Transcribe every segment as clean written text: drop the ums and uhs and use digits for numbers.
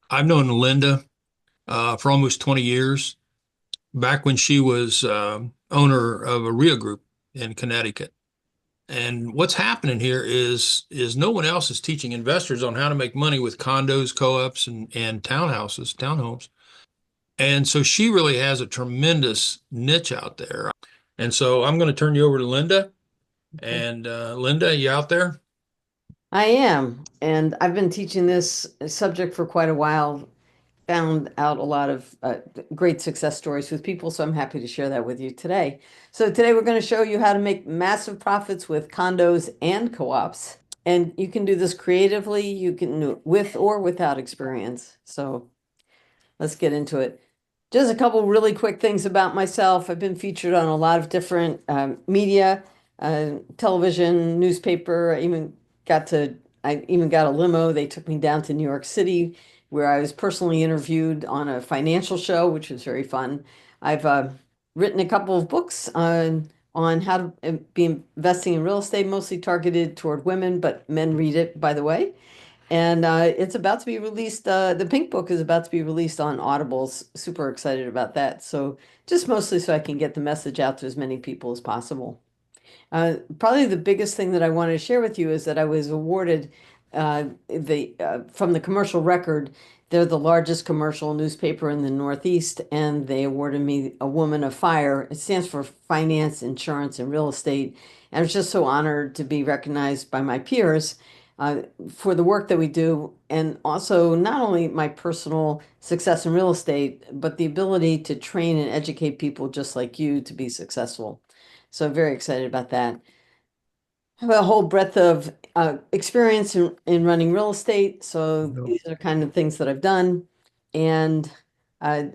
I've known Linda for almost 20 years, back when she was owner of a RIA group in Connecticut. And what's happening here is no one else is teaching investors on how to make money with condos, co-ops, and townhouses, townhomes. And so she really has a tremendous niche out there. And so I'm going to turn you over to Linda. Okay. And Linda, you out there? I am, and I've been teaching this subject for quite a while. Found out a lot of great success stories with people, so I'm happy to share that with you today. So today we're going to show you how to make massive profits with condos and co-ops. And you can do this creatively, you can do it with or without experience. So let's get into it. Just a couple really quick things about myself. I've been featured on a lot of different media, television, newspaper. I even got a limo. They took me down to New York City, where I was personally interviewed on a financial show, which was very fun. I've written a couple of books on how to be investing in real estate, mostly targeted toward women, but men read it, by the way. And it's about to be released. The Pink Book is about to be released on Audibles. Super excited about that. So just mostly so I can get the message out to as many people as possible. Probably the biggest thing that I wanted to share with you is that I was awarded the from the Commercial Record. They're the largest commercial newspaper in the Northeast, and they awarded me a Woman of Fire. It stands for finance, insurance, and real estate. And I was just so honored to be recognized by my peers uh, for the work that we do, and also not only my personal success in real estate, but the ability to train and educate people just like you to be successful. So very excited about that. I have a whole breadth of experience in running real estate. So No. these are kind of things that I've done. And uh,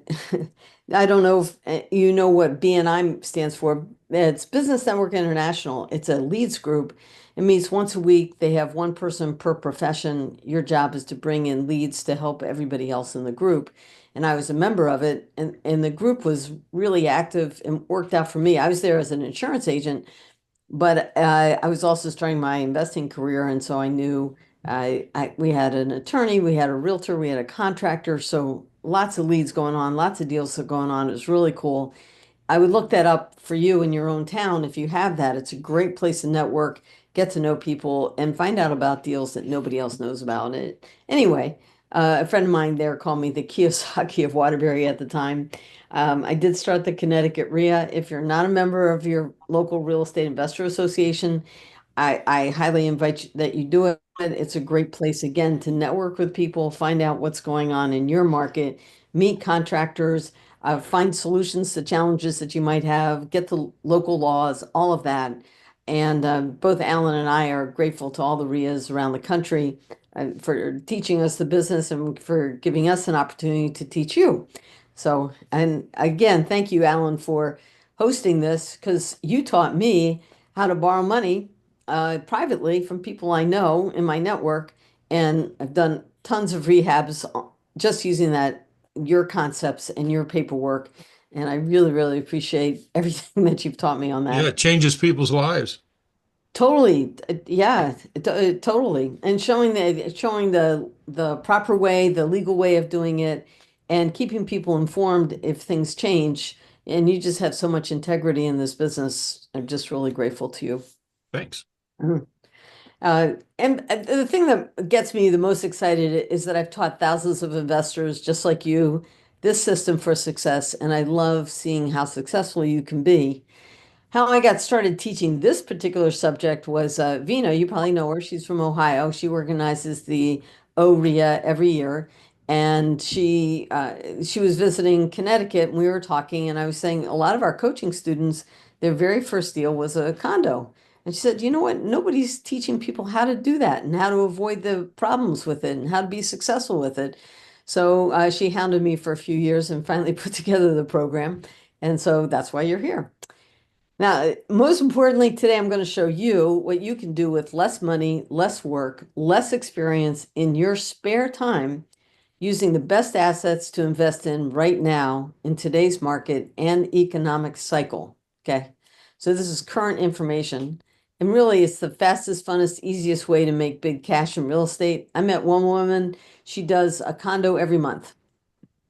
I don't know if you know what BNI stands for. It's Business Network International. It's a leads group. It meets once a week. They have one person per profession. Your job is to bring in leads to help everybody else in the group. And I was a member of it, and the group was really active and worked out for me. I was there as an insurance agent, but I was also starting my investing career, and so I knew we had an attorney, we had a realtor, we had a contractor, so lots of leads going on, lots of deals going on. It was really cool. I would look that up for you in your own town if you have that. It's a great place to network, get to know people, and find out about deals that nobody else knows about it. Anyway, a friend of mine there called me the Kiyosaki of Waterbury at the time. I did start the Connecticut RIA. If you're not a member of your local real estate investor association, I highly invite you, that you do it. It's a great place again to network with people, find out what's going on in your market, meet contractors, find solutions to challenges that you might have, get the local laws, all of that. And both Alan and I are grateful to all the RIAs around the country for teaching us the business and for giving us an opportunity to teach you. So, and again, thank you, Alan, for hosting this because you taught me how to borrow money privately from people I know in my network. And I've done tons of rehabs just using your concepts and your paperwork. And I really, really appreciate everything that you've taught me on Yeah, that. it changes people's lives. Totally. Yeah, totally. And showing the proper way, the legal way of doing it and keeping people informed if things change. And you just have so much integrity in this business. I'm just really grateful to you. Thanks. Mhm. And the thing that gets me the most excited is that I've taught thousands of investors just like you this system for success, and I love seeing how successful you can be. How I got started teaching this particular subject was Vina. You probably know her. She's from Ohio. She organizes the OREA every year, and she was visiting Connecticut, and we were talking, and I was saying a lot of our coaching students, their very first deal was a condo. And she said, "You know what? Nobody's teaching people how to do that and how to avoid the problems with it and how to be successful with it." So she hounded me for a few years and finally put together the program. And so that's why you're here. Now, most importantly, today I'm going to show you what you can do with less money, less work, less experience in your spare time using the best assets to invest in right now in today's market and economic cycle. Okay. So this is current information. And really, it's the fastest, funnest, easiest way to make big cash in real estate. I met one woman, she does a condo every month.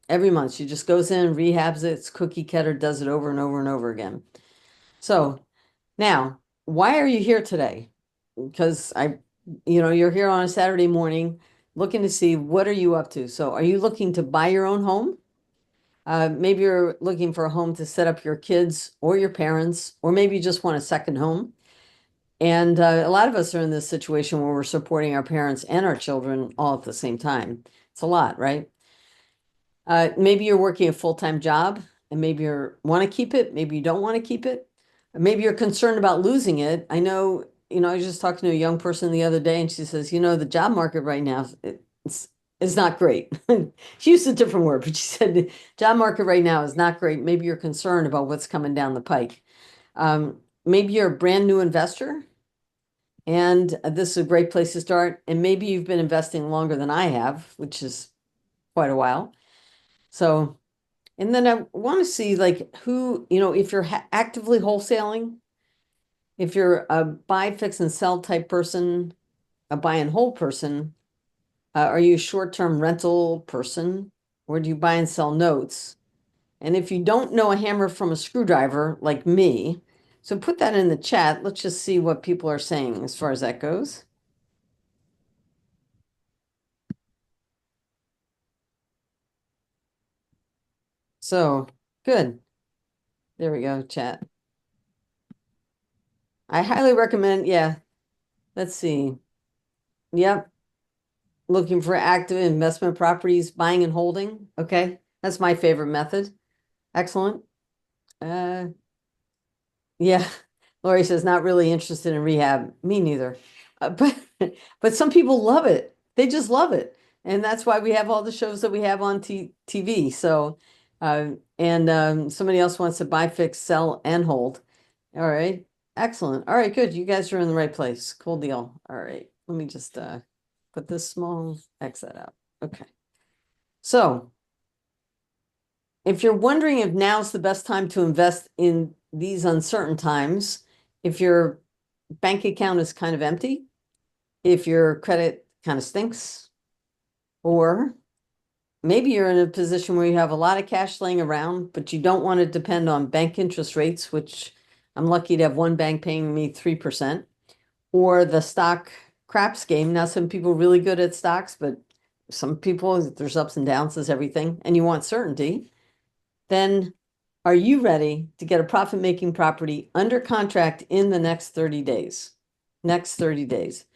Every month, she just goes in, rehabs it, it's cookie cutter, does it over and over and over again. So now, why are you here today? Because you're here on a Saturday morning looking to see what are you up to. So are you looking to buy your own home? Maybe you're looking for a home to set up your kids or your parents, or maybe you just want a second home. And a lot of us are in this situation where we're supporting our parents and our children all at the same time. It's a lot, right? Maybe you're working a full-time job and maybe you want to keep it, maybe you don't want to keep it. Maybe you're concerned about losing it. I know, I was just talking to a young person the other day and she says, the job market right now, it's not great. She used a different word, but she said the job market right now is not great. Maybe you're concerned about what's coming down the pike. Maybe you're a brand new investor and this is a great place to start. And maybe you've been investing longer than I have, which is quite a while. So, and then I want to see like who, if you're actively wholesaling, if you're a buy, fix, and sell type person, a buy and hold person, are you a short-term rental person, or do you buy and sell notes? And if you don't know a hammer from a screwdriver, like me, so put that in the chat. Let's just see what people are saying as far as that goes. So, good. There we go, chat. I highly recommend, yeah, let's see. Yep. Looking for active investment properties, buying and holding. Okay. That's my favorite method. Excellent. Uh, yeah. Lori says, not really interested in rehab. Me neither. But but some people love it. They just love it. And that's why we have all the shows that we have on TV. So, and somebody else wants to buy, fix, sell, and hold. All right. Excellent. All right, good. You guys are in the right place. Cool deal. All right. Let me just put this small exit out. Okay. So if you're wondering if now's the best time to invest in these uncertain times, if your bank account is kind of empty, if your credit kind of stinks, or maybe you're in a position where you have a lot of cash laying around, but you don't want to depend on bank interest rates, which I'm lucky to have one bank paying me 3%, or the stock craps game. Now, some people are really good at stocks, but some people, there's ups and downs as everything, and you want certainty. Then are you ready to get a profit-making property under contract in the next 30 days? Next 30 days.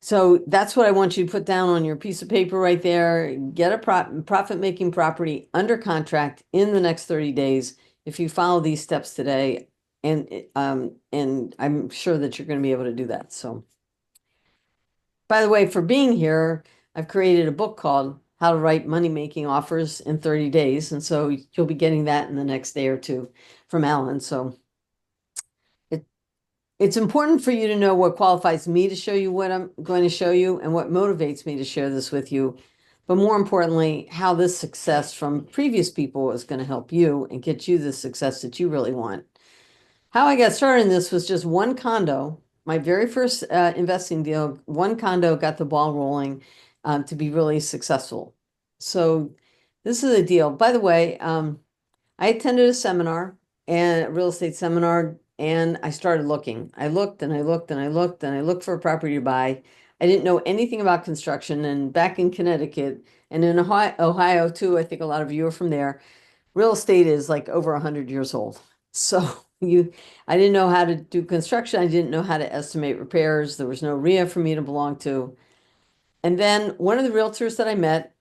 So that's what I want you to put down on your piece of paper right there. Get a profit-making property under contract in the next 30 days. If you follow these steps today, and I'm sure that you're going to be able to do that. So, by the way, for being here, I've created a book called How to Write Money-Making Offers in 30 Days. And so you'll be getting that in the next day or two from Alan. So it's important for you to know what qualifies me to show you what I'm going to show you and what motivates me to share this with you. But more importantly, how this success from previous people is going to help you and get you the success that you really want. How I got started in this was just one condo. My very first investing deal, one condo got the ball rolling to be really successful. So this is a deal. By the way, I attended a seminar and a real estate seminar, and I started looking. I looked and I looked and I looked and I looked for a property to buy. I didn't know anything about construction. And back in Connecticut and in Ohio too, I think a lot of you are from there. Real estate is like over 100 years old. So I didn't know how to do construction. I didn't know how to estimate repairs. There was no RIA for me to belong to. And then one of the realtors that I met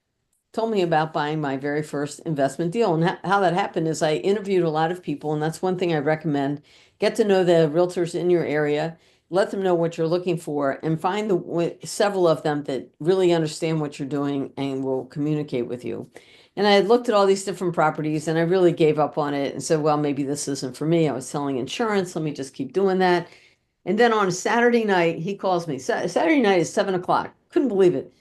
told me about buying my very first investment deal. And how that happened is I interviewed a lot of people, and that's one thing I recommend. Get to know the realtors in your area, let them know what you're looking for, and find several of them that really understand what you're doing and will communicate with you. And I had looked at all these different properties and I really gave up on it and said, well, maybe this isn't for me. I was selling insurance. Let me just keep doing that. And then on a Saturday night, he calls me. Saturday night is 7 o'clock. Couldn't believe it.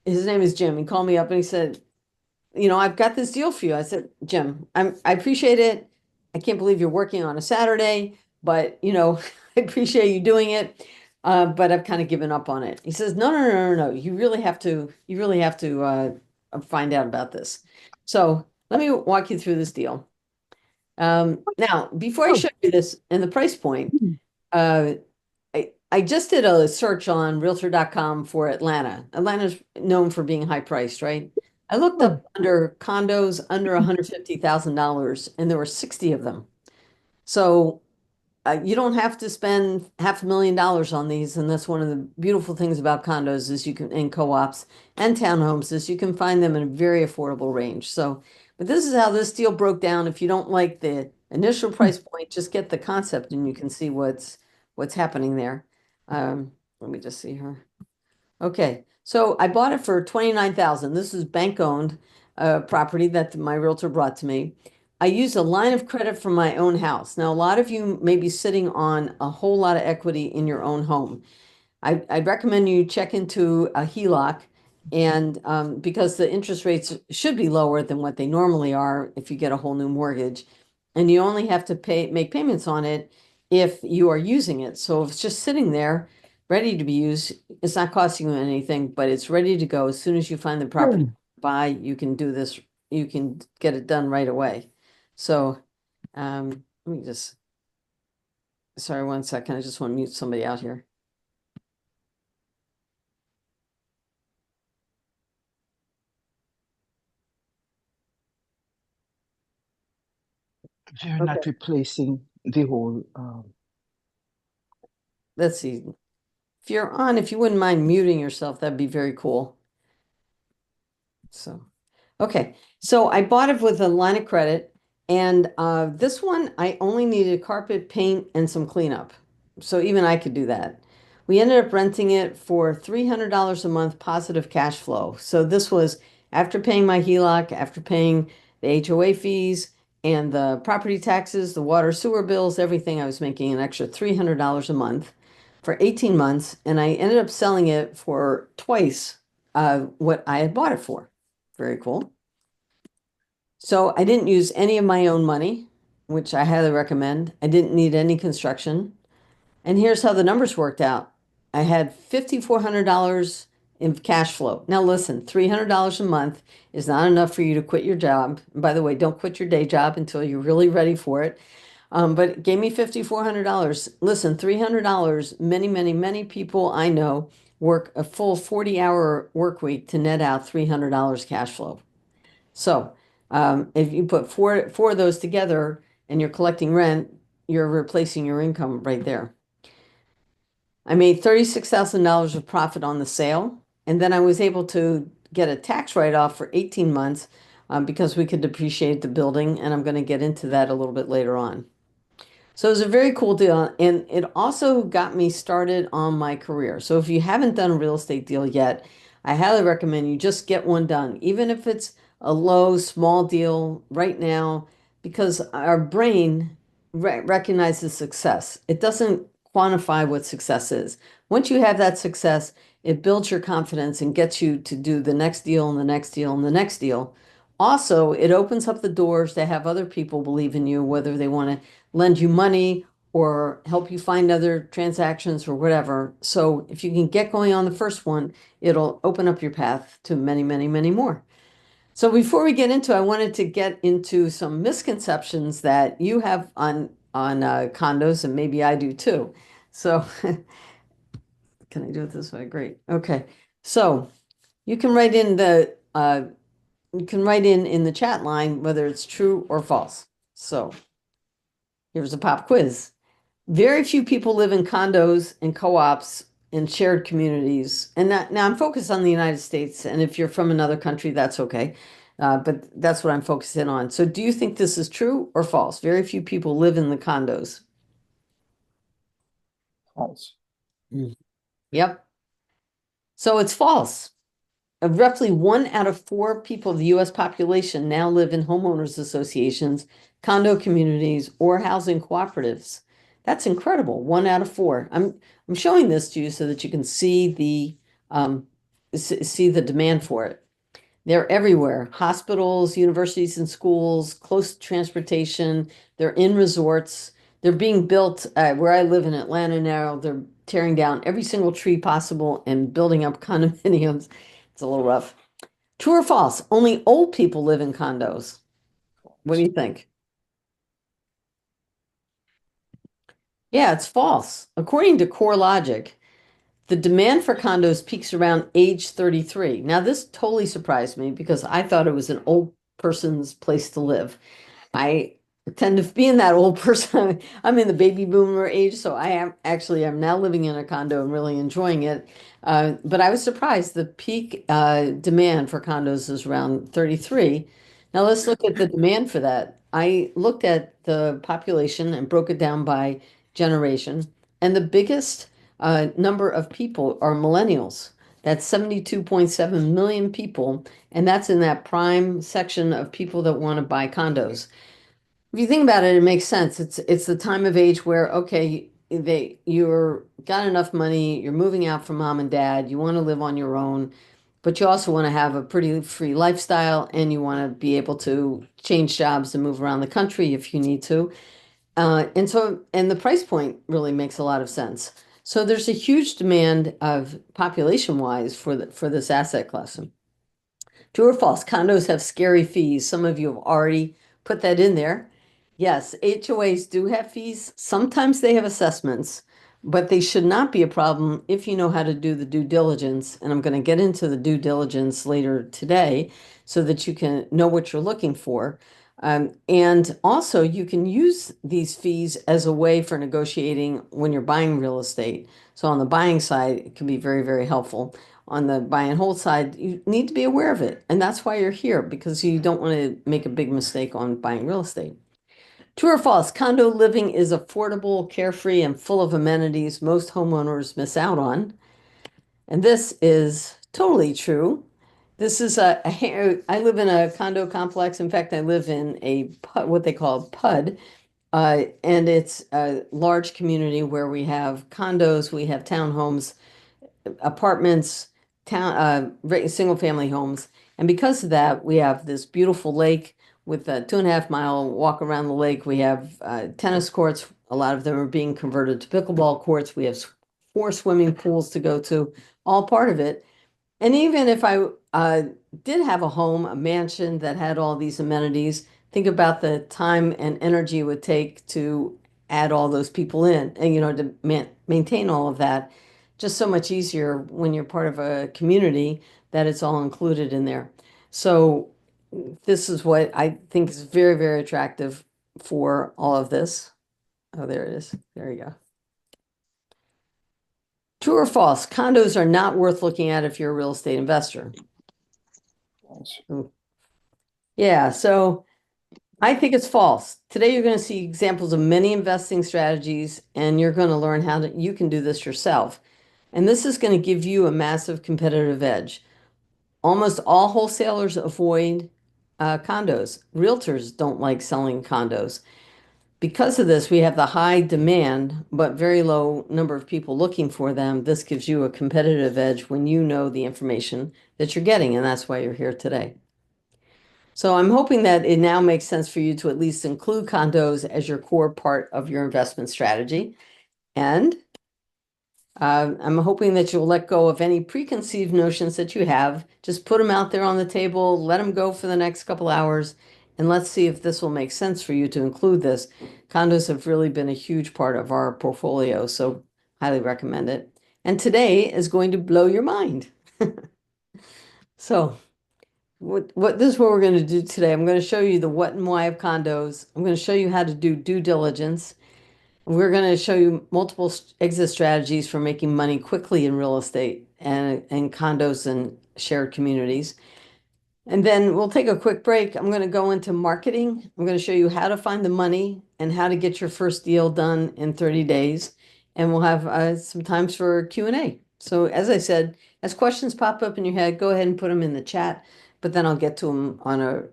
His name is Jim. He called me up and he said, I've got this deal for you. I said, Jim, I appreciate it. I can't believe you're working on a Saturday, but I appreciate you doing it. But I've kind of given up on it. He says, no, no, no, no, no. You really have to find out about this. So let me walk you through this deal. Now, before I Oh, show you this and the price point, uh, I just did a search on Realtor.com for Atlanta. Atlanta's known for being high priced, right? I looked oh, up under condos under $150,000 and there were 60 of them. So you don't have to spend $500,000 on these, and that's one of the beautiful things about condos is you can in co-ops and townhomes is you can find them in a very affordable range. So, but this is how this deal broke down. If you don't like the initial price point, just get the concept and you can see what's happening there. Let me just see here. Okay, so I bought it for 29,000. This is bank owned property that my realtor brought to me. I used a line of credit from my own house. Now, a lot of you may be sitting on a whole lot of equity in your own home. I'd recommend you check into a HELOC and because the interest rates should be lower than what they normally are if you get a whole new mortgage. And you only have to make payments on it if you are using it. So if it's just sitting there ready to be used, it's not costing you anything, but it's ready to go. As soon as you find the property to oh. buy, you can do this, you can get it done right away. So let me just, sorry, one second. I just want to mute somebody out here. You're Okay. not replacing the whole. Let's see. If you're on, if you wouldn't mind muting yourself, that'd be very cool. So, okay. So I bought it with a line of credit, and this one I only needed carpet, paint, and some cleanup. So even I could do that. We ended up renting it for $300 a month positive cash flow. So this was after paying my HELOC, after paying the HOA fees and the property taxes, the water sewer bills, everything. I was making an extra $300 a month for 18 months, and I ended up selling it for twice what I had bought it for. Very cool. So I didn't use any of my own money, which I highly recommend. I didn't need any construction. And here's how the numbers worked out. I had $5,400 in cash flow. Now listen, $300 a month is not enough for you to quit your job. And by the way, don't quit your day job until you're really ready for it. But it gave me $5,400. Listen, $300, many, many, many people I know work a full 40-hour work week to net out $300 cash flow. So if you put four of those together and you're collecting rent, you're replacing your income right there. I made $36,000 of profit on the sale, and then I was able to get a tax write-off for 18 months because we could depreciate the building, and I'm going to get into that a little bit later on. So it was a very cool deal, and it also got me started on my career. So if you haven't done a real estate deal yet, I highly recommend you just get one done, even if it's a low, small deal right now, because our brain recognizes success. It doesn't quantify what success is. Once you have that success, it builds your confidence and gets you to do the next deal and the next deal and the next deal. Also, it opens up the doors to have other people believe in you, whether they want to lend you money or help you find other transactions or whatever. So if you can get going on the first one, it'll open up your path to many, many, many more. So before we get into, I wanted to get into some misconceptions that you have on condos, and maybe I do too. So can I do it this way? Great. Okay. So you can write in the chat line whether it's true or false. So here's a pop quiz. Very few people live in condos and co-ops and shared communities. And now I'm focused on the United States. And if you're from another country, that's okay. But that's what I'm focusing on. So do you think this is true or false? Very few people live in the condos. False. Mm. Yep. So it's false. Roughly 1 out of 4 people of the US population now live in homeowners associations, condo communities, or housing cooperatives. That's incredible. 1 out of 4. I'm showing this to you so that you can see see the demand for it. They're everywhere. Hospitals, universities and schools, close to transportation. They're in resorts. They're being built where I live in Atlanta now. They're tearing down every single tree possible and building up condominiums. It's a little rough. True or false? Only old people live in condos. What do you think? Yeah, it's false. According to CoreLogic, the demand for condos peaks around age 33. Now, this totally surprised me because I thought it was an old person's place to live. I tend to be in that old person. I'm in the baby boomer age, so I'm now living in a condo and really enjoying it. But I was surprised the peak demand for condos is around 33. Now let's look at the demand for that. I looked at the population and broke it down by generation, and the biggest number of people are millennials. That's 72.7 million people, and that's in that prime section of people that want to buy condos. If you think about it, it makes sense. It's the time of age where, okay, you're got enough money, you're moving out from mom and dad, you want to live on your own, but you also want to have a pretty free lifestyle and you want to be able to change jobs and move around the country if you need to. And the price point really makes a lot of sense. So there's a huge demand of population wise for this asset class. True or false? Condos have scary fees. Some of you have already put that in there. Yes, HOAs do have fees. Sometimes they have assessments, but they should not be a problem if you know how to do the due diligence. And I'm going to get into the due diligence later today so that you can know what you're looking for. And also, you can use these fees as a way for negotiating when you're buying real estate. So on the buying side, it can be very, very helpful. On the buy and hold side, you need to be aware of it. And that's why you're here, because you don't want to make a big mistake on buying real estate. True or false? Condo living is affordable, carefree, and full of amenities most homeowners miss out on. And this is totally true. This is I live in a condo complex. In fact, I live in what they call a PUD. And it's a large community where we have condos, we have townhomes, apartments, single family homes. And because of that, we have this beautiful lake with a 2.5 mile walk around the lake. We have tennis courts. A lot of them are being converted to pickleball courts. We have 4 swimming pools to go to, all part of it. And even if I did have a home, a mansion that had all these amenities, think about the time and energy it would take to add all those people in and, to maintain all of that. Just so much easier when you're part of a community that it's all included in there. So this is what I think is very, very attractive for all of this. Oh, there it is. There you go. True or false? Condos are not worth looking at if you're a real estate investor. False. Yeah, so I think it's false. Today you're going to see examples of many investing strategies and you're going to learn how you can do this yourself. And this is going to give you a massive competitive edge. Almost all wholesalers avoid condos. Realtors don't like selling condos. Because of this, we have the high demand, but very low number of people looking for them. This gives you a competitive edge when you know the information that you're getting, and that's why you're here today. So I'm hoping that it now makes sense for you to at least include condos as your core part of your investment strategy. And I'm hoping that you'll let go of any preconceived notions that you have. Just put them out there on the table, let them go for the next couple hours, and let's see if this will make sense for you to include this. Condos have really been a huge part of our portfolio, so highly recommend it. And today is going to blow your mind. So what this is what we're going to do today. I'm going to show you the what and why of condos. I'm going to show you how to do due diligence. We're going to show you multiple exit strategies for making money quickly in real estate and condos and shared communities. And then we'll take a quick break. I'm going to go into marketing. I'm going to show you how to find the money and how to get your first deal done in 30 days. And we'll have some times for Q&A. So as I said, as questions pop up in your head, go ahead and put them in the chat, but then I'll get to them on a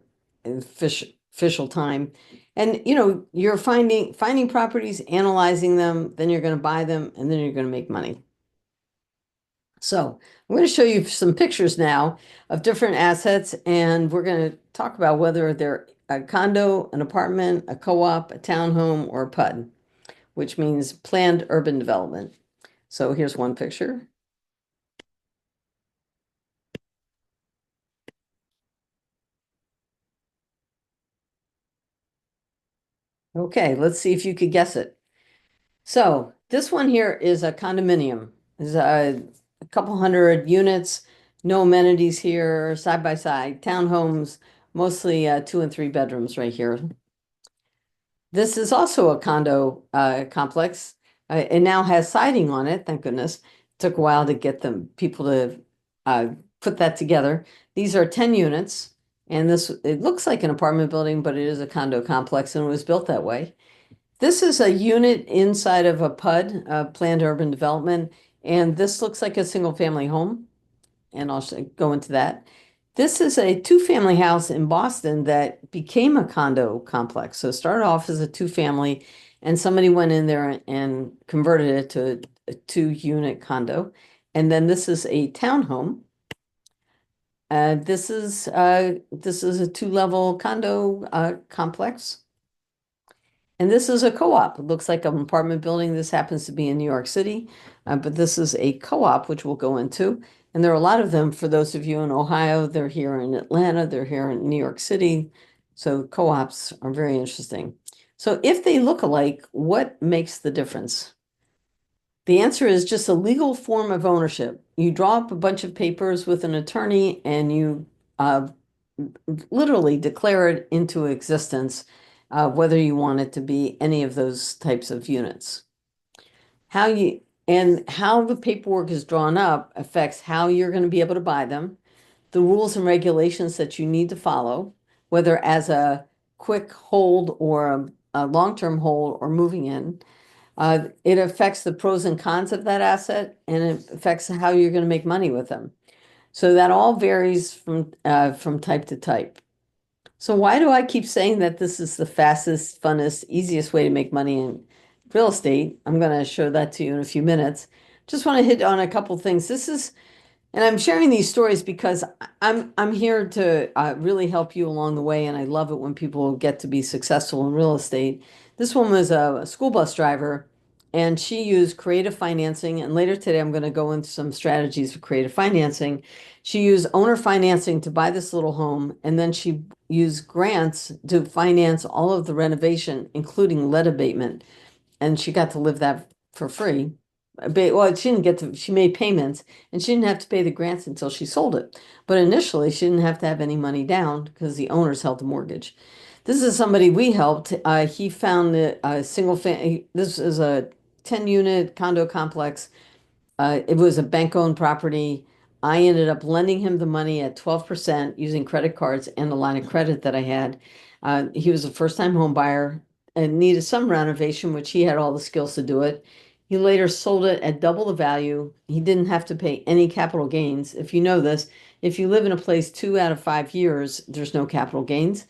official time. And you're finding properties, analyzing them, then you're going to buy them, and then you're going to make money. So I'm going to show you some pictures now of different assets, and we're going to talk about whether they're a condo, an apartment, a co-op, a townhome, or a PUD. which means planned urban development. So here's one picture. Okay, let's see if you could guess it. So this one here is a condominium. Is a couple hundred units, no amenities here, side by side, townhomes, mostly 2 and 3 bedrooms right here. This is also a condo complex. It now has siding on it, thank goodness. Took a while to get them people to put that together. These are 10 units, and it looks like an apartment building, but it is a condo complex, and it was built that way. This is a unit inside of a PUD, planned urban development, and this looks like a single family home, and I'll go into that. This is a 2-family house in Boston that became a condo complex. So it started off as a 2-family, and somebody went in there and converted it to a 2-unit condo. And then this is a townhome. This is a 2-level condo complex. And this is a co-op. It looks like an apartment building. This happens to be in New York City, but this is a co-op, which we'll go into. And there are a lot of them for those of you in Ohio. They're here in Atlanta. They're here in New York City. So co-ops are very interesting. So if they look alike, what makes the difference? The answer is just a legal form of ownership. You draw up a bunch of papers with an attorney and you literally declare it into existence, whether you want it to be any of those types of units. How the paperwork is drawn up affects how you're going to be able to buy them, the rules and regulations that you need to follow, whether as a quick hold or a long-term hold or moving in. It affects the pros and cons of that asset, and it affects how you're going to make money with them. So that all varies from type to type. So why do I keep saying that this is the fastest, funnest, easiest way to make money in real estate? I'm going to show that to you in a few minutes. Just want to hit on a couple things. And I'm sharing these stories because I'm here to really help you along the way, and I love it when people get to be successful in real estate. This woman was a school bus driver, and she used creative financing. And later today, I'm going to go into some strategies for creative financing. She used owner financing to buy this little home, and then she used grants to finance all of the renovation, including lead abatement. And she got to live that for free. Well, she didn't get to, she made payments and she didn't have to pay the grants until she sold it. But initially, she didn't have to have any money down because the owners held the mortgage. This is somebody we helped. He found a single family, this is a 10-unit condo complex. It was a bank-owned property. I ended up lending him the money at 12% using credit cards and a line of credit that I had. He was a first-time home buyer and needed some renovation, which he had all the skills to do it. He later sold it at double the value. He didn't have to pay any capital gains. If you know this, if you live in a place 2 out of 5 years, there's no capital gains.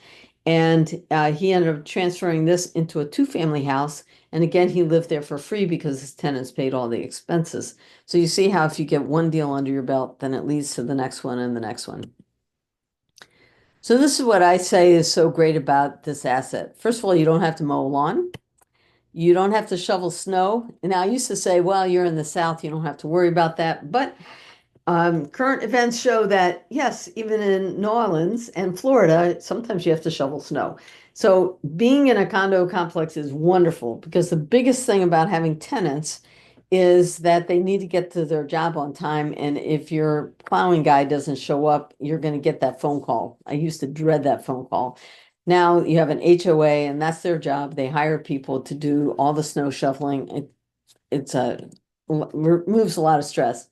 And he ended up transferring this into a 2-family house. And again, he lived there for free because his tenants paid all the expenses. So you see how if you get one deal under your belt, then it leads to the next one and the next one. So this is what I say is so great about this asset. First of all, you don't have to mow a lawn. You don't have to shovel snow. Now, I used to say, well, you're in the South, you don't have to worry about that. But current events show that, yes, even in New Orleans and Florida, sometimes you have to shovel snow. So being in a condo complex is wonderful because the biggest thing about having tenants is that they need to get to their job on time. And if your plowing guy doesn't show up, you're going to get that phone call. I used to dread that phone call. Now you have an HOA and that's their job. They hire people to do all the snow shoveling. It removes a lot of stress.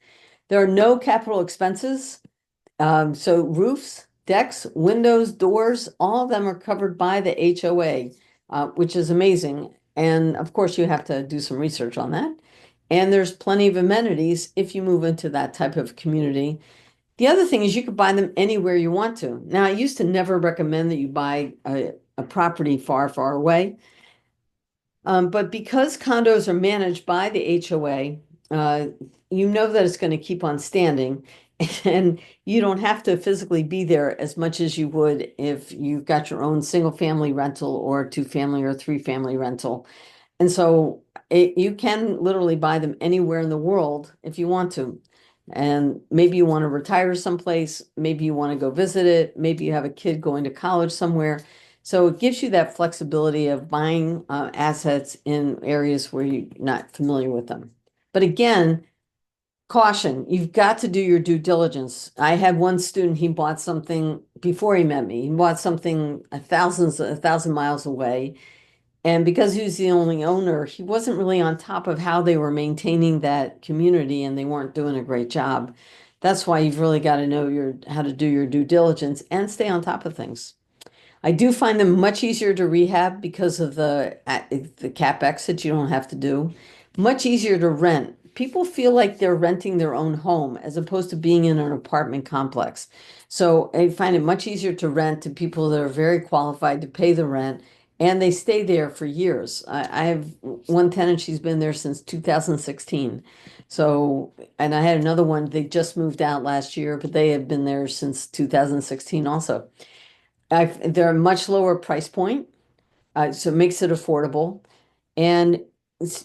There are no capital expenses. So roofs, decks, windows, doors, all of them are covered by the HOA, which is amazing. And of course, you have to do some research on that. And there's plenty of amenities if you move into that type of community. The other thing is you could buy them anywhere you want to. Now, I used to never recommend that you buy a property far, far away. But because condos are managed by the HOA, you know that it's going to keep on standing and you don't have to physically be there as much as you would if you've got your own single family rental or 2-family or 3-family rental. And so you can literally buy them anywhere in the world if you want to. And maybe you want to retire someplace, maybe you want to go visit it, maybe you have a kid going to college somewhere. So it gives you that flexibility of buying assets in areas where you're not familiar with them. But again, caution, you've got to do your due diligence. I had one student, he bought something before he met me. He bought something a thousand miles away. And because he was the only owner, he wasn't really on top of how they were maintaining that community and they weren't doing a great job. That's why you've really got to know how to do your due diligence and stay on top of things. I do find them much easier to rehab because of the capex that you don't have to do. Much easier to rent. People feel like they're renting their own home as opposed to being in an apartment complex. So I find it much easier to rent to people that are very qualified to pay the rent, and they stay there for years. I have one tenant, she's been there since 2016. So, and I had another one, they just moved out last year, but they have been there since 2016 also. They're a much lower price point, so it makes it affordable. And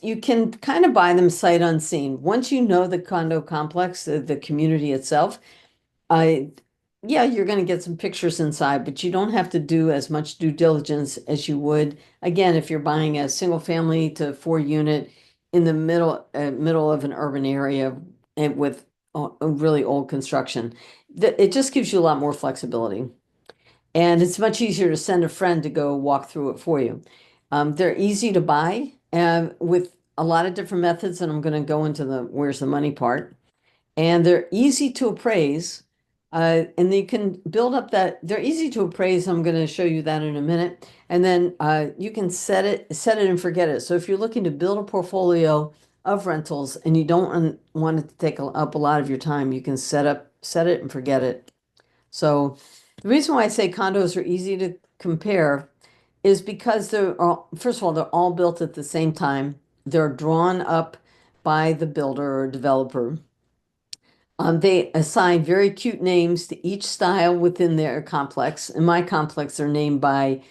you can kind of buy them sight unseen. Once you know the condo complex, the community itself, I, yeah, you're going to get some pictures inside, but you don't have to do as much due diligence as you would, again, if you're buying a single family to 4 unit in the middle of an urban area and with a really old construction. It just gives you a lot more flexibility. And it's much easier to send a friend to go walk through it for you. They're easy to buy with a lot of different methods, and I'm going to go into the where's the money part. And they're easy to appraise, and you can build up that. They're easy to appraise. I'm going to show you that in a minute, and then you can set it and forget it. So if you're looking to build a portfolio of rentals and you don't want it to take up a lot of your time, you can set it and forget it. So the reason why I say condos are easy to compare is because first of all, they're all built at the same time. They're drawn up by the builder or developer. They assign very cute names to each style within their complex. In my complex, they're named by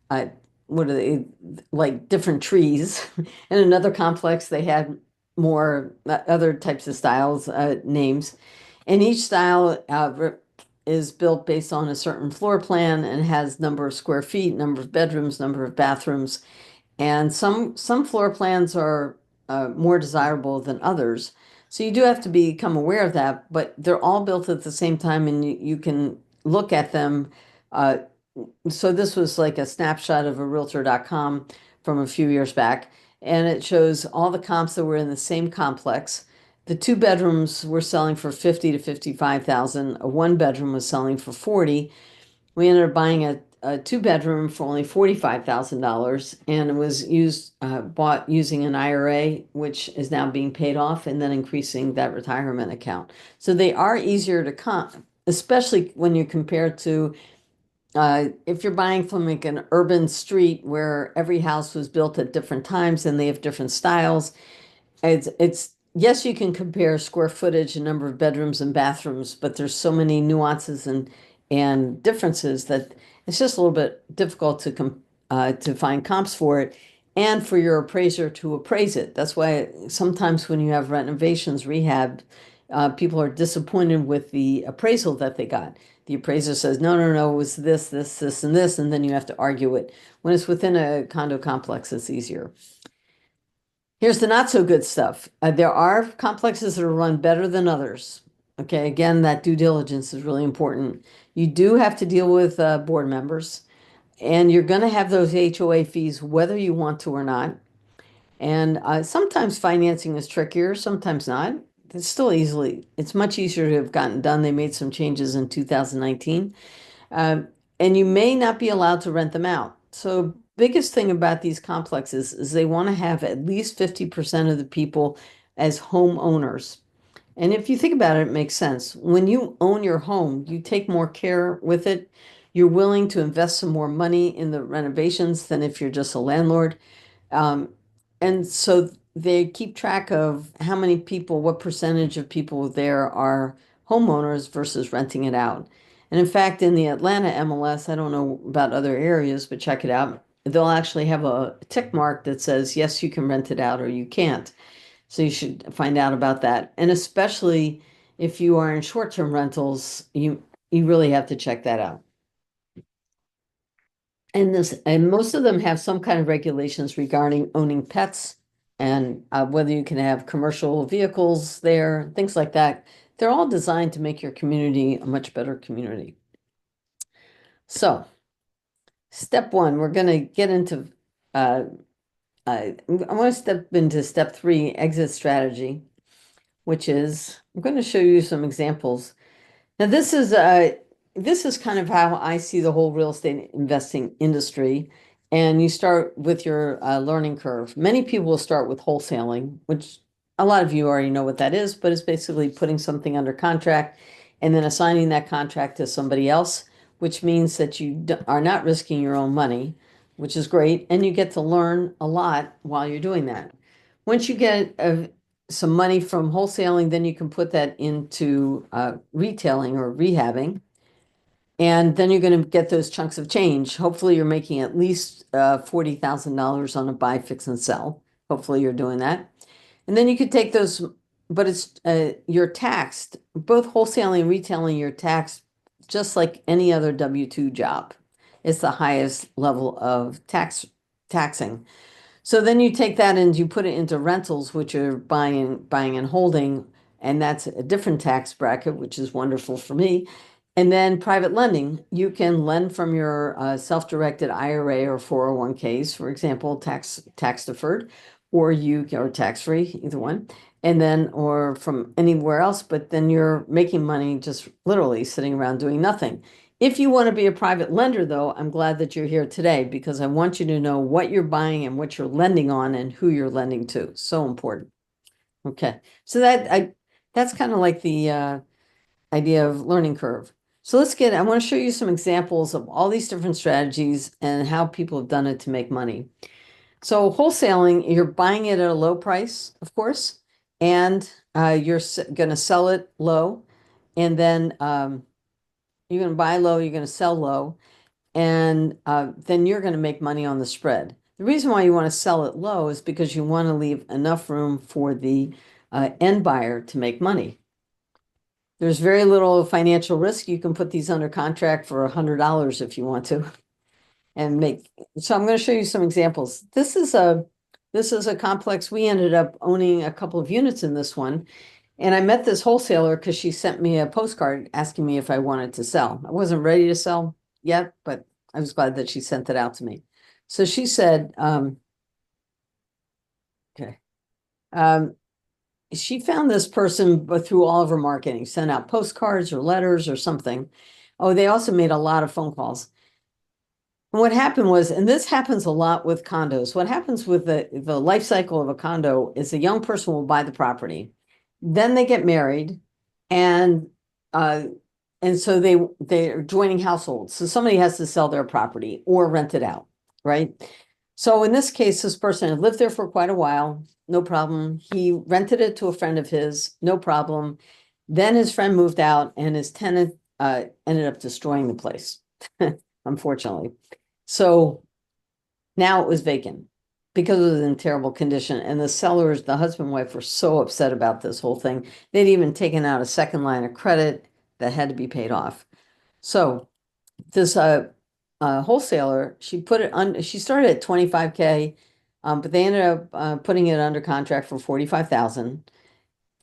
uh, what are they, like different trees. In another complex, they had more other types of styles, names. And each style is built based on a certain floor plan and has number of square feet, number of bedrooms, number of bathrooms. And some floor plans are more desirable than others. So you do have to become aware of that, but they're all built at the same time and you can look at them. Uh, so this was like a snapshot of a realtor.com from a few years back, and it shows all the comps that were in the same complex. The 2 bedrooms were selling for 50 to 55,000. A 1 bedroom was selling for 40. We ended up buying a 2 bedroom for only $45,000, and it was bought using an IRA, which is now being paid off, and then increasing that retirement account. So they are easier to comp, especially when you compare to if you're buying from like an urban street where every house was built at different times and they have different styles. It's yes, you can compare square footage and number of bedrooms and bathrooms, but there's so many nuances and differences that it's just a little bit difficult to find comps for it and for your appraiser to appraise it. That's why sometimes when you have renovations, rehab, people are disappointed with the appraisal that they got. The appraiser says, no, no, no, it was this, and this, and then you have to argue it. When it's within a condo complex, it's easier. Here's the not so good stuff. There are complexes that are run better than others. Okay, again, that due diligence is really important. You do have to deal with board members, and you're going to have those HOA fees whether you want to or not. And sometimes financing is trickier, sometimes not. It's much easier to have gotten done. They made some changes in 2019. And you may not be allowed to rent them out. So biggest thing about these complexes is they want to have at least 50% of the people as homeowners. And if you think about it, it makes sense. When you own your home, you take more care with it. You're willing to invest some more money in the renovations than if you're just a landlord. Um, and so they keep track of how many people, what percentage of people there are homeowners versus renting it out. And in fact, in the Atlanta MLS, I don't know about other areas, but check it out. they'll actually have a tick mark that says, yes, you can rent it out or you can't. So you should find out about that. And especially if you are in short-term rentals, you really have to check that out. And most of them have some kind of regulations regarding owning pets and whether you can have commercial vehicles there, things like that. They're all designed to make your community a much better community. So, step one, we're going to get into, I want to step into step 3, exit strategy, which is, I'm going to show you some examples. Now, this is kind of how I see the whole real estate investing industry. And you start with your learning curve. Many people will start with wholesaling, which a lot of you already know what that is, but it's basically putting something under contract and then assigning that contract to somebody else, which means that you are not risking your own money, which is great. And you get to learn a lot while you're doing that. Once you get some money from wholesaling, then you can put that into retailing or rehabbing. And then you're going to get those chunks of change. Hopefully, you're making at least $40,000 on a buy, fix, and sell. Hopefully, you're doing that. And then you could take those, but you're taxed. Both wholesaling and retailing, you're taxed just like any other W-2 job. It's the highest level of taxing. So then you take that and you put it into rentals, which are buying and holding, and that's a different tax bracket, which is wonderful for me. And then private lending, you can lend from your self-directed IRA or 401ks, for example, tax deferred, or tax-free, either one. And then, or from anywhere else, but then you're making money just literally sitting around doing nothing. If you want to be a private lender, though, I'm glad that you're here today because I want you to know what you're buying and what you're lending on and who you're lending to. So important. Okay, so that's kind of like the idea of learning curve. So I want to show you some examples of all these different strategies and how people have done it to make money. So wholesaling, you're buying it at a low price, of course, and you're going to sell it low, and then you're going to buy low, you're going to sell low, and then you're going to make money on the spread. The reason why you want to sell it low is because you want to leave enough room for the end buyer to make money. There's very little financial risk. You can put these under contract for $100 if you want to and make. So I'm going to show you some examples. This is a complex. We ended up owning a couple of units in this one. And I met this wholesaler because she sent me a postcard asking me if I wanted to sell. I wasn't ready to sell yet, but I was glad that she sent it out to me. So she said, she found this person through all of her marketing, sent out postcards or letters or something. Oh, they also made a lot of phone calls. And what happened was, and this happens a lot with condos, what happens with the life cycle of a condo is a young person will buy the property. Then they get married and so they're joining households. So somebody has to sell their property or rent it out, right? So in this case, this person had lived there for quite a while, no problem. He rented it to a friend of his, no problem. Then his friend moved out and his tenant ended up destroying the place, unfortunately. So now it was vacant because it was in terrible condition. And the sellers, the husband and wife, were so upset about this whole thing. They'd even taken out a second line of credit that had to be paid off. So this wholesaler, she started at 25K, but they ended up putting it under contract for 45,000.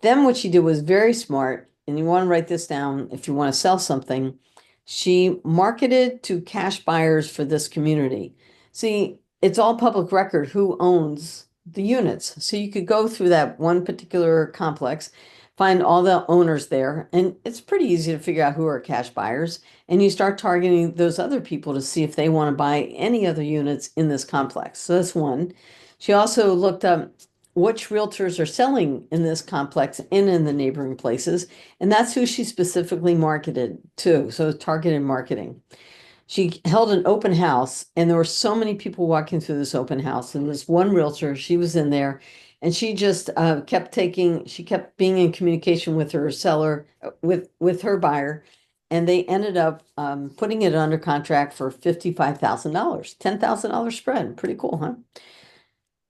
Then what she did was very smart, and you want to write this down if you want to sell something. She marketed to cash buyers for this community. See, it's all public record who owns the units. So you could go through that one particular complex, find all the owners there, and it's pretty easy to figure out who are cash buyers. And you start targeting those other people to see if they want to buy any other units in this complex. So that's one. She also looked up which realtors are selling in this complex and in the neighboring places. And that's who she specifically marketed to. So targeted marketing. She held an open house and there were so many people walking through this open house. And this one realtor, she was in there and she just kept being in communication with her seller, with her buyer. and they ended up putting it under contract for $55,000, $10,000 spread. Pretty cool, huh?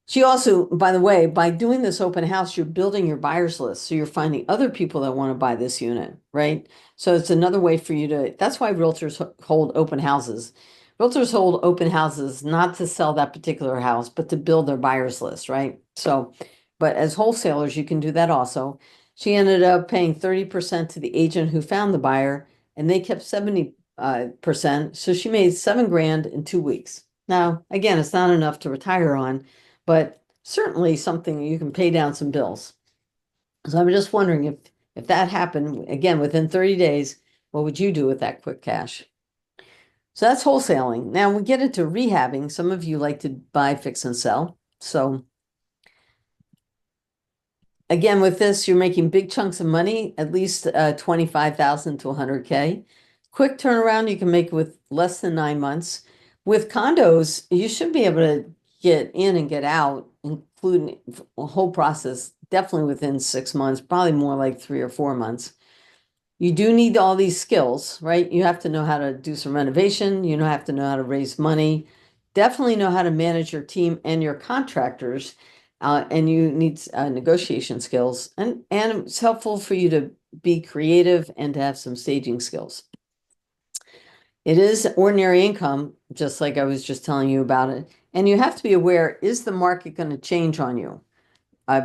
She also, by the way, by doing this open house, you're building your buyers list. So you're finding other people that want to buy this unit, right? So it's another way for you to, that's why realtors hold open houses. Realtors hold open houses not to sell that particular house, but to build their buyers list, right? So, but as wholesalers, you can do that also. She ended up paying 30% to the agent who found the buyer, and they kept 70%. So she made 7 grand in 2 weeks. Now, again, it's not enough to retire on, but certainly something you can pay down some bills. So I'm just wondering if that happened again within 30 days, what would you do with that quick cash? So that's wholesaling. Now we get into rehabbing. Some of you like to buy, fix, and sell. So again, with this, you're making big chunks of money, at least 25,000 to 100K. Quick turnaround, you can make with less than 9 months. With condos, you should be able to get in and get out, including the whole process, definitely within 6 months, probably more like 3 or 4 months. You do need all these skills, right? You have to know how to do some renovation. You have to know how to raise money. Definitely know how to manage your team and your contractors. And you need negotiation skills. And it's helpful for you to be creative and to have some staging skills. It is ordinary income, just like I was just telling you about it. And you have to be aware, is the market going to change on you?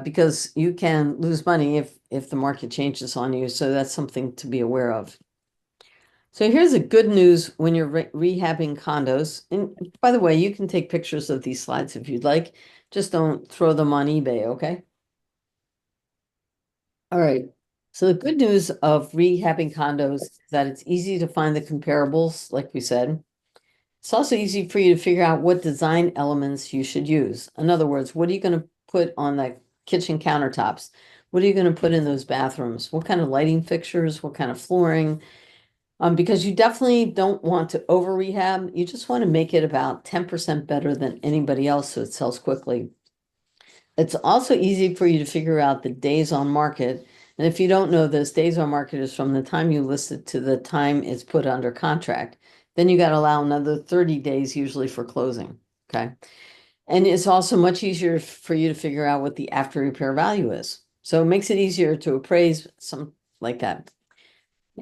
Because you can lose money if the market changes on you. So that's something to be aware of. So here's the good news when you're rehabbing condos. And by the way, you can take pictures of these slides if you'd like. Just don't throw them on eBay, okay? All right. So the good news of rehabbing condos is that it's easy to find the comparables, like we said. It's also easy for you to figure out what design elements you should use. In other words, what are you going to put on the kitchen countertops? What are you going to put in those bathrooms? What kind of lighting fixtures? What kind of flooring? Because you definitely don't want to over rehab. You just want to make it about 10% better than anybody else so it sells quickly. It's also easy for you to figure out the days on market. And if you don't know this, days on market is from the time you list it to the time it's put under contract. Then you got to allow another 30 days usually for closing. Okay. And it's also much easier for you to figure out what the after repair value is. So it makes it easier to appraise some like that.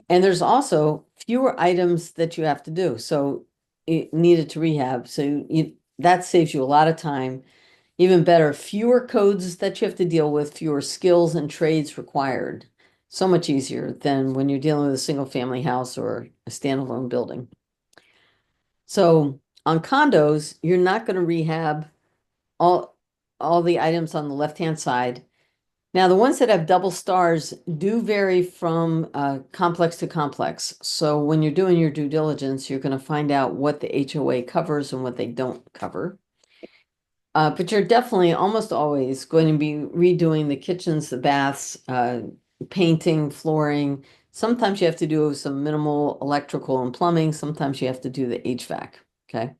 And there's also fewer items that you have to do. So it needed to rehab. So that saves you a lot of time. Even better, fewer codes that you have to deal with, fewer skills and trades required. So much easier than when you're dealing with a single family house or a standalone building. So on condos, you're not going to rehab all the items on the left-hand side. Now, the ones that have double stars do vary from complex to complex. So when you're doing your due diligence, you're going to find out what the HOA covers and what they don't cover. But you're definitely almost always going to be redoing the kitchens, the baths, painting, flooring. Sometimes you have to do some minimal electrical and plumbing. Sometimes you have to do the HVAC. Okay.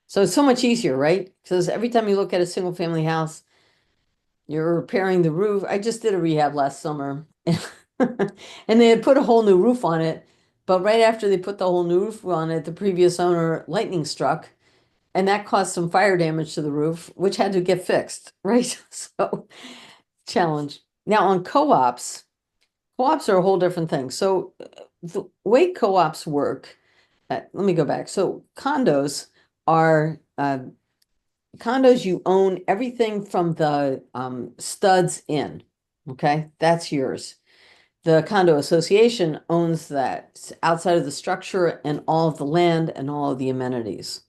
So it's so much easier, right? Because every time you look at a single family house, you're repairing the roof. I just did a rehab last summer and they had put a whole new roof on it. But right after they put the whole new roof on it, the previous owner lightning struck. And that caused some fire damage to the roof, which had to get fixed, right? So, challenge. Now, on co-ops are a whole different thing. So, the way co-ops work, let me go back. So, condos are condos, you own everything from the studs in. Okay, that's yours. The condo association owns that outside of the structure and all of the land and all of the amenities.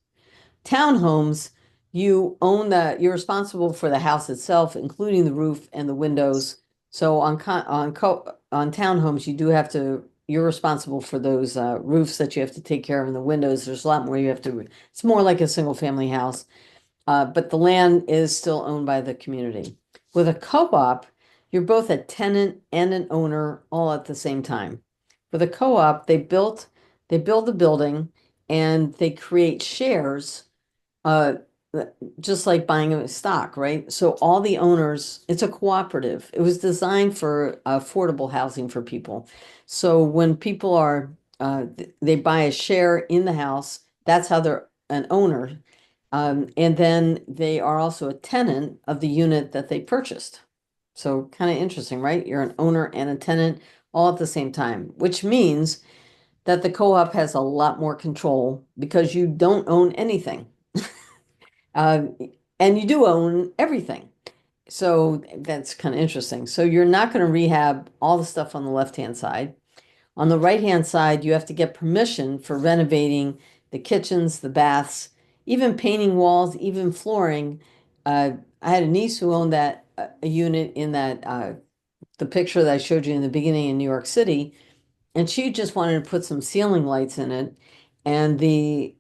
Townhomes, you own you're responsible for the house itself, including the roof and the windows. So on townhomes, you do have to, you're responsible for those roofs that you have to take care of and the windows. There's a lot more you have to, it's more like a single family house. But the land is still owned by the community. With a co-op, you're both a tenant and an owner all at the same time. With a co-op, they build the building and they create shares, just like buying a stock, right? So all the owners, it's a cooperative. It was designed for affordable housing for people. So when people are they buy a share in the house. That's how they're an owner. And then they are also a tenant of the unit that they purchased. So kind of interesting, right? You're an owner and a tenant all at the same time, which means that the co-op has a lot more control because you don't own anything. Uh, and you do own everything. So that's kind of interesting. So you're not going to rehab all the stuff on the left-hand side. On the right-hand side, you have to get permission for renovating the kitchens, the baths, even painting walls, even flooring. I had a niece who owned that a unit in that the picture that I showed you in the beginning in New York City, and she just wanted to put some ceiling lights in it, and they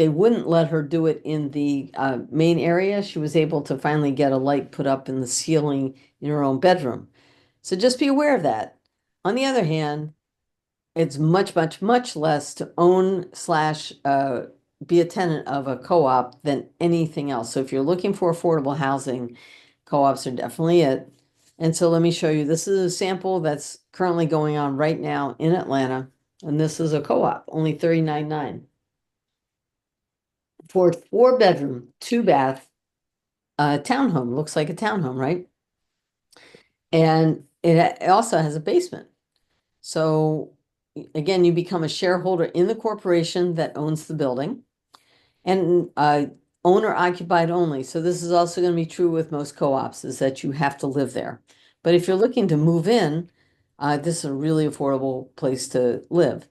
wouldn't let her do it in the main area. She was able to finally get a light put up in the ceiling in her own bedroom. So just be aware of that. On the other hand, it's much, much, much less to own slash be a tenant of a co-op than anything else. So if you're looking for affordable housing, co-ops are definitely it. And so let me show you, this is a sample that's currently going on right now in Atlanta. And this is a co-op, only $39.9 for a 4-bedroom, 2-bath townhome. Looks like a townhome, right? And it also has a basement. So again, you become a shareholder in the corporation that owns the building, and owner occupied only. So this is also going to be true with most co-ops, is that you have to live there. But if you're looking to move in, this is a really affordable place to live.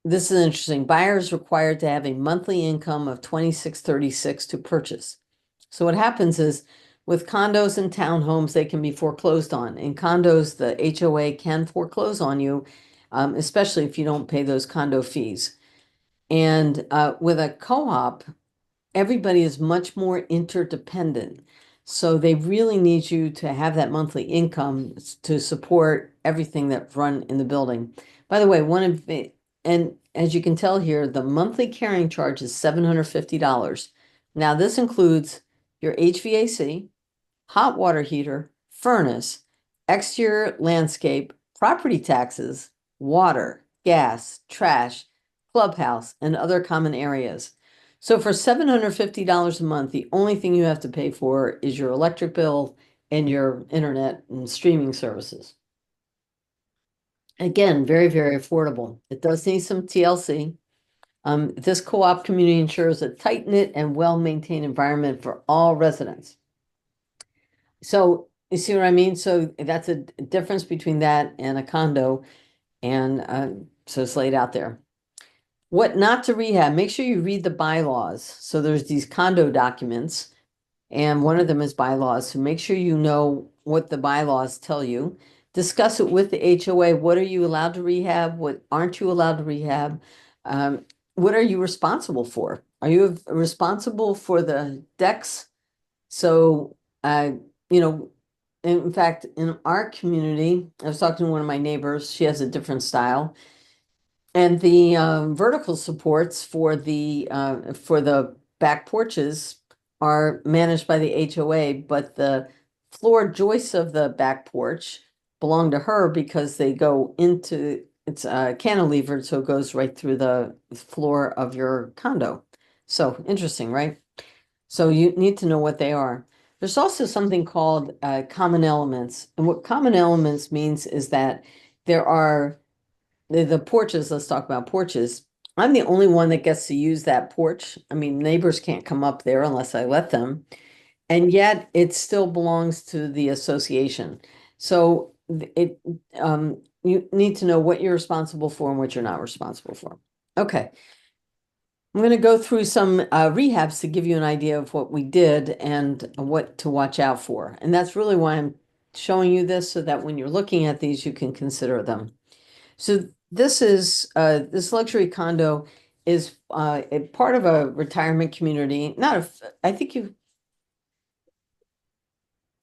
This is interesting. Buyers required to have a monthly income of 2636 to purchase. So what happens is with condos and townhomes, they can be foreclosed on. In condos, the HOA can foreclose on you, especially if you don't pay those condo fees. And with a co-op, everybody is much more interdependent. So they really need you to have that monthly income to support everything that's run in the building. By the way, and as you can tell here, the monthly carrying charge is $750. Now this includes your HVAC, hot water heater, furnace, exterior landscape, property taxes, water, gas, trash, clubhouse, and other common areas. So for $750 a month, the only thing you have to pay for is your electric bill and your internet and streaming services. Again, very, very affordable. It does need some TLC. This co-op community ensures a tight-knit and well-maintained environment for all residents. So you see what I mean? So that's a difference between that and a condo. And so it's laid out there. What not to rehab, make sure you read the bylaws. So there's these condo documents, and one of them is bylaws. So make sure you know what the bylaws tell you. Discuss it with the HOA. What are you allowed to rehab? What aren't you allowed to rehab? What are you responsible for? Are you responsible for the decks? So, you know, in fact, in our community, I was talking to one of my neighbors. She has a different style. And the vertical supports for the back porches are managed by the HOA, but the floor joists of the back porch belong to her because they go into, it's cantilevered, so it goes right through the floor of your condo. So interesting, right? So you need to know what they are. There's also something called common elements. And what common elements means is that there are the porches. Let's talk about porches. I'm the only one that gets to use that porch. I mean, neighbors can't come up there unless I let them. And yet it still belongs to the association. So you need to know what you're responsible for and what you're not responsible for. Okay. I'm going to go through some rehabs to give you an idea of what we did and what to watch out for. And that's really why I'm showing you this, so that when you're looking at these, you can consider them. So this is this luxury condo is a part of a retirement community. I think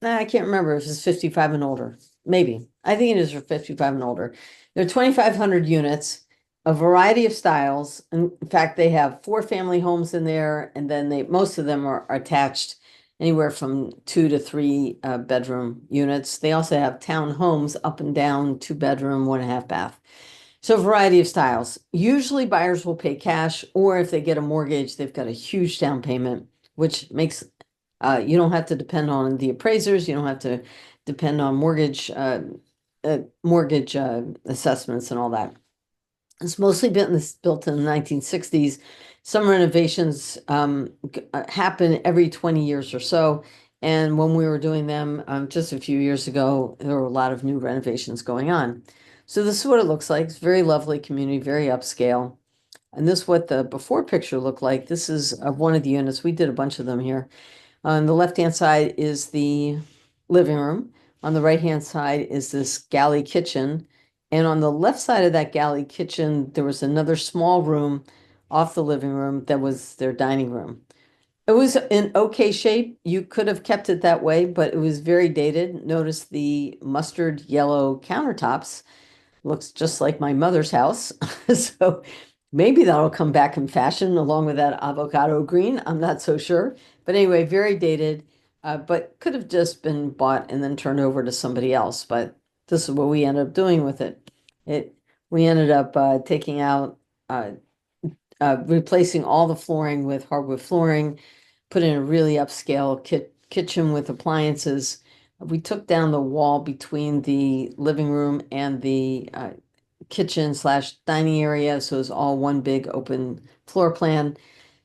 I can't remember if it's 55 and older. Maybe. I think it is for 55 and older. There are 2,500 units, a variety of styles. In fact, they have 4 family homes in there, and then most of them are attached. anywhere from 2 to 3 bedroom units. They also have townhomes up and down, 2 bedroom, 1.5 bath. So a variety of styles. Usually buyers will pay cash, or if they get a mortgage, they've got a huge down payment, which makes you don't have to depend on the appraisers. You don't have to depend on mortgage assessments and all that. It's mostly built in the 1960s. Some renovations happen every 20 years or so. And when we were doing them just a few years ago, there were a lot of new renovations going on. So this is what it looks like. It's a very lovely community, very upscale. And this is what the before picture looked like. This is one of the units. We did a bunch of them here. On the left-hand side is the living room. On the right-hand side is this galley kitchen. And on the left side of that galley kitchen, there was another small room off the living room that was their dining room. It was in okay shape. You could have kept it that way, but it was very dated. Notice the mustard yellow countertops. Looks just like my mother's house. So maybe that'll come back in fashion along with that avocado green. I'm not so sure. But anyway, very dated, but could have just been bought and then turned over to somebody else. But this is what we ended up doing with it. We ended up taking out, replacing all the flooring with hardwood flooring, put in a really upscale kitchen with appliances. We took down the wall between the living room and the kitchen slash dining area. So it's all one big open floor plan.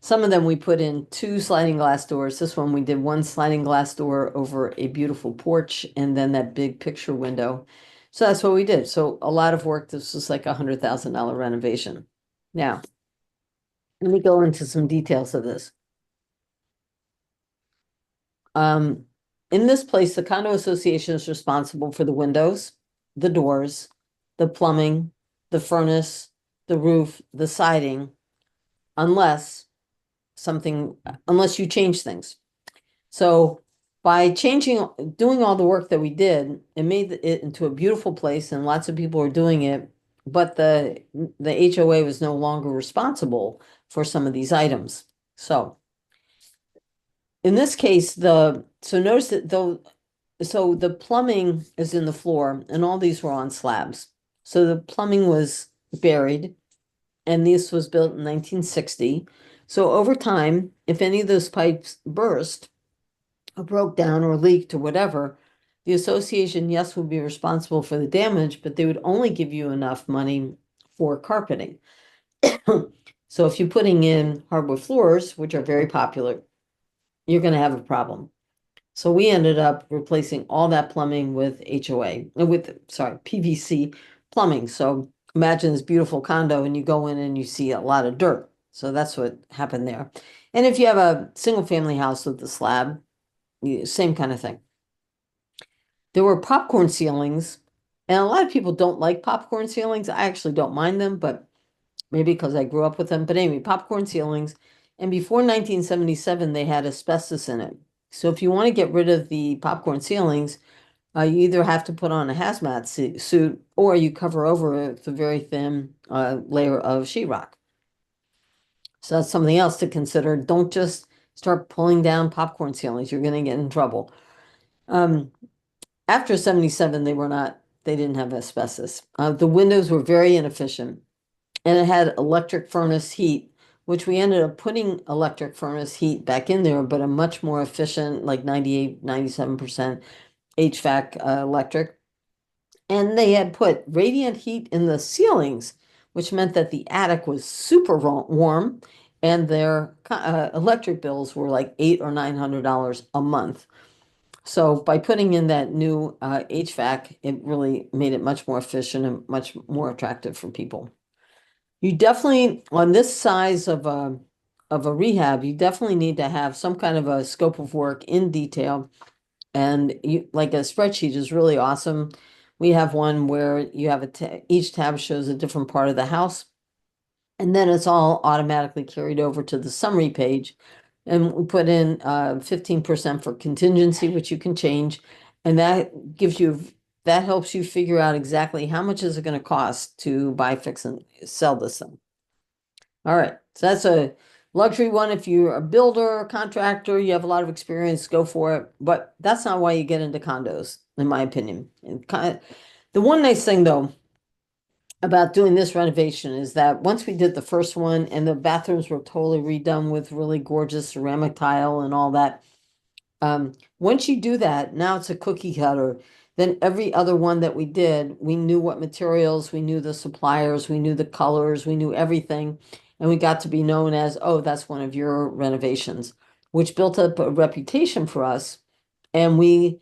Some of them we put in 2 sliding glass doors. This one we did 1 sliding glass door over a beautiful porch and then that big picture window. So that's what we did. So a lot of work. This was like $100,000 renovation. Now, let me go into some details of this. In this place, the condo association is responsible for the windows, the doors, the plumbing, the furnace, the roof, the siding, unless you change things. So by doing all the work that we did, it made it into a beautiful place and lots of people are doing it, but the HOA was no longer responsible for some of these items. So in this case, notice that so the plumbing is in the floor and all these were on slabs. So the plumbing was buried and this was built in 1960. So over time, if any of those pipes burst or broke down or leaked or whatever, the association, yes, would be responsible for the damage, but they would only give you enough money for carpeting. So if you're putting in hardwood floors, which are very popular, you're going to have a problem. So we ended up replacing all that plumbing with PVC plumbing. So imagine this beautiful condo and you go in and you see a lot of dirt. So that's what happened there. And if you have a single family house with the slab, same kind of thing. There were popcorn ceilings, and a lot of people don't like popcorn ceilings. I actually don't mind them, but maybe because I grew up with them. But anyway, popcorn ceilings. And before 1977, they had asbestos in it. So if you want to get rid of the popcorn ceilings, you either have to put on a hazmat suit or you cover over it with a very thin layer of sheetrock. So that's something else to consider. Don't just start pulling down popcorn ceilings. You're going to get in trouble. After 77, they didn't have asbestos. The windows were very inefficient and it had electric furnace heat, which we ended up putting electric furnace heat back in there, but a much more efficient, like 98, 97% HVAC electric. And they had put radiant heat in the ceilings, which meant that the attic was super warm and their electric bills were like $800 or $900 a month. So by putting in that new HVAC, it really made it much more efficient and much more attractive for people. You definitely, on this size of a rehab, you definitely need to have some kind of a scope of work in detail. And like a spreadsheet is really awesome. We have one where you have each tab shows a different part of the house. And then it's all automatically carried over to the summary page. And we put in 15% for contingency, which you can change. And that helps you figure out exactly how much is it going to cost to buy, fix, and sell this thing. All right, so Luxury one, if you're a builder, contractor, you have a lot of experience, go for it. But that's not why you get into condos, in my opinion. The one nice thing though about doing this renovation is that once we did the first one and the bathrooms were totally redone with really gorgeous ceramic tile and all that. Once you do that, now it's a cookie cutter. Then every other one that we did, we knew what materials, we knew the suppliers, we knew the colors, we knew everything. And we got to be known as, oh, that's one of your renovations, which built up a reputation for us. And we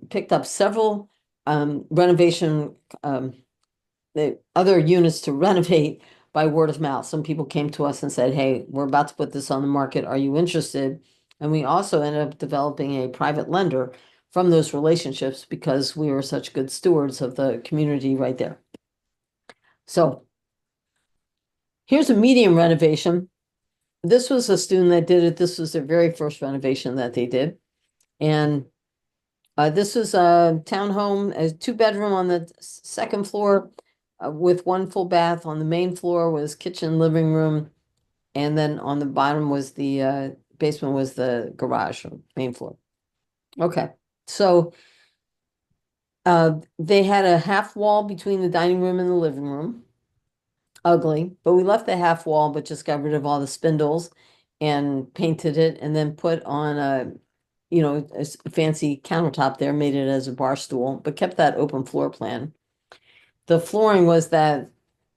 picked up several renovation the other units to renovate by word of mouth. Some people came to us and said, hey, we're about to put this on the market. Are you interested? And we also ended up developing a private lender from those relationships because we were such good stewards of the community right there. So here's a medium renovation. This was a student that did it. This was their very first renovation that they did. And this was a townhome, a 2-bedroom on the second floor with 1 full bath. On the main floor was kitchen, living room. And then on the bottom was the basement was the garage, main floor. Okay, so they had a half wall between the dining room and the living room. Ugly, but we left the half wall, but just got rid of all the spindles and painted it and then put on a fancy countertop there, made it as a bar stool, but kept that open floor plan. The flooring was that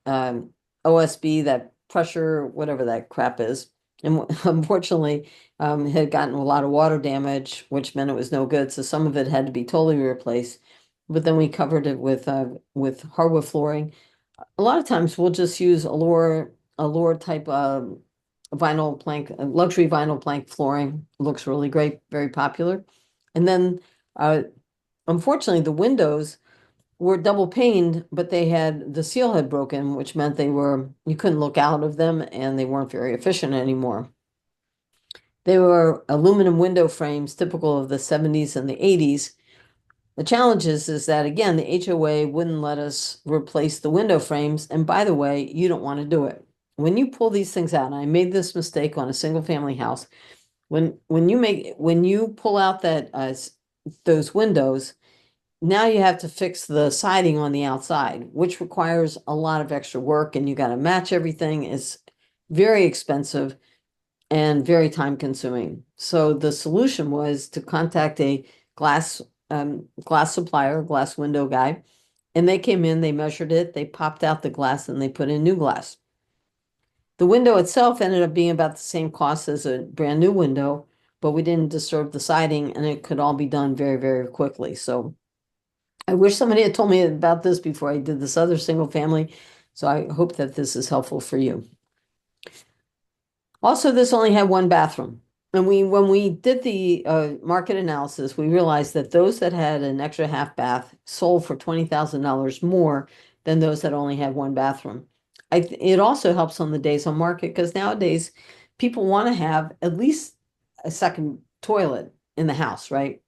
OSB, that pressure, whatever that crap is. And unfortunately, had gotten a lot of water damage, which meant it was no good. So some of it had to be totally replaced. But then we covered it with hardwood flooring. A lot of times we'll just use allure type vinyl plank, luxury vinyl plank flooring. Looks really great, very popular. And then unfortunately the windows were double paned, but the seal had broken, which meant you couldn't look out of them and they weren't very efficient anymore. They were aluminum window frames, typical of the 70s and the 80s. The challenge is that, again, the HOA wouldn't let us replace the window frames. And by the way, you don't want to do it. When you pull these things out, and I made this mistake on a single family house, when you pull out those windows, now you have to fix the siding on the outside, which requires a lot of extra work, and you got to match everything. It's very expensive and very time consuming. So the solution was to contact a glass supplier, glass window guy, and they came in, they measured it, they popped out the glass, and they put in new glass. The window itself ended up being about the same cost as a brand new window, but we didn't disturb the siding, and it could all be done very, very quickly. So I wish somebody had told me about this before I did this other single family. So I hope that this is helpful for you. Also, this only had 1 bathroom. And when we did the market analysis, we realized that those that had an extra half bath sold for $20,000 more than those that only had 1 bathroom. It also helps on the days on market because nowadays people want to have at least a second toilet in the house, right?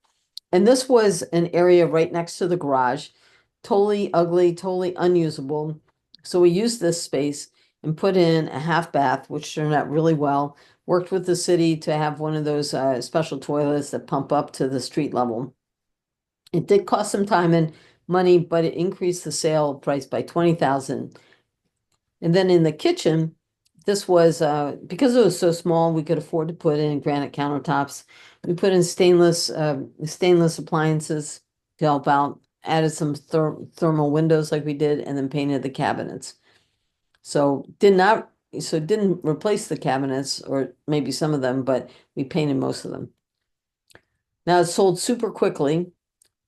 And this was an area right next to the garage, totally ugly, totally unusable. So we used this space and put in a half bath, which turned out really well. Worked with the city to have one of those special toilets that pump up to the street level. It did cost some time and money, but it increased the sale price by $20,000. And then in the kitchen, this was because it was so small, we could afford to put in granite countertops. We put in stainless appliances to help out. Added some thermal windows like we did, and then painted the cabinets. So didn't replace the cabinets, or maybe some of them, but we painted most of them. Now it sold super quickly,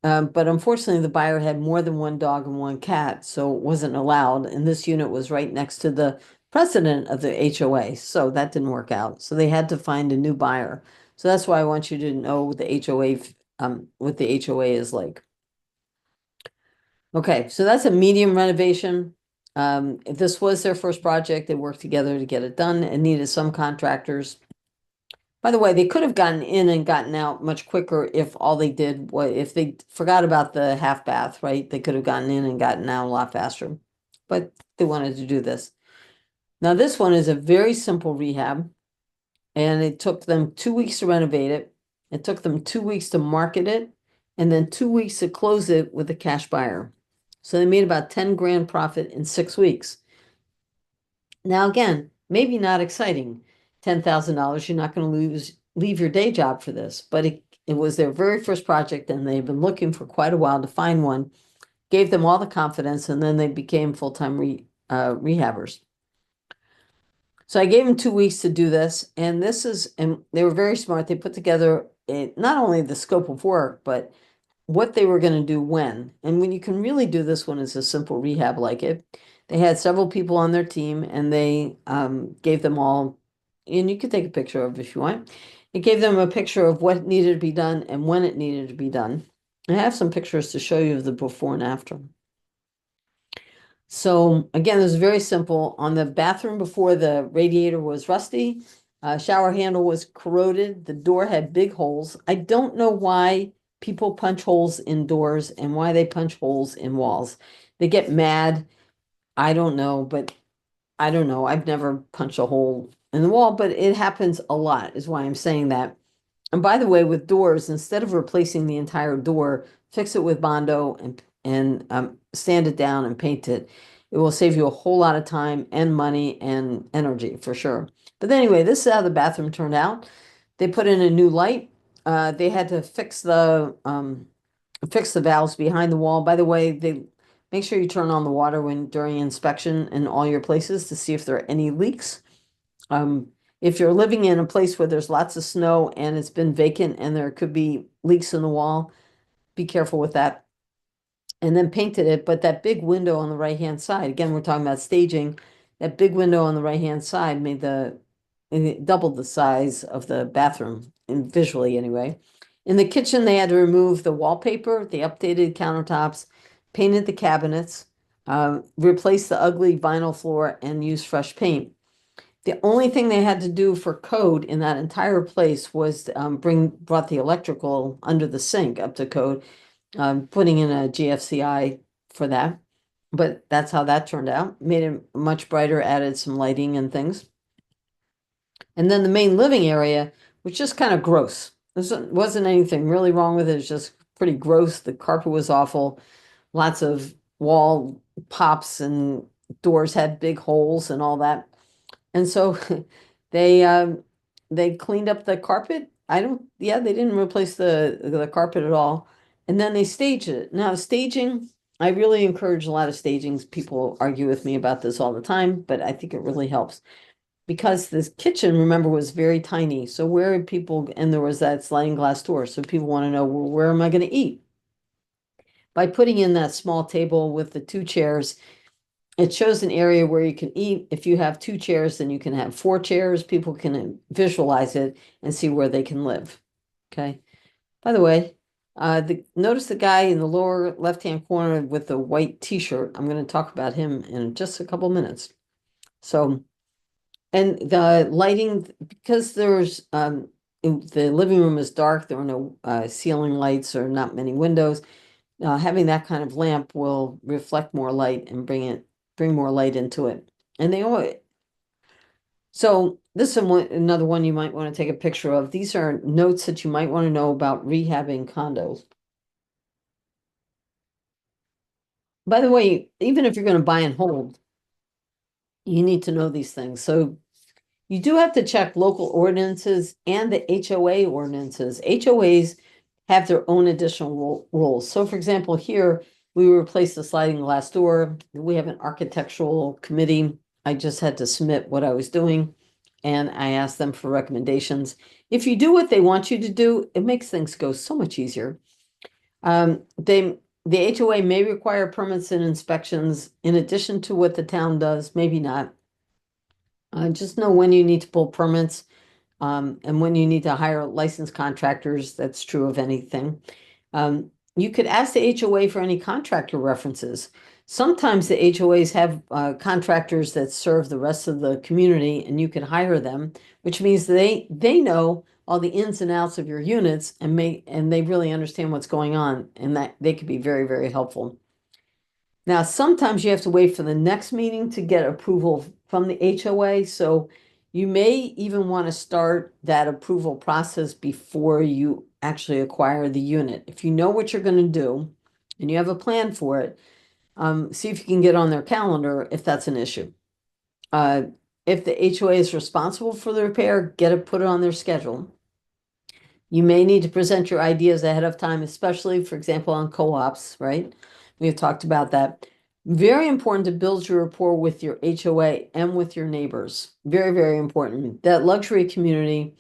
but unfortunately the buyer had more than 1 dog and 1 cat, so it wasn't allowed. And this unit was right next to the president of the HOA, so that didn't work out. So they had to find a new buyer. So that's why I want you to know the HOA, what the HOA is like. Okay, so that's a medium renovation. If this was their first project, they worked together to get it done and needed some contractors. By the way, they could have gotten in and gotten out much quicker if all they did was, if they forgot about the half bath, right? They could have gotten in and gotten out a lot faster, but they wanted to do this. Now, this one is a very simple rehab. and it took them 2 weeks to renovate it. It took them 2 weeks to market it, and then 2 weeks to close it with a cash buyer. So they made about 10 grand profit in 6 weeks. Now, again, maybe not exciting. $10,000, you're not going to leave your day job for this, but it was their very first project, and they've been looking for quite a while to find one. Gave them all the confidence, and then they became full-time rehabbers. So I gave them 2 weeks to do this, and they were very smart. They put together not only the scope of work, but what they were going to do when. And when you can really do this one is a simple rehab like it. They had several people on their team, and they gave them all, and you could take a picture of it if you want. It gave them a picture of what needed to be done and when it needed to be done. I have some pictures to show you of the before and after. So again, this is very simple. On the bathroom before, the radiator was rusty, shower handle was corroded, the door had big holes. I don't know why people punch holes in doors and why they punch holes in walls. They get mad. I don't know, but I don't know. I've never punched a hole in the wall, but it happens a lot, is why I'm saying that. And by the way, with doors, instead of replacing the entire door, fix it with Bondo and sand it down and paint it. It will save you a whole lot of time and money and energy for sure. But anyway, this is how the bathroom turned out. They put in a new light. They had to fix the valves behind the wall. By the way, they make sure you turn on the water during inspection in all your places to see if there are any leaks. If you're living in a place where there's lots of snow and it's been vacant and there could be leaks in the wall, be careful with that. And then painted it, but that big window on the right-hand side, again, we're talking about staging, that big window on the right-hand side it doubled the size of the bathroom, and visually anyway. In the kitchen, they had to remove the wallpaper, they updated countertops, painted the cabinets, replaced the ugly vinyl floor, and used fresh paint. The only thing they had to do for code in that entire place was brought the electrical under the sink up to code, putting in a GFCI for that. But that's how that turned out. Made it much brighter, added some lighting and things. And then the main living area was just kind of gross. There wasn't anything really wrong with it. It's just pretty gross. The carpet was awful. Lots of wall pops and doors had big holes and all that. And so they cleaned up the carpet. They didn't replace the carpet at all. And then they staged it. Now, staging, I really encourage a lot of stagings. People argue with me about this all the time, but I think it really helps. Because this kitchen, remember, was very tiny. So and there was that sliding glass door. So people want to know, well, where am I going to eat? By putting in that small table with the 2 chairs, it shows an area where you can eat. If you have 2 chairs, then you can have 4 chairs. People can visualize it and see where they can live. Okay. By the way, notice the guy in the lower left-hand corner with the white t-shirt. I'm going to talk about him in just a couple minutes. So, and the lighting, because the living room is dark, there are no ceiling lights or not many windows. Having that kind of lamp will reflect more light and bring more light into it. And so this is another one you might want to take a picture of. These are notes that you might want to know about rehabbing condos. By the way, even if you're going to buy and hold, you need to know these things. So you do have to check local ordinances and the HOA ordinances. HOAs have their own additional rules. So for example, here we replaced the sliding glass door. We have an architectural committee. I just had to submit what I was doing and I asked them for recommendations. If you do what they want you to do, it makes things go so much easier. The HOA may require permits and inspections in addition to what the town does, maybe not. Just know when you need to pull permits and when you need to hire licensed contractors. That's true of anything. You could ask the HOA for any contractor references. Sometimes the HOAs have contractors that serve the rest of the community, and you can hire them, which means they know all the ins and outs of your units and they really understand what's going on, and that they could be very, very helpful. Now, sometimes you have to wait for the next meeting to get approval from the HOA. So You may even want to start that approval process before you actually acquire the unit. If you know what you're going to do and you have a plan for it, see if you can get on their calendar if that's an issue. Uh, if the HOA is responsible for the repair, put it on their schedule. You may need to present your ideas ahead of time, especially, for example, on co-ops, right? We've talked about that. Very important to build your rapport with your HOA and with your neighbors. Very, very important. That luxury community,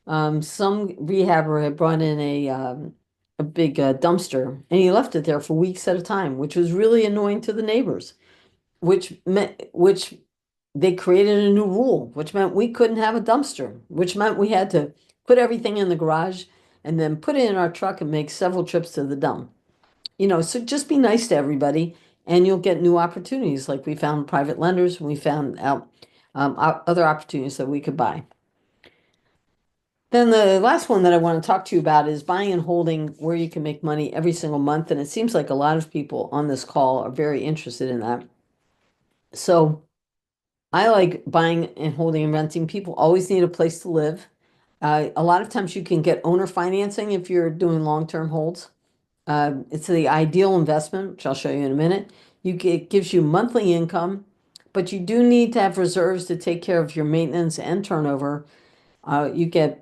some rehabber had brought in a big dumpster and he left it there for weeks at a time, which was really annoying to the neighbors, which they created a new rule, which meant we couldn't have a dumpster, which meant we had to put everything in the garage and then put it in our truck and make several trips to the dump. So just be nice to everybody and you'll get new opportunities. Like we found private lenders, we found out other opportunities that we could buy. Then the last one that I want to talk to you about is buying and holding where you can make money every single month. And it seems like a lot of people on this call are very interested in that. So I like buying and holding and renting. People always need a place to live. A lot of times you can get owner financing if you're doing long-term holds. It's the ideal investment, which I'll show you in a minute. It gives you monthly income, but you do need to have reserves to take care of your maintenance and turnover. You get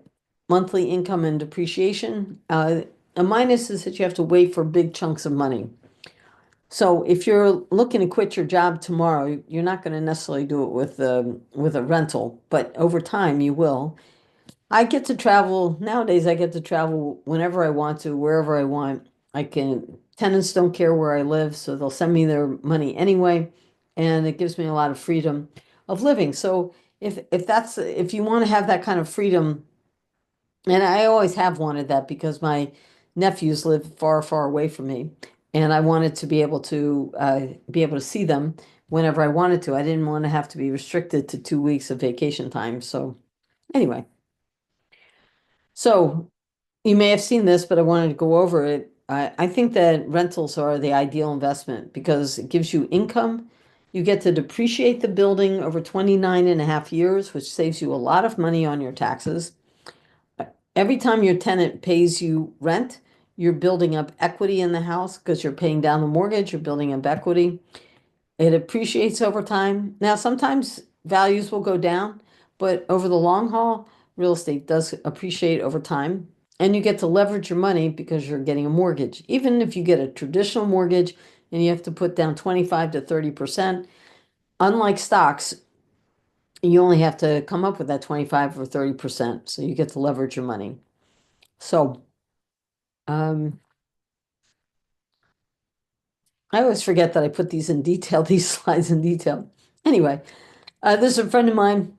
monthly income and depreciation. A minus is that you have to wait for big chunks of money. So if you're looking to quit your job tomorrow, you're not going to necessarily do it with a rental, but over time you will. I get to travel nowadays. I get to travel whenever I want to, wherever I want. Tenants don't care where I live, so they'll send me their money anyway, and it gives me a lot of freedom of living. So if you want to have that kind of freedom, and I always have wanted that because my nephews live far, far away from me, and I wanted to be able to see them whenever I wanted to. I didn't want to have to be restricted to 2 weeks of vacation time. So anyway, so you may have seen this, but I wanted to go over it. I think that rentals are the ideal investment because it gives you income. You get to depreciate the building over 29 and a half years, which saves you a lot of money on your taxes. Every time your tenant pays you rent, you're building up equity in the house because you're paying down the mortgage, you're building up equity. It appreciates over time. Now, sometimes values will go down, but over the long haul, real estate does appreciate over time. And you get to leverage your money because you're getting a mortgage. Even if you get a traditional mortgage and you have to put down 25 to 30%, unlike stocks, you only have to come up with that 25 or 30%. So you get to leverage your money. So, I always forget that I put these in detail, these slides in detail. Anyway, this is a friend of mine,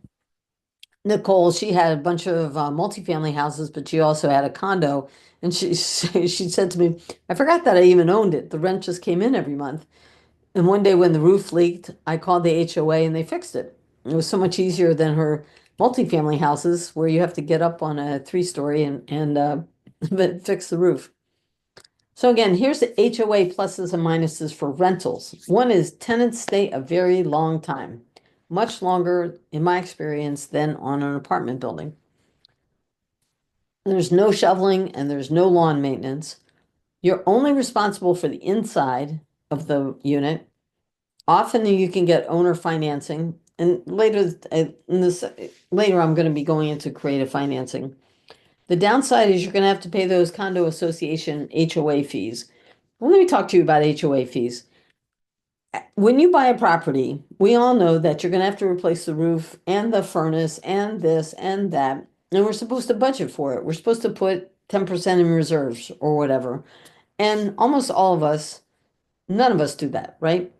Nicole. She had a bunch of multifamily houses, but she also had a condo. And she said to me, I forgot that I even owned it. The rent just came in every month. And one day when the roof leaked, I called the HOA and they fixed it. It was so much easier than her multifamily houses where you have to get up on a 3-story and fix the roof. So again, here's the HOA pluses and minuses for rentals. One is tenants stay a very long time, much longer, in my experience, than on an apartment building. There's no shoveling and there's no lawn maintenance. You're only responsible for the inside of the unit. Often you can get owner financing, and later I'm going to be going into creative financing. The downside is you're going to have to pay those condo association HOA fees. Well, let me talk to you about HOA fees. When you buy a property, we all know that you're going to have to replace the roof and the furnace and this and that. And we're supposed to budget for it. We're supposed to put 10% in reserves or whatever. And almost all of us, none of us do that, right?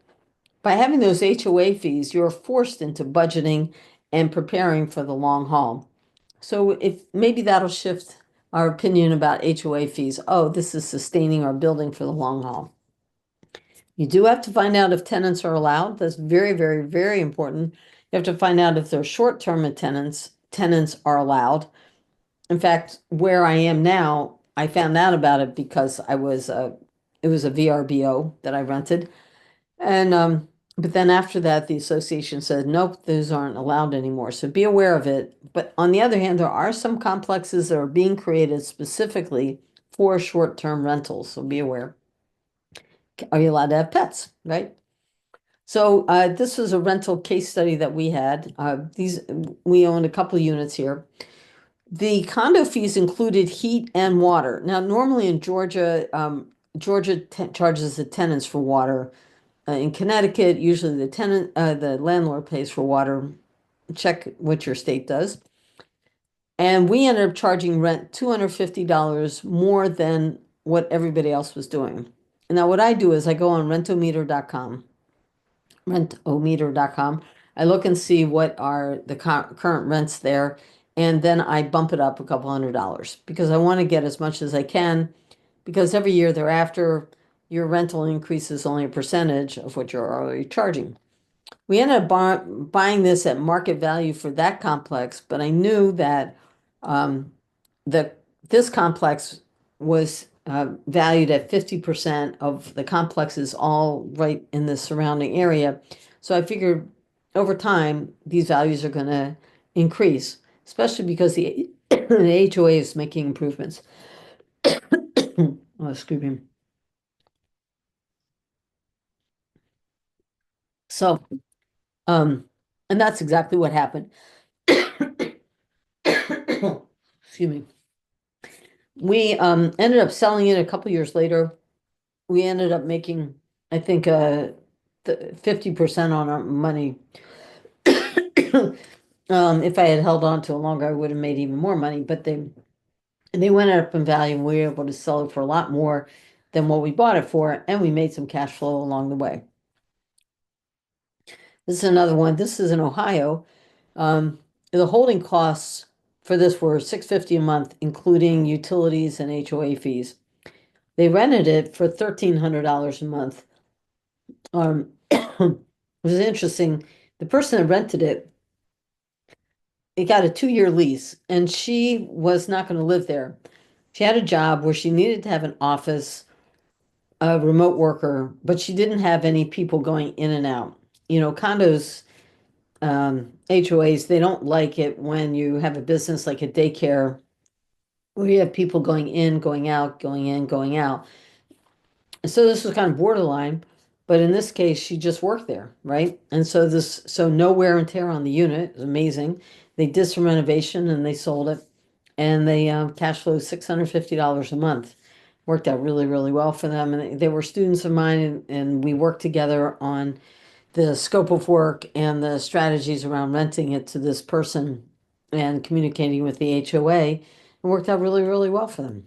By having those HOA fees, you're forced into budgeting and preparing for the long haul. So if maybe that'll shift our opinion about HOA fees. Oh, this is sustaining our building for the long haul. You do have to find out if tenants are allowed. That's very, very, very important. You have to find out if they're short-term tenants are allowed. In fact, where I am now, I found out about it because it was a VRBO that I rented. And But then after that, the association said, nope, those aren't allowed anymore. So be aware of it. But on the other hand, there are some complexes that are being created specifically for short-term rentals. So be aware. Are you allowed to have pets, right? So this was a rental case study that we had. We owned a couple of units here. The condo fees included heat and water. Now, normally in Georgia, Georgia charges the tenants for water. In Connecticut, usually the landlord pays for water. Check what your state does. And we ended up charging rent $250 more than what everybody else was doing. Now, what I do is I go on rentometer.com. I look and see what are the current rents there, and then I bump it up a couple $100 because I want to get as much as I can, because every year thereafter, your rental increases only a percentage of what you're already charging. We ended up buying this at market value for that complex, but I knew that um, the this complex was valued at 50% of the complexes all right in the surrounding area. So I figured over time these values are going to increase, especially because the HOA is making improvements. Oh, excuse me. So, um, and that's exactly what happened. Excuse me. We ended up selling it a couple years later. We ended up making, I think, 50% on our money. If I had held on to it longer, I would have made even more money. But they went up in value, and we were able to sell it for a lot more than what we bought it for, and we made some cash flow along the way. This is another one. This is in Ohio. The holding costs for this were $650 a month, including utilities and HOA fees. They rented it for $1,300 a month. It was interesting. The person that rented it got a 2-year lease, and she was not going to live there. She had a job where she needed to have an office, a remote worker, but she didn't have any people going in and out. You know, condos, HOAs, they don't like it when you have a business like a daycare where you have people going in, going out, going in, going out. So this was kind of borderline, but in this case, she just worked there, right? And so no wear and tear on the unit. It was amazing. They did some renovation and they sold it, and they cash flowed $650 a month. Worked out really, really well for them. And they were students of mine, and we worked together on the scope of work and the strategies around renting it to this person and communicating with the HOA. It worked out really, really well for them.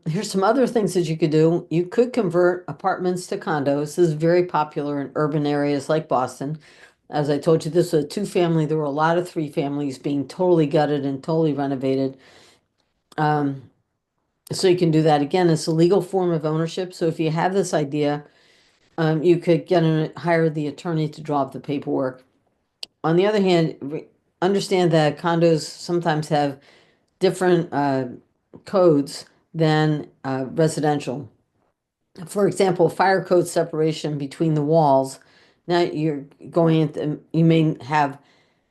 Here's some other things that you could do. You could convert apartments to condos. This is very popular in urban areas like Boston. As I told you, this was a two-family. There were a lot of three families being totally gutted and totally renovated. Um, so you can do that. Again, it's a legal form of ownership. So if you have this idea, you could hire the attorney to draw up the paperwork. On the other hand, understand that condos sometimes have different codes than residential. For example, fire code separation between the walls. Now you may have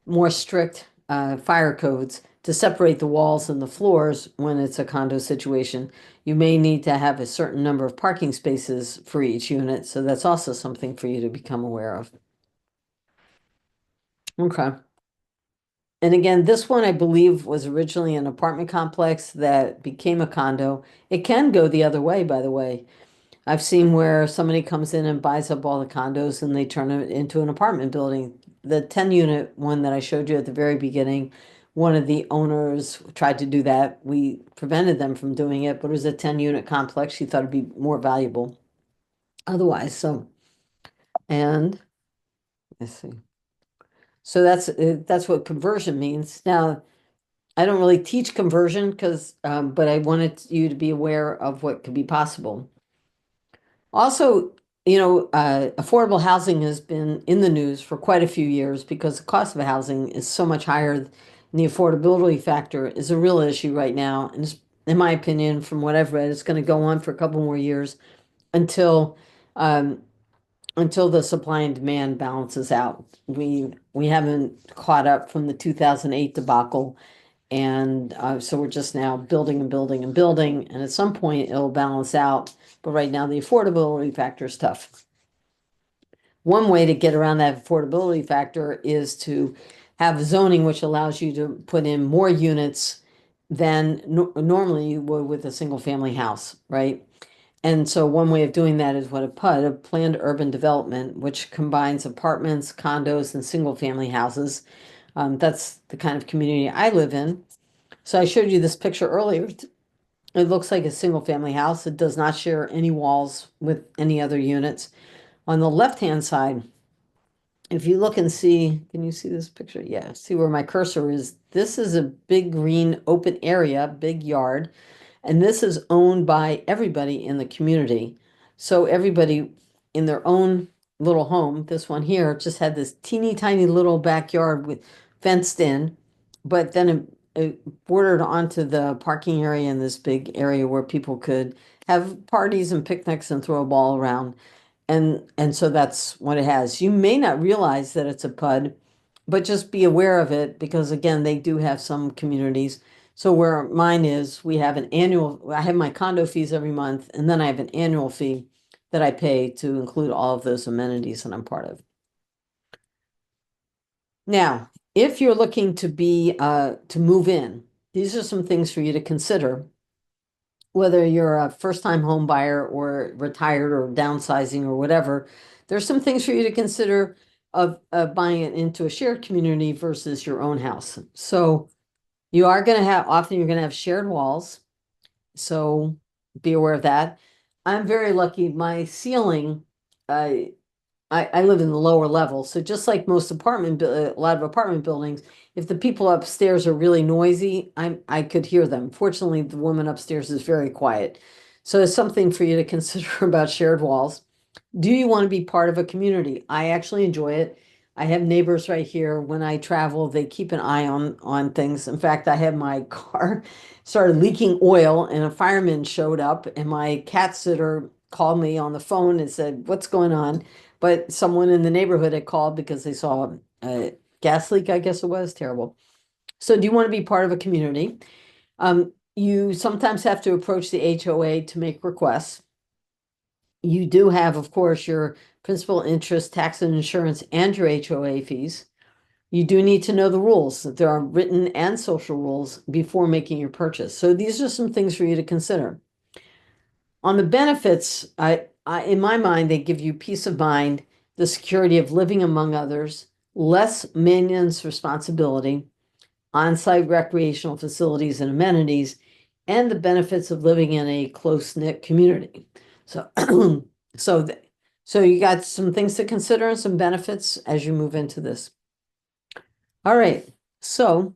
more strict fire codes to separate the walls and the floors when it's a condo situation. You may need to have a certain number of parking spaces for each unit, so that's also something for you to become aware of. Okay. And again, this one I believe was originally an apartment complex that became a condo. It can go the other way, by the way. I've seen where somebody comes in and buys up all the condos and they turn it into an apartment building. The 10 unit one that I showed you at the very beginning, one of the owners tried to do that. We prevented them from doing it, but it was a 10 unit complex. She thought it'd be more valuable otherwise. And let's see. So that's what conversion means. Now, I don't really teach conversion but I wanted you to be aware of what could be possible. Also, affordable housing has been in the news for quite a few years because the cost of housing is so much higher. And the affordability factor is a real issue right now. And in my opinion, from what I've read, it's going to go on for a couple more years until um, until the supply and demand balances out. We haven't caught up from the 2008 debacle. And so we're just now building and building and building. And at some point it'll balance out. But right now the affordability factor is tough. One way to get around that affordability factor is to have zoning, which allows you to put in more units than normally you would with a single family house, right? And so one way of doing that is what a PUD, a planned urban development, which combines apartments, condos, and single family houses. That's the kind of community I live in. So I showed you this picture earlier. It looks like a single family house. It does not share any walls with any other units. On the left-hand side, if you look and see, can you see this picture? Yeah, see where my cursor is. This is a big green open area, big yard, and this is owned by everybody in the community. So everybody in their own little home, this one here just had this teeny tiny little backyard with fenced in, but then it bordered onto the parking area in this big area where people could have parties and picnics and throw a ball around. And so that's what it has. You may not realize that it's a PUD, but just be aware of it because again, they do have some communities. So where mine is, we have an annual, I have my condo fees every month, and then I have an annual fee that I pay to include all of those amenities that I'm part of. Now, if you're looking to to move in, these are some things for you to consider. Whether you're a first-time home buyer or retired or downsizing or whatever, there's some things for you to consider of buying it into a shared community versus your own house. So you are going to have, often you're going to have shared walls. So be aware of that. I'm very lucky. My ceiling, I live in the lower level, so just like most a lot of apartment buildings, if the people upstairs are really noisy, I could hear them. Fortunately, the woman upstairs is very quiet. So it's something for you to consider about shared walls. Do you want to be part of a community? I actually enjoy it. I have neighbors right here. When I travel, they keep an eye on things. In fact, I had my car started leaking oil and a fireman showed up and my cat sitter called me on the phone and said, "What's going on?" But someone in the neighborhood had called because they saw a gas leak, I guess it was terrible. So do you want to be part of a community? You sometimes have to approach the HOA to make requests. You do have, of course, your principal, interest, tax and insurance, and your HOA fees. You do need to know the rules. There are written and social rules before making your purchase. So these are some things for you to consider. On the benefits, in my mind, they give you peace of mind, the security of living among others, less maintenance responsibility, on-site recreational facilities and amenities, and the benefits of living in a close-knit community. So, so, so you got some things to consider and some benefits as you move into this. All right. So,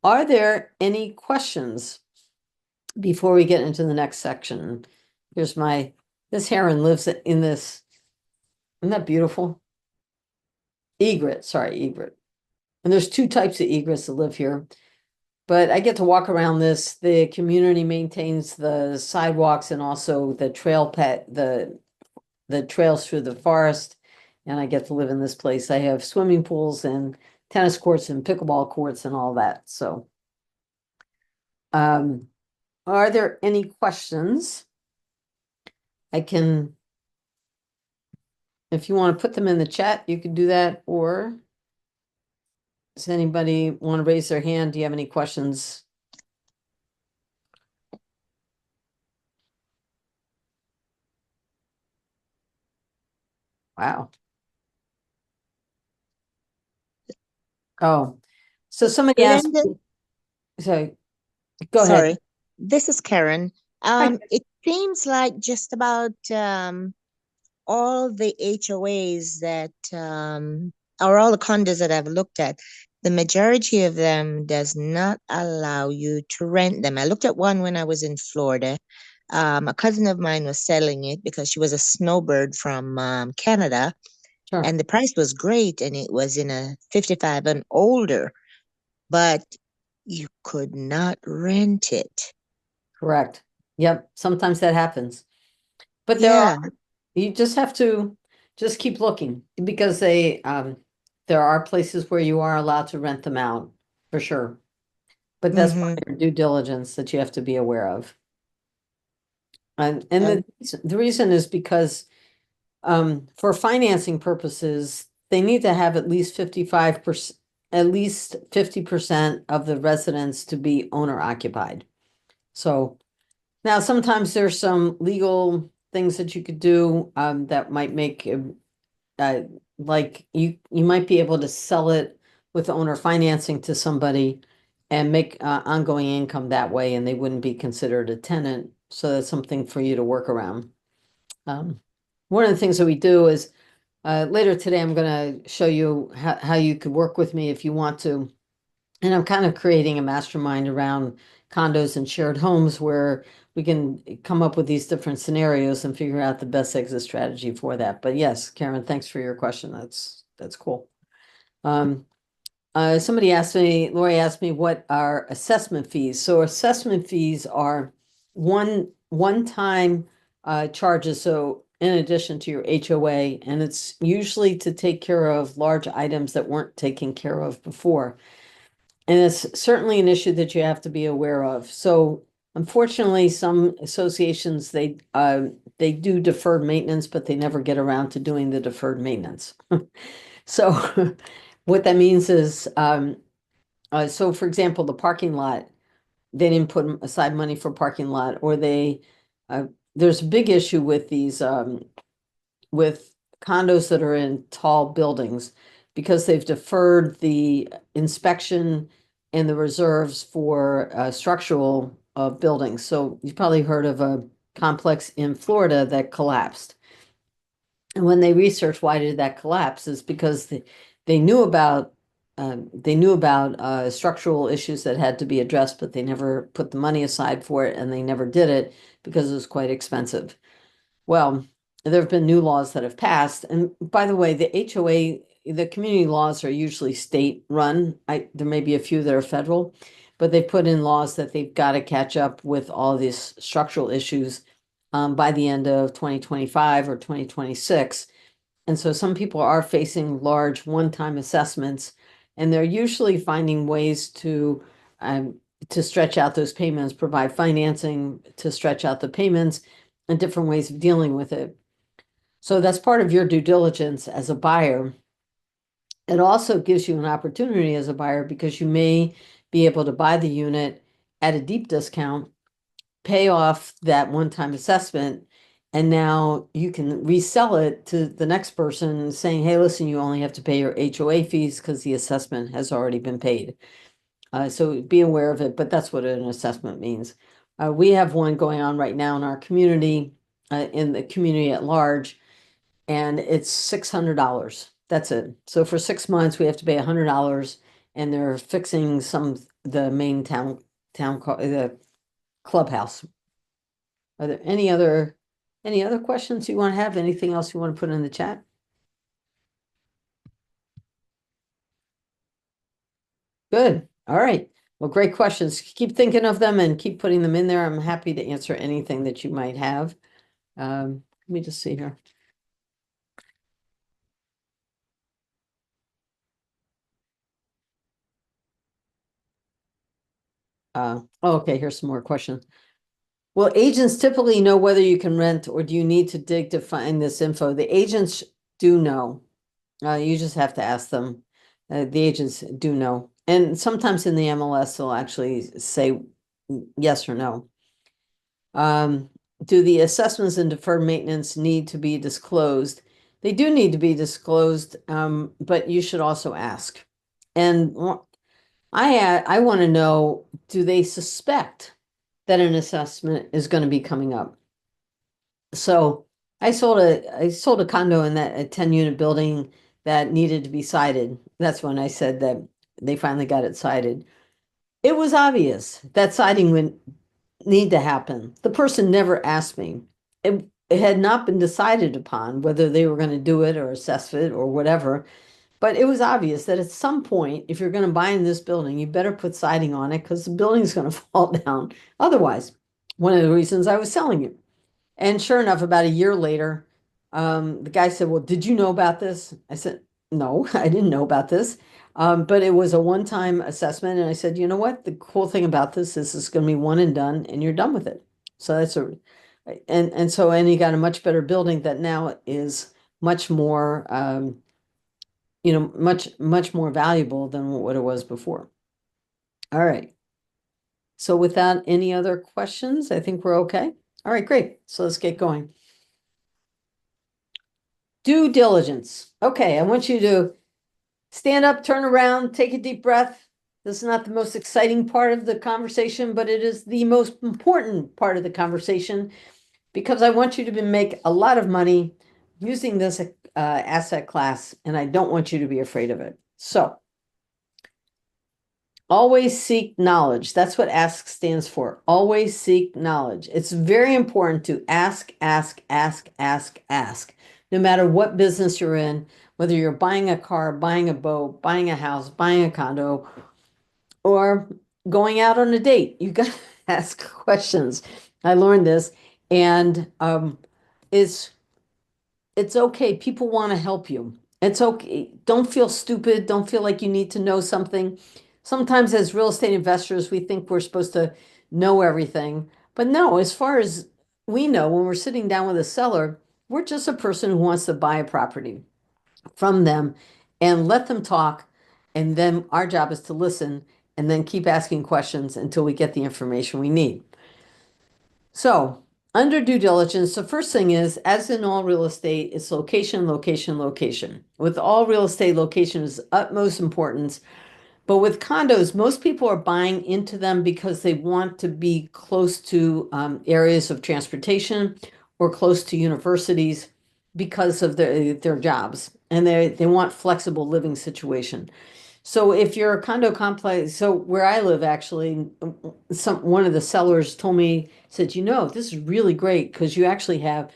are there any questions before we get into the next section? Here's this heron lives in this. Isn't that beautiful? Egret, sorry, egret. And there's two types of egrets that live here. But I get to walk around this. The community maintains the sidewalks and also the the trails through the forest. And I get to live in this place. I have swimming pools and tennis courts and pickleball courts and all that. So, are there any questions? If you want to put them in the chat, you can do that, or does anybody want to raise their hand? Do you have any questions? Wow. Oh, so somebody asked, Linda, so go ahead. sorry, this is Karen. Hi. It seems like just about all the HOAs that or all the condos that I've looked at, the majority of them does not allow you to rent them. I looked at one when I was in Florida. A cousin of mine was selling it because she was a snowbird from Canada, Sure. and the price was great, and it was in a 55 and older, but you could not rent it. Correct. Yep. Sometimes that happens. But Yeah. you just have to, just keep looking because there are places where you are allowed to rent them out for sure. But that's part Mm-hmm. of your due diligence that you have to be aware of. And Um, the reason is because for financing purposes, they need to have at least 55%, at least 50% of the residents to be owner occupied. So now sometimes there's some legal things that you could do that might make uh, like you might be able to sell it with owner financing to somebody and make ongoing income that way, and they wouldn't be considered a tenant. So that's something for you to work around. One of the things that we do is later today, I'm going to show you how you could work with me if you want to. And I'm kind of creating a mastermind around condos and shared homes where we can come up with these different scenarios and figure out the best exit strategy for that. But yes, Karen, thanks for your question. That's cool. Somebody asked me, Lori asked me, what are assessment fees? So assessment fees are one-time charges. So in addition to your HOA, and it's usually to take care of large items that weren't taken care of before. And it's certainly an issue that you have to be aware of. So unfortunately, some associations, they do deferred maintenance, but they never get around to doing the deferred maintenance. So what that means is, so for example, the parking lot, they didn't put aside money for parking lot, or uh, there's a big issue with these, with condos that are in tall buildings because they've deferred the inspection and the reserves for structural buildings. So you've probably heard of a complex in Florida that collapsed. And when they researched why did that collapse is because they knew about structural issues that had to be addressed, but they never put the money aside for it, and they never did it because it was quite expensive. Well, there have been new laws that have passed. And by the way, the HOA, the community laws are usually state run. There may be a few that are federal, but they put in laws that they've got to catch up with all these structural issues by the end of 2025 or 2026. And so some people are facing large one-time assessments, and they're usually finding ways to stretch out those payments, provide financing to stretch out the payments, and different ways of dealing with it. So that's part of your due diligence as a buyer. It also gives you an opportunity as a buyer because you may be able to buy the unit at a deep discount, pay off that one-time assessment, and now you can resell it to the next person saying, hey, listen, you only have to pay your HOA fees because the assessment has already been paid. So be aware of it, but that's what an assessment means. We have one going on right now in our community, in the community at large, and it's $600. That's it. So for 6 months, we have to pay $100, and they're fixing the main the clubhouse. Are there any other questions you want to have? Anything else you want to put in the chat? Good. All right. Well, great questions. Keep thinking of them and keep putting them in there. I'm happy to answer anything that you might have. Let me just see here. Okay, here's some more questions. Well, agents typically know whether you can rent or do you need to dig to find this info? The agents do know. You just have to ask them. The agents do know. And sometimes in the MLS, they'll actually say yes or no. Do the assessments and deferred maintenance need to be disclosed? They do need to be disclosed, but you should also ask. And I want to know, do they suspect that an assessment is going to be coming up? So I sold a condo in a 10-unit building that needed to be sided. That's when I said that they finally got it sided. It was obvious that siding would need to happen. The person never asked me. It had not been decided upon whether they were going to do it or assess it or whatever. But it was obvious that at some point, if you're going to buy in this building, you better put siding on it because the building's going to fall down. Otherwise, one of the reasons I was selling it. And sure enough, about a year later, The guy said, well, did you know about this? I said, no, I didn't know about this. But it was a one-time assessment. And I said, you know what? The cool thing about this is it's going to be one and done and you're done with it. So that's and he got a much better building that now is much more, much more valuable than what it was before. All right. So without any other questions, I think we're okay. All right, great. So let's get going. Due diligence. Okay, I want you to stand up, turn around, take a deep breath. This is not the most exciting part of the conversation, but it is the most important part of the conversation because I want you to make a lot of money using this asset class, and I don't want you to be afraid of it. So, always seek knowledge. That's what ASK stands for. Always seek knowledge. It's very important to ask, ask, ask, ask, ask. No matter what business you're in, whether you're buying a car, buying a boat, buying a house, buying a condo, or going out on a date, you got to ask questions. I learned this, and it's okay. People want to help you. It's okay. Don't feel stupid. Don't feel like you need to know something. Sometimes as real estate investors, we think we're supposed to know everything. But no, as far as we know, when we're sitting down with a seller, we're just a person who wants to buy a property from them and let them talk. And then our job is to listen and then keep asking questions until we get the information we need. So, under due diligence, the first thing is, as in all real estate, it's location, location, location. With all real estate, location is utmost importance. But with condos, most people are buying into them because they want to be close to areas of transportation or close to universities because of their jobs. And they want flexible living situation. So if you're a condo complex, so where I live actually, one of the sellers told me, said, this is really great because you actually have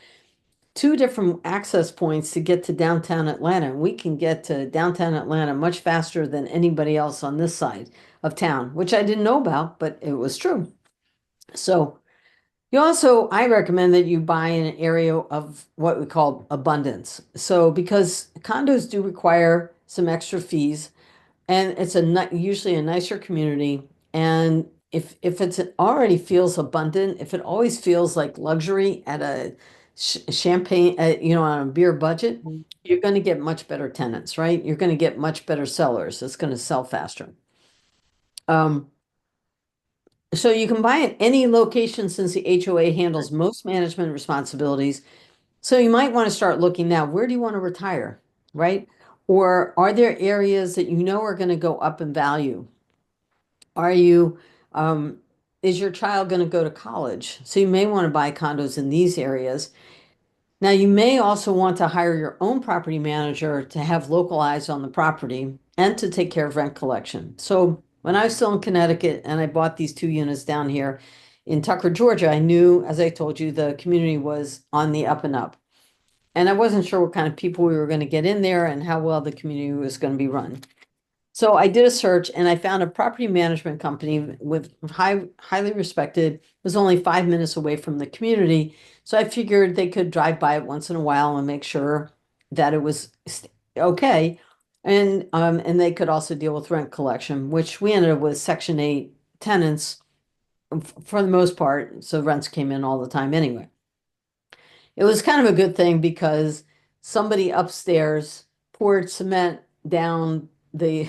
two different access points to get to downtown Atlanta. We can get to downtown Atlanta much faster than anybody else on this side of town, which I didn't know about, but it was true. So I recommend that you buy in an area of what we call abundance. So because condos do require some extra fees, and it's usually a nicer community. And if it already feels abundant, if it always feels like luxury at a champagne, on a beer budget, you're going to get much better tenants, right? You're going to get much better sellers. It's going to sell faster. So you can buy at any location since the HOA handles most management responsibilities. So you might want to start looking now, where do you want to retire, right? Or are there areas that you know are going to go up in value? Are you, is your child going to go to college? So you may want to buy condos in these areas. Now, you may also want to hire your own property manager to have local eyes on the property and to take care of rent collection. So when I was still in Connecticut and I bought these 2 units down here in Tucker, Georgia, I knew, as I told you, the community was on the up and up. And I wasn't sure what kind of people we were going to get in there and how well the community was going to be run. So I did a search and I found a property management company with highly respected, was only 5 minutes away from the community. So I figured they could drive by it once in a while and make sure that it was okay. And they could also deal with rent collection, which we ended up with Section 8 tenants for the most part. So rents came in all the time anyway. It was kind of a good thing because somebody upstairs poured cement down the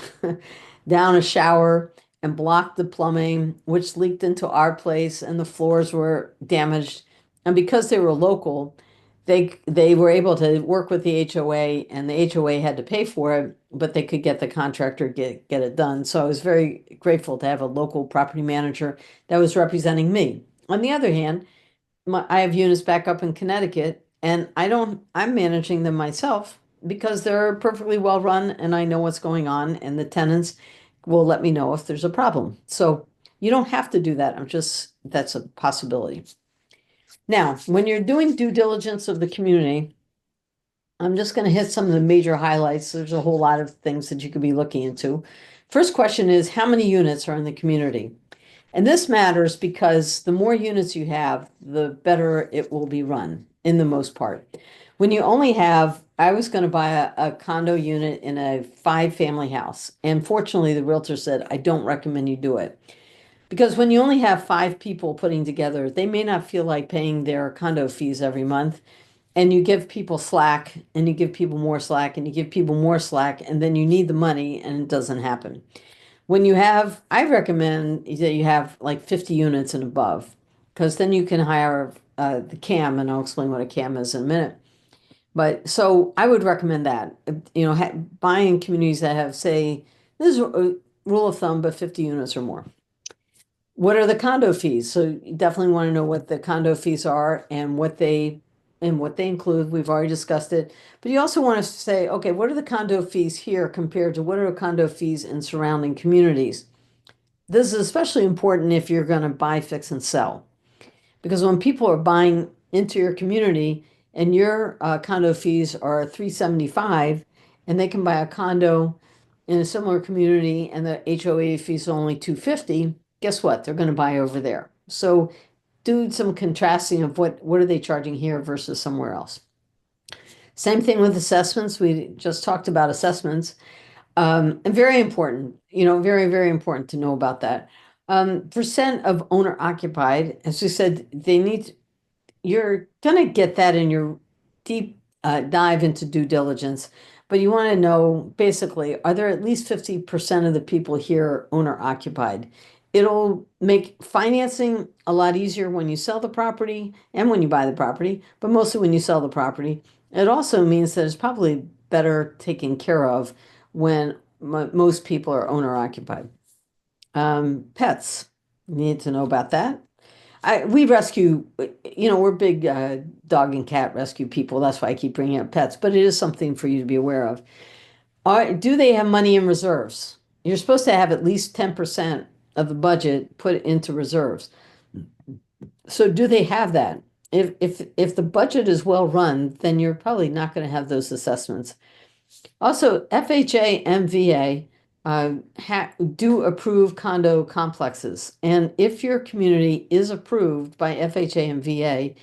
down a shower and blocked the plumbing, which leaked into our place, and the floors were damaged. And because they were local, they were able to work with the HOA, and the HOA had to pay for it, but they could get the contractor get it done. So I was very grateful to have a local property manager that was representing me. On the other hand, I have units back up in Connecticut, and I'm managing them myself because they're perfectly well run and I know what's going on, and the tenants will let me know if there's a problem. So you don't have to do that. That's a possibility. Now, when you're doing due diligence of the community, I'm just going to hit some of the major highlights. There's a whole lot of things that you could be looking into. First question is, how many units are in the community? And this matters because the more units you have, the better it will be run in the most part. When you only have, I was going to buy a condo unit in a 5-family house. And fortunately, the realtor said, I don't recommend you do it. Because when you only have 5 people putting together, they may not feel like paying their condo fees every month. And you give people slack, and you give people more slack, and you give people more slack, and then you need the money, and it doesn't happen. When you have, I recommend that you have like 50 units and above, because then you can hire the CAM, and I'll explain what a CAM is in a minute. But so I would recommend that, buying communities that have, say, this is a rule of thumb, but 50 units or more. What are the condo fees? So you definitely want to know what the condo fees are and what they include. We've already discussed it. But you also want to say, okay, what are the condo fees here compared to what are condo fees in surrounding communities? This is especially important if you're going to buy, fix, and sell. Because when people are buying into your community and your condo fees are 375, and they can buy a condo in a similar community and the HOA fees are only 250, guess what? They're going to buy over there. So do some contrasting of what are they charging here versus somewhere else. Same thing with assessments. We just talked about assessments. And very important, very, very important to know about that. Percent of owner occupied, as we said, you're going to get that in your deep dive into due diligence, but you want to know basically, are there at least 50% of the people here owner occupied? It'll make financing a lot easier when you sell the property and when you buy the property, but mostly when you sell the property. It also means that it's probably better taken care of when most people are owner occupied. Pets, you need to know about that. We rescue, we're big dog and cat rescue people. That's why I keep bringing up pets, but it is something for you to be aware of. Do they have money in reserves? You're supposed to have at least 10% of the budget put into reserves. So do they have that? If the budget is well run, then you're probably not going to have those assessments. Also, FHA and VA do approve condo complexes. And if your community is approved by FHA and VA,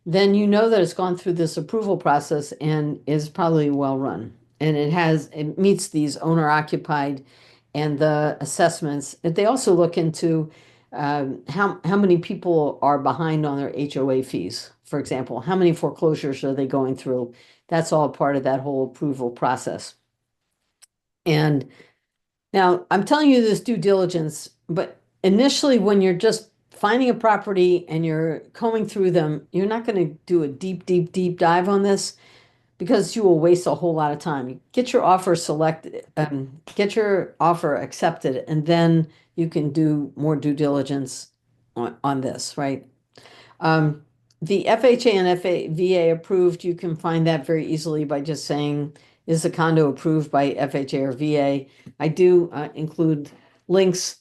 then you know that it's gone through this approval process and is probably well run. And it meets these owner occupied and the assessments. They also look into how many people are behind on their HOA fees. For example, how many foreclosures are they going through? That's all part of that whole approval process. And now I'm telling you this due diligence, but initially when you're just finding a property and you're combing through them, you're not going to do a deep, deep, deep dive on this because you will waste a whole lot of time. Get your offer selected, get your offer accepted, and then you can do more due diligence on this, right? The FHA and VA approved, you can find that very easily by just saying, is the condo approved by FHA or VA? I do include links,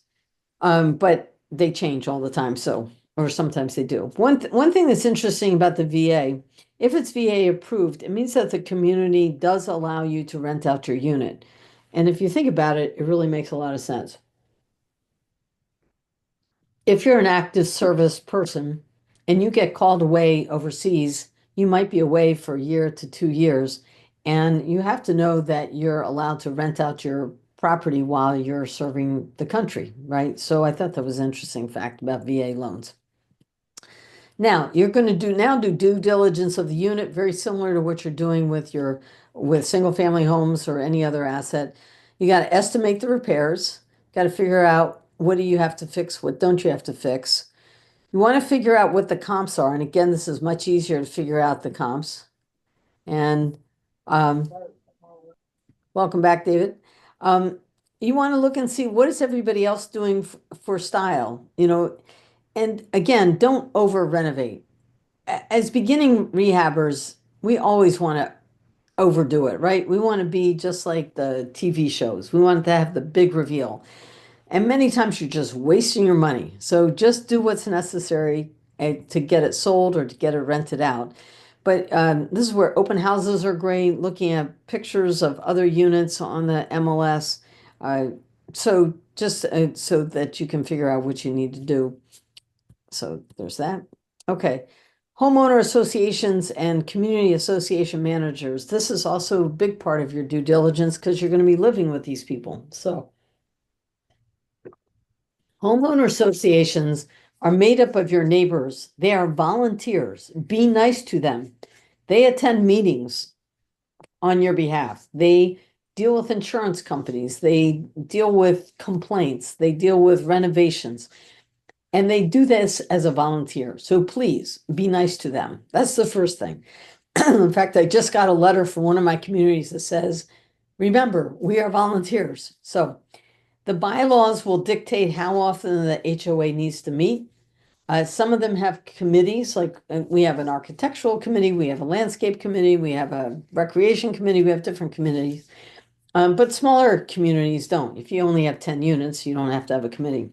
but they change all the time. So, or sometimes they do. One thing that's interesting about the VA, if it's VA approved, it means that the community does allow you to rent out your unit. And if you think about it, it really makes a lot of sense. If you're an active service person and you get called away overseas, you might be away for a year to 2 years, and you have to know that you're allowed to rent out your property while you're serving the country, right? So I thought that was an interesting fact about VA loans. Now, you're going to do due diligence of the unit, very similar to what you're doing with single family homes or any other asset. You got to estimate the repairs, got to figure out what do you have to fix, what don't you have to fix. You want to figure out what the comps are. And again, this is much easier to figure out the comps. And welcome back, David. You want to look and see what is everybody else doing for style, and again, don't over renovate. As beginning rehabbers, we always want to overdo it, right? We want to be just like the TV shows. We want to have the big reveal. And many times you're just wasting your money. So just do what's necessary to get it sold or to get it rented out. But this is where open houses are great, looking at pictures of other units on the MLS. So just so that you can figure out what you need to do. So there's that. Okay. Homeowner associations and community association managers. This is also a big part of your due diligence because you're going to be living with these people. So homeowner associations are made up of your neighbors. They are volunteers. Be nice to them. They attend meetings on your behalf. They deal with insurance companies. They deal with complaints. They deal with renovations. And they do this as a volunteer. So please be nice to them. That's the first thing. In fact, I just got a letter from one of my communities that says, remember, we are volunteers. So the bylaws will dictate how often the HOA needs to meet. Some of them have committees, like we have an architectural committee, we have a landscape committee, we have a recreation committee, we have different committees. But smaller communities don't. If you only have 10 units, you don't have to have a committee.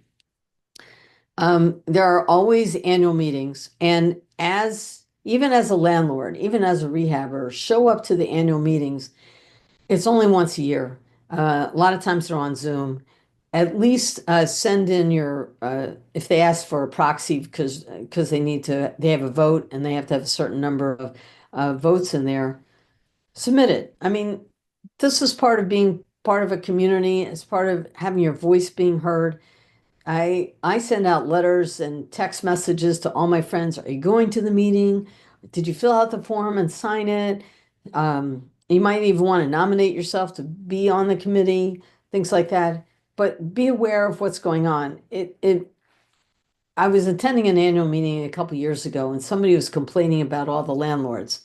There are always annual meetings, and even as a landlord, even as a rehabber, show up to the annual meetings. It's only once a year. A lot of times they're on Zoom. At least send in your if they ask for a proxy because they have a vote and they have to have a certain number of votes in there. Submit it. I mean, this is part of being part of a community. It's part of having your voice being heard. I send out letters and text messages to all my friends. Are you going to the meeting? Did you fill out the form and sign it? You might even want to nominate yourself to be on the committee, things like that. But be aware of what's going on. I was attending an annual meeting a couple years ago, and somebody was complaining about all the landlords.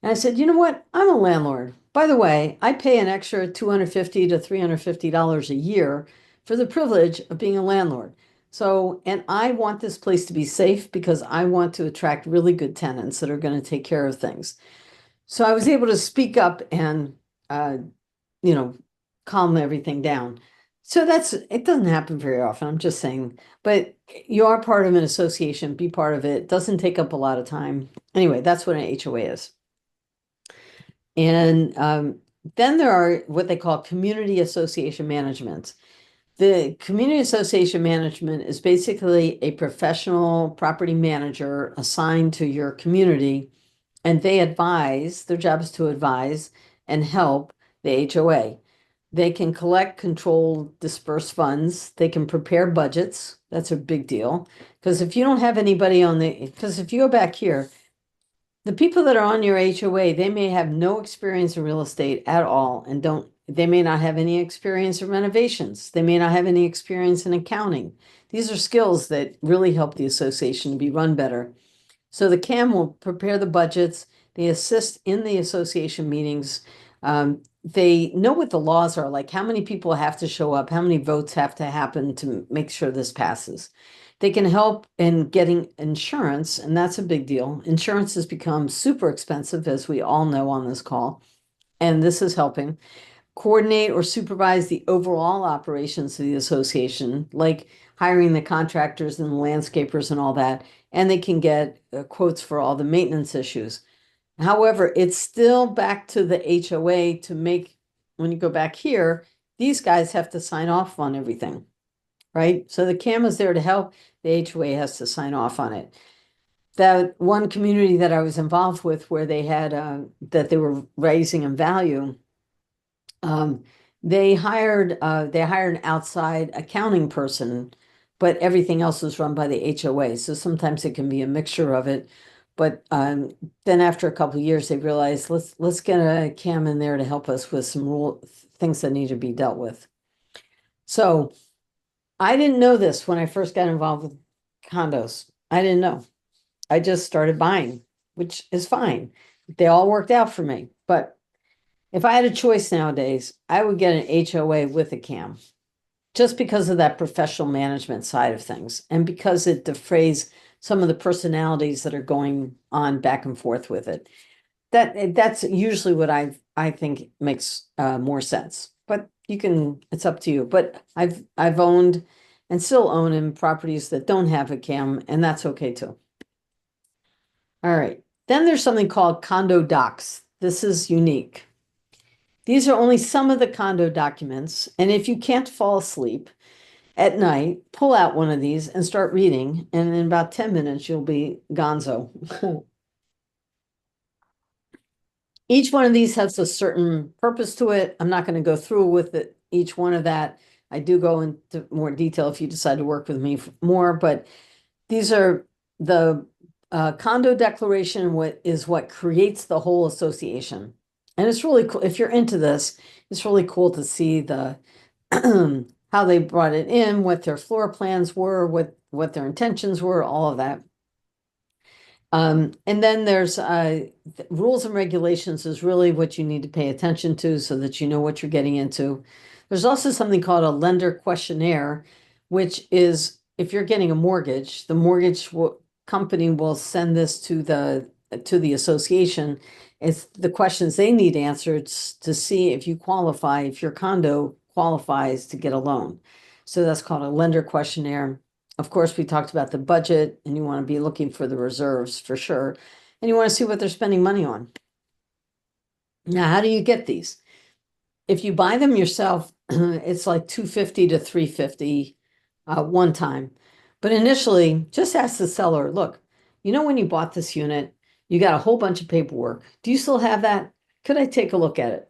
And I said, you know what? I'm a landlord. By the way, I pay an extra $250 to $350 a year for the privilege of being a landlord. So, and I want this place to be safe because I want to attract really good tenants that are going to take care of things. So I was able to speak up and, you know, calm everything down. So it doesn't happen very often. I'm just saying, but you are part of an association, be part of it. It doesn't take up a lot of time. Anyway, that's what an HOA is. And then there are what they call community association management. The community association management is basically a professional property manager assigned to your community, and their job is to advise and help the HOA. They can collect, control, disperse funds. They can prepare budgets. That's a big deal. Because if you don't have anybody because if you go back here, the people that are on your HOA, they may have no experience in real estate at all and they may not have any experience in renovations. They may not have any experience in accounting. These are skills that really help the association to be run better. So the CAM will prepare the budgets. They assist in the association meetings. They know what the laws are, like how many people have to show up, how many votes have to happen to make sure this passes. They can help in getting insurance, and that's a big deal. Insurance has become super expensive, as we all know on this call, and this is helping. Coordinate or supervise the overall operations of the association, like hiring the contractors and the landscapers and all that, and they can get quotes for all the maintenance issues. However, it's still back to the HOA to make, when you go back here, these guys have to sign off on everything, right? So the CAM is there to help. The HOA has to sign off on it. That one community that I was involved with where they had that they were raising in value, they hired an outside accounting person, but everything else was run by the HOA. So sometimes it can be a mixture of it. But then after a couple of years, they realized let's get a CAM in there to help us with some things that need to be dealt with. So I didn't know this when I first got involved with condos. I didn't know. I just started buying, which is fine. They all worked out for me. But if I had a choice nowadays, I would get an HOA with a CAM just because of that professional management side of things and because it defrays some of the personalities that are going on back and forth with it. That's usually what I think makes more sense. But it's up to you. But I've owned and still own in properties that don't have a CAM, and that's okay too. All right. Then there's something called condo docs. This is unique. These are only some of the condo documents, and if you can't fall asleep at night, pull out one of these and start reading, and in about 10 minutes, you'll be gonzo. Each one of these has a certain purpose to it. I'm not going to go through with it, each one of that. I do go into more detail if you decide to work with me more, but these are the condo declaration, what is what creates the whole association. And it's really cool. If you're into this, it's really cool to see the how they brought it in, what their floor plans were, what their intentions were, all of that. And then there's rules and regulations is really what you need to pay attention to so that you know what you're getting into. There's also something called a lender questionnaire, which is if you're getting a mortgage, the company will send this to the association. It's the questions they need answered to see if you qualify, if your condo qualifies to get a loan. So that's called a lender questionnaire. Of course, we talked about the budget and you want to be looking for the reserves for sure. And you want to see what they're spending money on. Now, how do you get these? If you buy them yourself, it's like $250 to $350 one time. But initially, just ask the seller, look, when you bought this unit, you got a whole bunch of paperwork. Do you still have that? Could I take a look at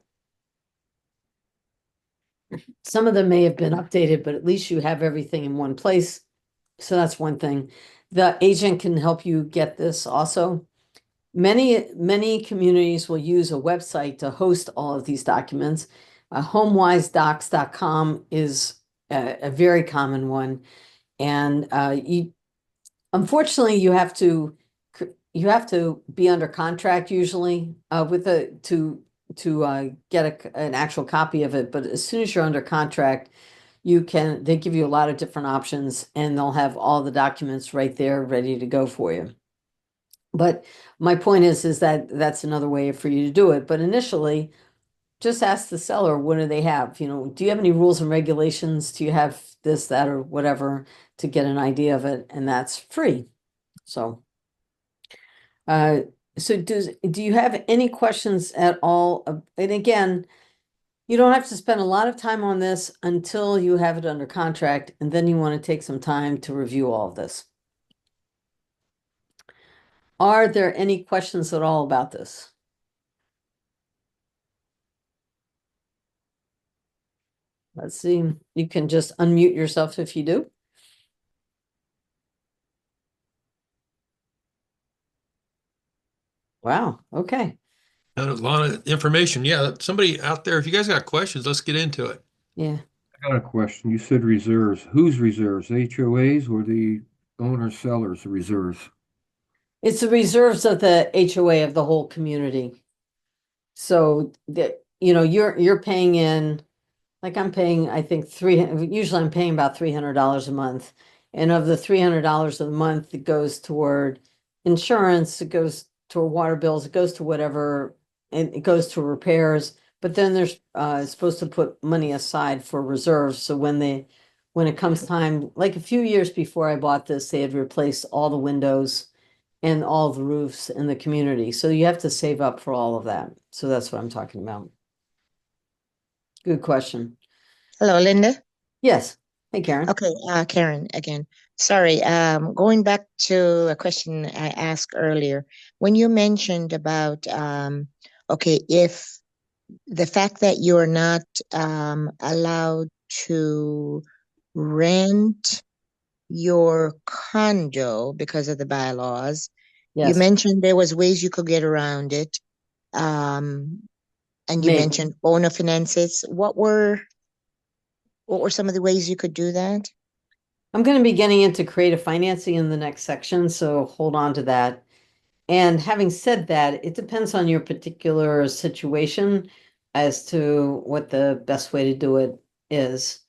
it? Some of them may have been updated, but at least you have everything in one place. So that's one thing. The agent can help you get this also. Many communities will use a website to host all of these documents. Homewisedocs.com is a very common one. And unfortunately, you have to be under contract usually to get an actual copy of it. But as soon as you're under contract, they give you a lot of different options and they'll have all the documents right there ready to go for you. But my point is that that's another way for you to do it. But initially, just ask the seller, what do they have? Do you have any rules and regulations? Do you have this, that, or whatever to get an idea of it? And that's free. So, do you have any questions at all? And again, you don't have to spend a lot of time on this until you have it under contract, and then you want to take some time to review all of this. Are there any questions at all about this? Let's see. You can just unmute yourself if you do. Wow. Okay. A lot of information. Yeah, somebody out there, if you guys got questions, let's get into it. Yeah. I got a question. You said reserves. Whose reserves? HOAs or the owner sellers reserves? It's the reserves of the HOA of the whole community. So that, you're paying in, like I'm paying, I think usually I'm paying about $300 a month. And of the $300 a month, it goes toward insurance, it goes toward water bills, it goes to whatever, and it goes to repairs. But then there's supposed to put money aside for reserves. So when it comes time, like a few years before I bought this, they had replaced all the windows and all the roofs in the community. So you have to save up for all of that. So that's what I'm talking about. Good question. Hello, Linda. Yes. Hey, Karen. Okay, Karen again. Sorry, going back to a question I asked earlier. When you mentioned about, okay, if the fact that you're not allowed to rent your condo because of the bylaws, you Yes. mentioned there was ways you could get around it. And you Maybe. mentioned owner finances. What were some of the ways you could do that? I'm going to be getting into creative financing in the next section, so hold on to that. And having said that, it depends on your particular situation as to what the best way to do it is.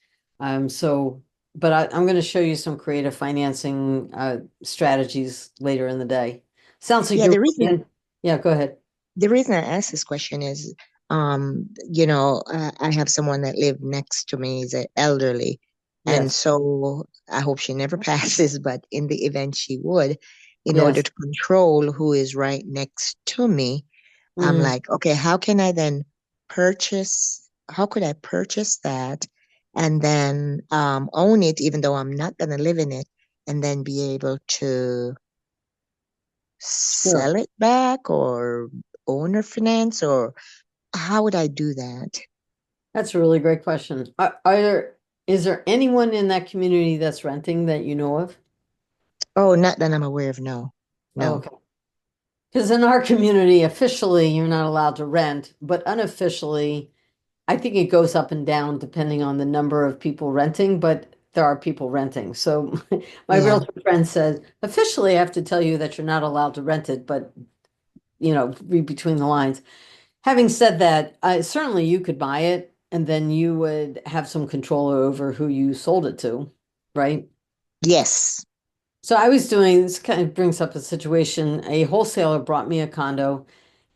But I'm going to show you some creative financing strategies later in the day. Sounds like Yeah, yeah, go ahead. the reason I asked this question is, I have someone that lived next to me, is elderly. And Yes. so I hope she never passes, but in the event she would, in Yes. order to control who is right next to me, I'm like, okay, how could I purchase that and then own it, even though I'm not going to live in it, and then be able to sell it back or owner finance, or how would I do that? That's a really great question. Is there anyone in that community that's renting that you know of? Oh, not that I'm aware of, no. Oh, No. okay. Because in our community, officially, you're not allowed to rent, but unofficially, I think it goes up and down depending on the number of people renting, but there are people renting. So my Yeah. realtor friend said, officially, I have to tell you that you're not allowed to rent it, but read between the lines. Having said that, certainly you could buy it and then you would have some control over who you sold it to, right? Yes. So I was doing this kind of brings up a situation. A wholesaler brought me a condo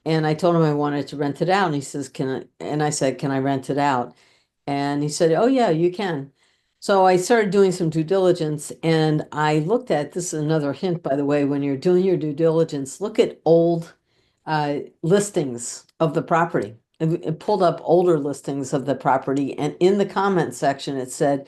and I told him I wanted to rent it out. And he says, Can I? And I said, Can I rent it out? And he said, Oh, yeah, you can. So I started doing some due diligence and I looked at this is another hint, by the way, when you're doing your due diligence, look at old listings of the property. It pulled up older listings of the property, and in the comment section, it said,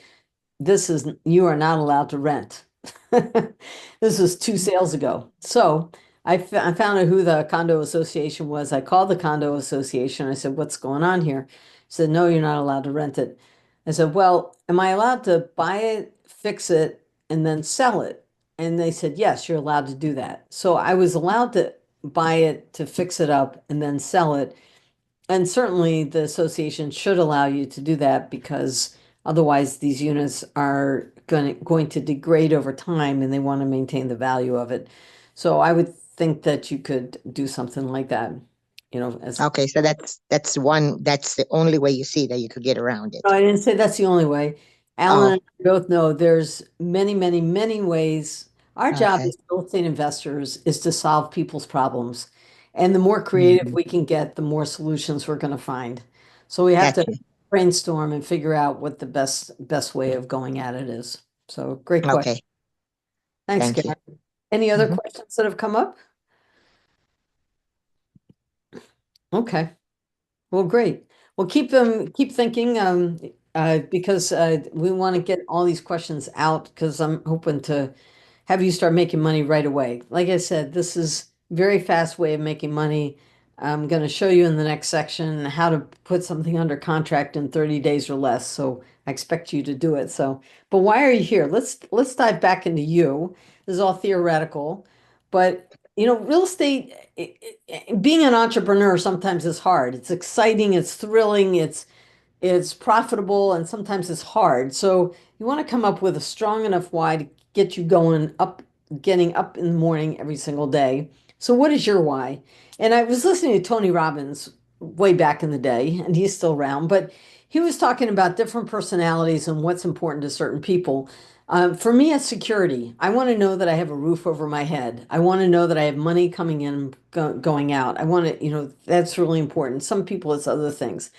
you are not allowed to rent. This was 2 sales ago. So I found out who the condo association was. I called the condo association. I said, What's going on here? He said, No, you're not allowed to rent it. I said, Well, am I allowed to buy it, fix it, and then sell it? And they said, Yes, you're allowed to do that. So I was allowed to buy it, to fix it up, and then sell it. And certainly the association should allow you to do that because otherwise these units are going to degrade over time and they want to maintain the value of it. So I would think that you could do something like that, as Okay, so that's the only way you see that you could get around it. no, I didn't say that's the only way. Alan Oh, and I both know there's many, many, many ways. Our job okay. as real estate investors is to solve people's problems. And the more creative Mhm. we can get, the more solutions we're going to find. So we have to Gotcha. brainstorm and figure out what the best way of going at it is. So great question. Okay, Thanks, thank you. Gary. Any other Mhm. questions that have come up? Okay. Well, great. Well, keep thinking, because we want to get all these questions out because I'm hoping to have you start making money right away. Like I said, this is very fast way of making money. I'm going to show you in the next section how to put something under contract in 30 days or less. So I expect you to do it. So, but why are you here? Let's dive back into you. This is all theoretical, but real estate, being an entrepreneur sometimes is hard. It's exciting, it's thrilling, it's profitable, and sometimes it's hard. So you want to come up with a strong enough why to get you going up, getting up in the morning every single day. So what is your why? And I was listening to Tony Robbins way back in the day, and he's still around, but he was talking about different personalities and what's important to certain people. For me, it's security. I want to know that I have a roof over my head. I want to know that I have money coming in, going out. I want to, that's really important. Some people, it's other things.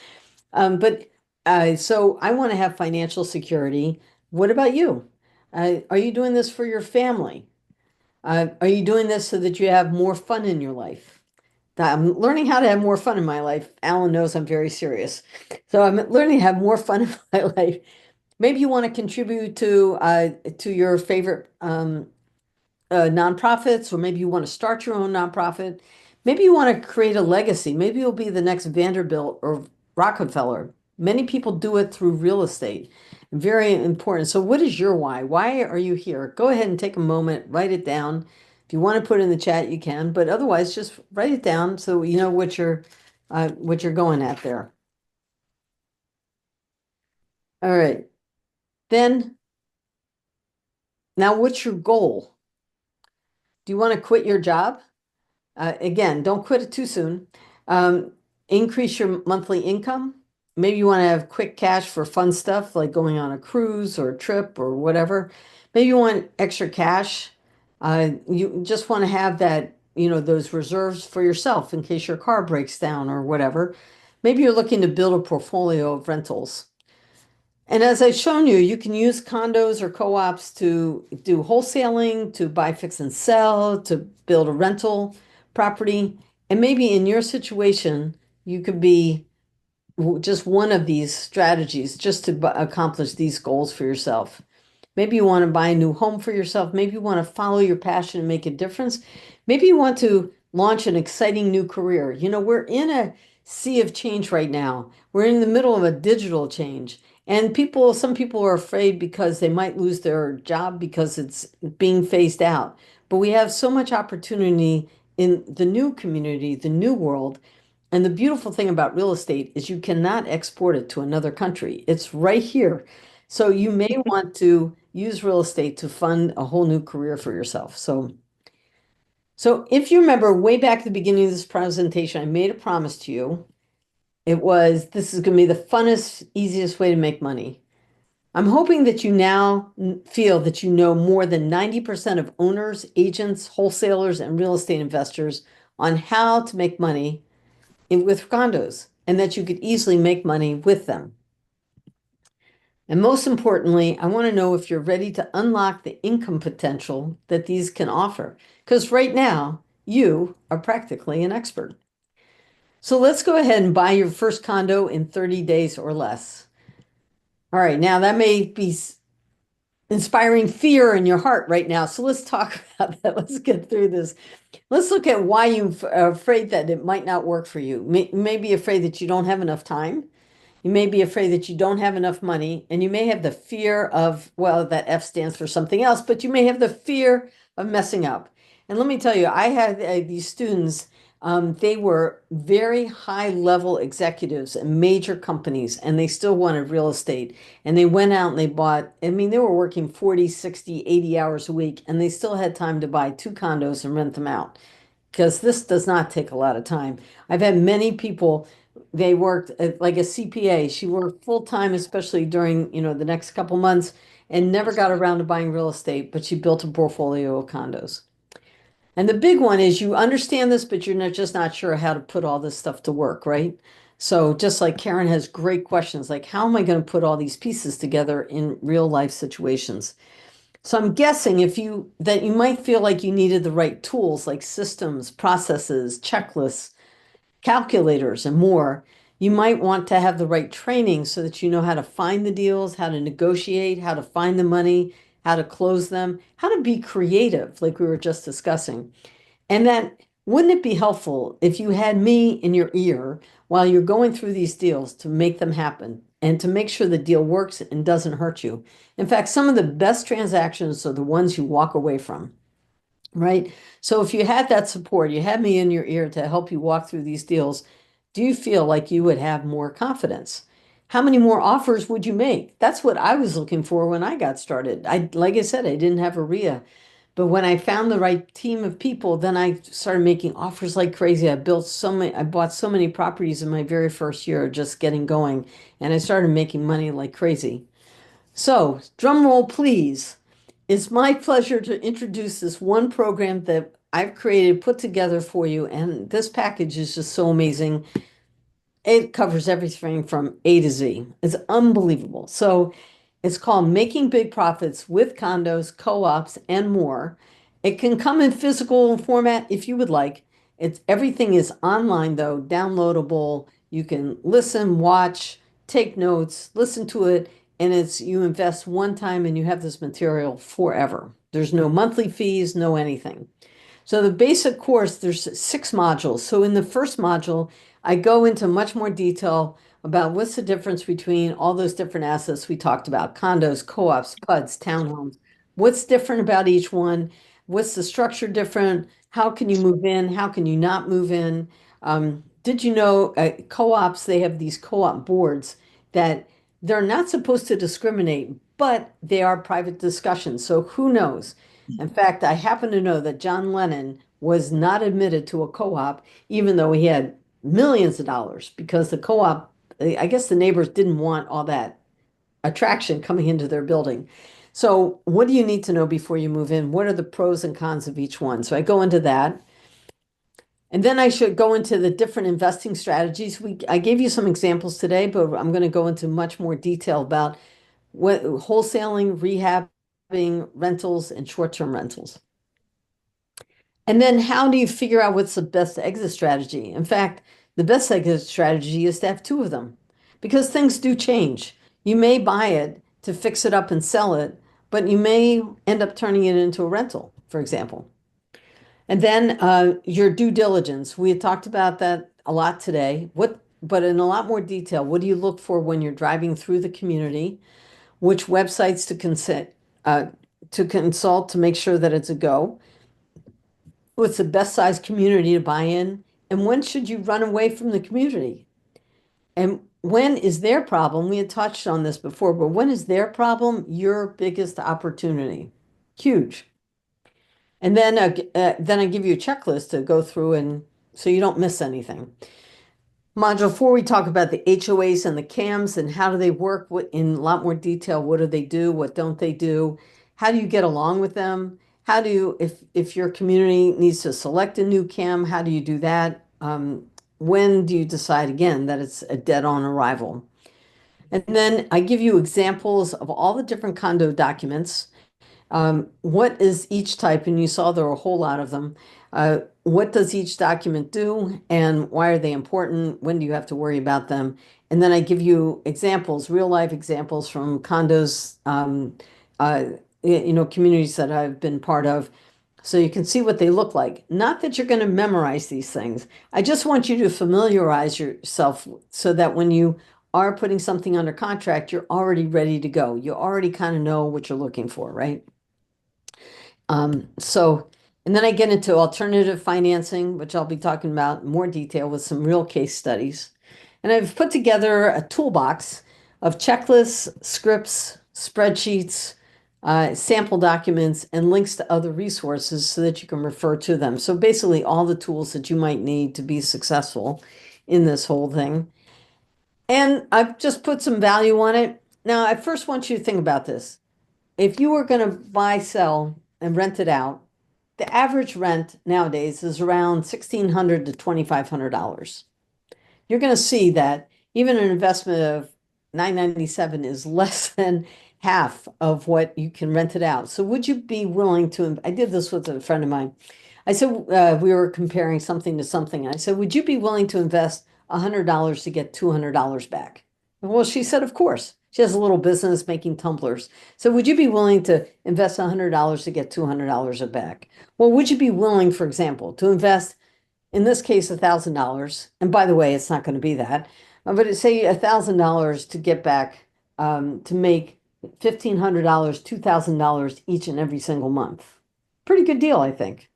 So I want to have financial security. What about you? Are you doing this for your family? Are you doing this so that you have more fun in your life? I'm learning how to have more fun in my life. Alan knows I'm very serious. So I'm learning to have more fun in my life. Maybe you want to contribute to your favorite nonprofits, or maybe you want to start your own nonprofit. Maybe you want to create a legacy. Maybe you'll be the next Vanderbilt or Rockefeller. Many people do it through real estate. Very important. So, what is your why? Why are you here? Go ahead and take a moment, write it down. If you want to put it in the chat, you can, but otherwise, just write it down so you know what you're going at there. All right. Then, now what's your goal? Do you want to quit your job? Again, don't quit it too soon. Um, Increase your monthly income. Maybe you want to have quick cash for fun stuff like going on a cruise or a trip or whatever. Maybe you want extra cash. You just want to have that, those reserves for yourself in case your car breaks down or whatever. Maybe you're looking to build a portfolio of rentals. And as I've shown you, you can use condos or co-ops to do wholesaling, to buy, fix, and sell, to build a rental property. And maybe in your situation, you could be just one of these strategies just to accomplish these goals for yourself. Maybe you want to buy a new home for yourself. Maybe you want to follow your passion and make a difference. Maybe you want to launch an exciting new career. You know, we're in a sea of change right now. We're in the middle of a digital change. And some people are afraid because they might lose their job because it's being phased out. But we have so much opportunity in the new community, the new world. And the beautiful thing about real estate is you cannot export it to another country. It's right here. So you may want to use real estate to fund a whole new career for yourself. So if you remember way back at the beginning of this presentation, I made a promise to you. It was, this is going to be the funnest, easiest way to make money. I'm hoping that you now feel that you know more than 90% of owners, agents, wholesalers, and real estate investors on how to make money with condos, and that you could easily make money with them. And most importantly, I want to know if you're ready to unlock the income potential that these can offer. Because right now, you are practically an expert. So let's go ahead and buy your first condo in 30 days or less. All right, now that may be inspiring fear in your heart right now. So let's talk about that. Let's get through this. Let's look at why you are afraid that it might not work for you. You may be afraid that you don't have enough time. You may be afraid that you don't have enough money, and you may have the fear of, well, that F stands for something else, but you may have the fear of messing up. And let me tell you, I had these students, they were very high level executives in major companies, and they still wanted real estate. And they went out and they bought, I mean, they were working 40, 60, 80 hours a week, and they still had time to buy two condos and rent them out because this does not take a lot of time. I've had many people, they worked like a CPA. She worked full time, especially during, the next couple months, and never got around to buying real estate, but she built a portfolio of condos. And the big one is you understand this, but you're just not sure how to put all this stuff to work, right? So just like Karen has great questions, like how am I going to put all these pieces together in real life situations? So I'm guessing that you might feel like you needed the right tools like systems, processes, checklists, calculators, and more. You might want to have the right training so that you know how to find the deals, how to negotiate, how to find the money, how to close them, how to be creative, like we were just discussing. And then wouldn't it be helpful if you had me in your ear while you're going through these deals to make them happen and to make sure the deal works and doesn't hurt you? In fact, some of the best transactions are the ones you walk away from, right? So if you had that support, you had me in your ear to help you walk through these deals, do you feel like you would have more confidence? How many more offers would you make? That's what I was looking for when I got started. Like I said, I didn't have a RIA. But when I found the right team of people, then I started making offers like crazy. I bought so many properties in my very first year just getting going, and I started making money like crazy. So, drum roll, please. It's my pleasure to introduce this one program that I've created, put together for you, and this package is just so amazing. It covers everything from A to Z. It's unbelievable. So, it's called Making Big Profits with Condos, Co-ops, and more. It can come in physical format if you would like. Everything is online though, downloadable. You can listen, watch, take notes, listen to it, and you invest one time and you have this material forever. There's no monthly fees, no anything. So the basic course, there's 6 modules. So in the first module, I go into much more detail about what's the difference between all those different assets we talked about, condos, co-ops, PUDs, townhomes. What's different about each one? What's the structure different? How can you move in? How can you not move in? Did you know co-ops, they have these co-op boards that they're not supposed to discriminate, but they are private discussions. So who knows? In fact, I happen to know that John Lennon was not admitted to a co-op, even though he had millions of dollars, because the co-op, I guess the neighbors didn't want all that attraction coming into their building. So, what do you need to know before you move in? What are the pros and cons of each one? So, I go into that. And then I should go into the different investing strategies. I gave you some examples today, but I'm going to go into much more detail about what wholesaling, rehabbing, rentals, and short-term rentals. And then how do you figure out what's the best exit strategy? In fact, the best exit strategy is to have 2 of them because things do change. You may buy it to fix it up and sell it, but you may end up turning it into a rental, for example. And then your due diligence. We had talked about that a lot today. But in a lot more detail, what do you look for when you're driving through the community? Which websites to consult to make sure that it's a go? What's the best size community to buy in? And when should you run away from the community? And when is their problem? We had touched on this before, but when is their problem your biggest opportunity? Huge. And then I give you a checklist to go through and so you don't miss anything. Module 4, we talk about the HOAs and the CAMs and how do they work in a lot more detail. What do they do? What don't they do? How do you get along with them? How do you, if your community needs to select a new CAM, how do you do that? When do you decide again that it's a dead-on arrival? And then I give you examples of all the different condo documents. What is each type? And you saw there were a whole lot of them. What does each document do and why are they important? When do you have to worry about them? And then I give you examples, real life examples from condos, communities that I've been part of. So you can see what they look like. Not that you're going to memorize these things. I just want you to familiarize yourself so that when you are putting something under contract, you're already ready to go. You already kind of know what you're looking for, right? And then I get into alternative financing, which I'll be talking about in more detail with some real case studies. And I've put together a toolbox of checklists, scripts, spreadsheets, sample documents, and links to other resources so that you can refer to them. So basically all the tools that you might need to be successful in this whole thing. And I've just put some value on it. Now, I first want you to think about this. If you were going to buy, sell, and rent it out, the average rent nowadays is around $1,600 to $2,500. You're going to see that even an investment of $997 is less than half of what you can rent it out. So would you be willing to, I did this with a friend of mine. I said, we were comparing something to something. I said, would you be willing to invest $100 to get $200 back? Well, she said, of course. She has a little business making tumblers. So would you be willing to invest $100 to get $200 back? Well, would you be willing, for example, to invest, in this case, $1,000? And by the way, it's not going to be that, but it say $1,000 to get back, to make $1,500, $2,000 each and every single month. Pretty good deal, I think.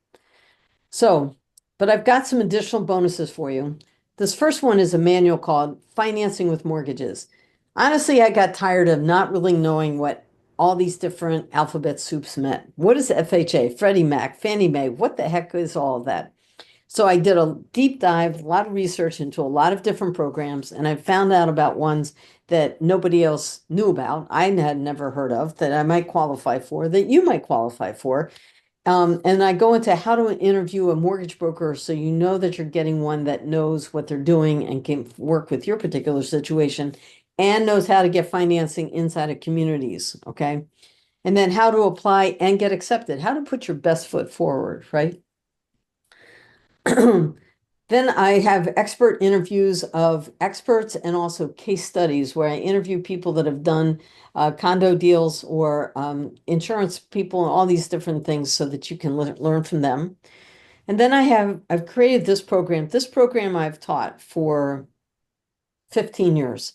So, but I've got some additional bonuses for you. This first one is a manual called Financing with Mortgages. Honestly, I got tired of not really knowing what all these different alphabet soups meant. What is FHA, Freddie Mac, Fannie Mae? What the heck is all of that? So I did a deep dive, a lot of research into a lot of different programs, and I found out about ones that nobody else knew about, I had never heard of, that I might qualify for, that you might qualify for. And I go into how to interview a mortgage broker so you know that you're getting one that knows what they're doing and can work with your particular situation and knows how to get financing inside of communities, okay? And then how to apply and get accepted, how to put your best foot forward, right? Then I have expert interviews of experts and also case studies where I interview people that have done condo deals or insurance people and all these different things so that you can learn from them. And then I've created this program. This program I've taught for 15 years.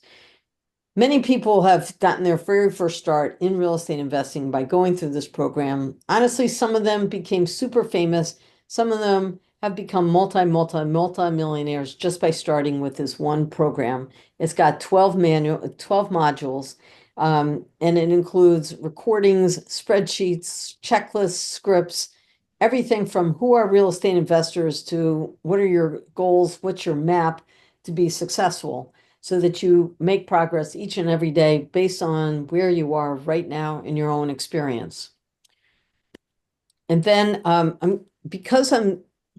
Many people have gotten their very first start in real estate investing by going through this program. Honestly, some of them became super famous. Some of them have become multi-millionaires just by starting with this one program. It's got 12 modules, and it includes recordings, spreadsheets, checklists, scripts, everything from who are real estate investors to what are your goals, what's your map to be successful, so that you make progress each and every day based on where you are right now in your own experience. And then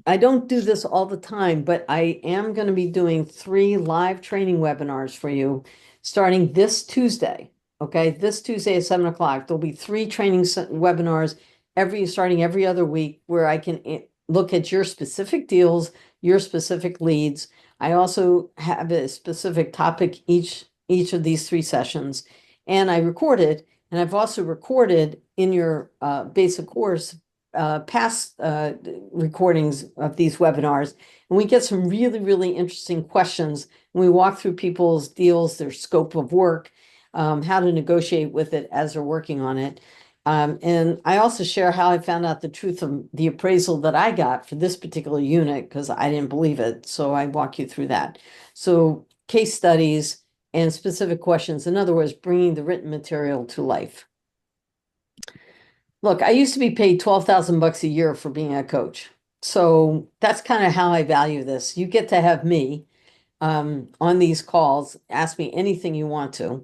I don't do this all the time, but I am going to be doing 3 live training webinars for you starting this Tuesday. Okay, this Tuesday at 7 o'clock. There'll be 3 training webinars starting every other week where I can look at your specific deals, your specific leads. I also have a specific topic each of these 3 sessions, and I record it. And I've also recorded in your basic course past recordings of these webinars, and we get some really, really interesting questions. And we walk through people's deals, their scope of work, how to negotiate with it as they're working on it. And I also share how I found out the truth of the appraisal that I got for this particular unit because I didn't believe it. So I walk you through that. So case studies and specific questions. In other words, bringing the written material to life. Look, I used to be paid 12,000 bucks a year for being a coach. So that's kind of how I value this. You get to have me on these calls, ask me anything you want to.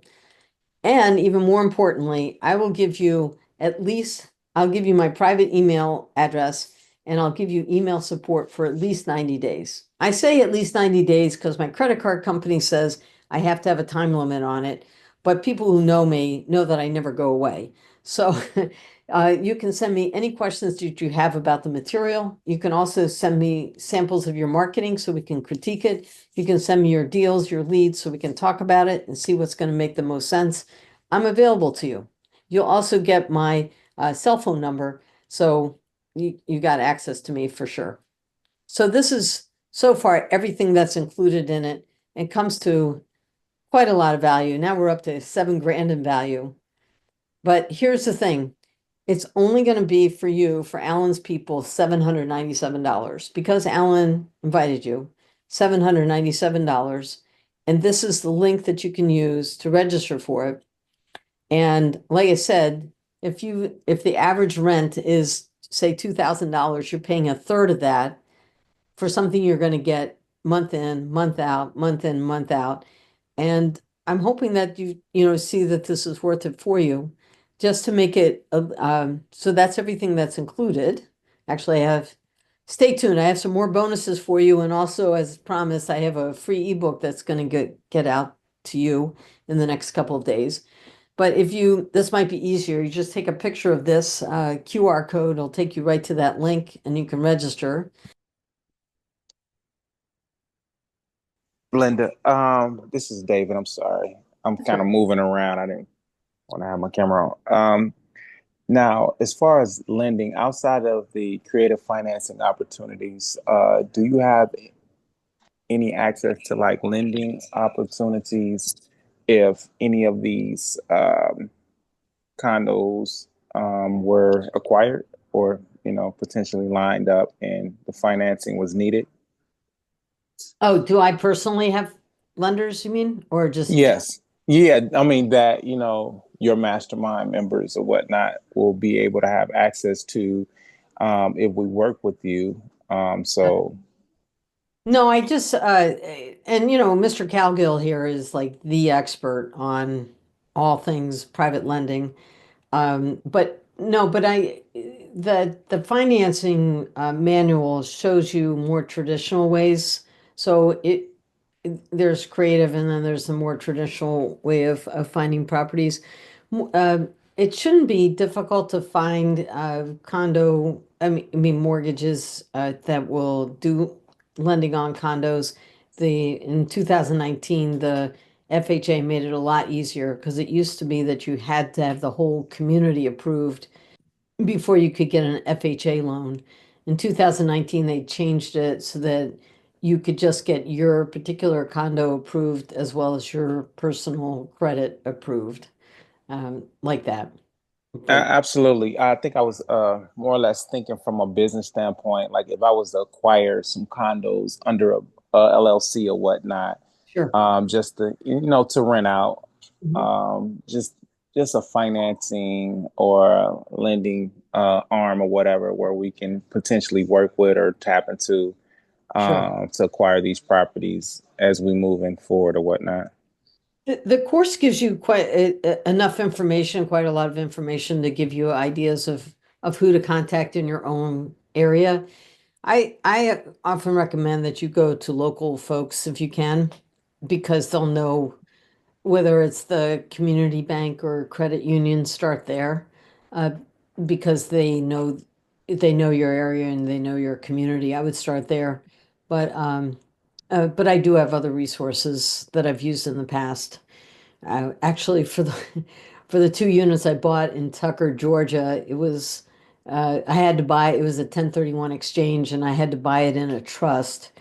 And even more importantly, I will give you at least, I'll give you my private email address and I'll give you email support for at least 90 days. I say at least 90 days because my credit card company says I have to have a time limit on it. But people who know me know that I never go away. So you can send me any questions that you have about the material. You can also send me samples of your marketing so we can critique it. You can send me your deals, your leads, so we can talk about it and see what's going to make the most sense. I'm available to you. You'll also get my cell phone number, so you got access to me for sure. So this is so far everything that's included in it. It comes to quite a lot of value. Now we're up to $7,000 in value. But here's the thing. It's only going to be for you, for Alan's people, $797 because Alan invited you, $797. And this is the link that you can use to register for it. And like I said, if the average rent is say $2,000, you're paying a third of that for something you're going to get month in, month out, month in, month out. And I'm hoping that you see that this is worth it for you just to make it so that's everything that's included. Actually, stay tuned. I have some more bonuses for you. And also, as promised, I have a free ebook that's going to get out to you in the next couple of days. But this might be easier. You just take a picture of this QR code. It'll take you right to that link and you can register. Linda, this is David. I'm sorry. I'm kind of moving around. I didn't want to have my camera on. Now, as far as lending, outside of the creative financing opportunities, do you have any access to like lending opportunities if any of these condos were acquired or, potentially lined up and the financing was needed? Oh, do I personally have lenders, you mean? Or just Yes. Yeah. I mean that, your mastermind members or whatnot will be able to have access to if we work with you. So No, I just and Mr. Calgill here is like the expert on all things private lending. But no, but the financing manual shows you more traditional ways. So there's creative and then there's the more traditional way of finding properties. It shouldn't be difficult to find condo, I mean mortgages that will do lending on condos. In 2019, the FHA made it a lot easier because it used to be that you had to have the whole community approved before you could get an FHA loan. In 2019, they changed it so that you could just get your particular condo approved as well as your personal credit approved, like that. But absolutely. I think I was more or less thinking from a business standpoint, like if I was to acquire some condos under a LLC or whatnot, sure. just to rent out, Mhm. just a financing or lending arm or whatever where we can potentially work with or tap into Sure. to acquire these properties as we moving forward or whatnot. The course gives you quite enough information, quite a lot of information to give you ideas of who to contact in your own area. I often recommend that you go to local folks if you can, because they'll know whether it's the community bank or credit union, start there, uh, because they know your area and they know your community. I would start there, but I do have other resources that I've used in the past. Actually, for the for the two units I bought in Tucker, Georgia, it was I had to buy, it was a 1031 exchange and I had to buy it in a trust.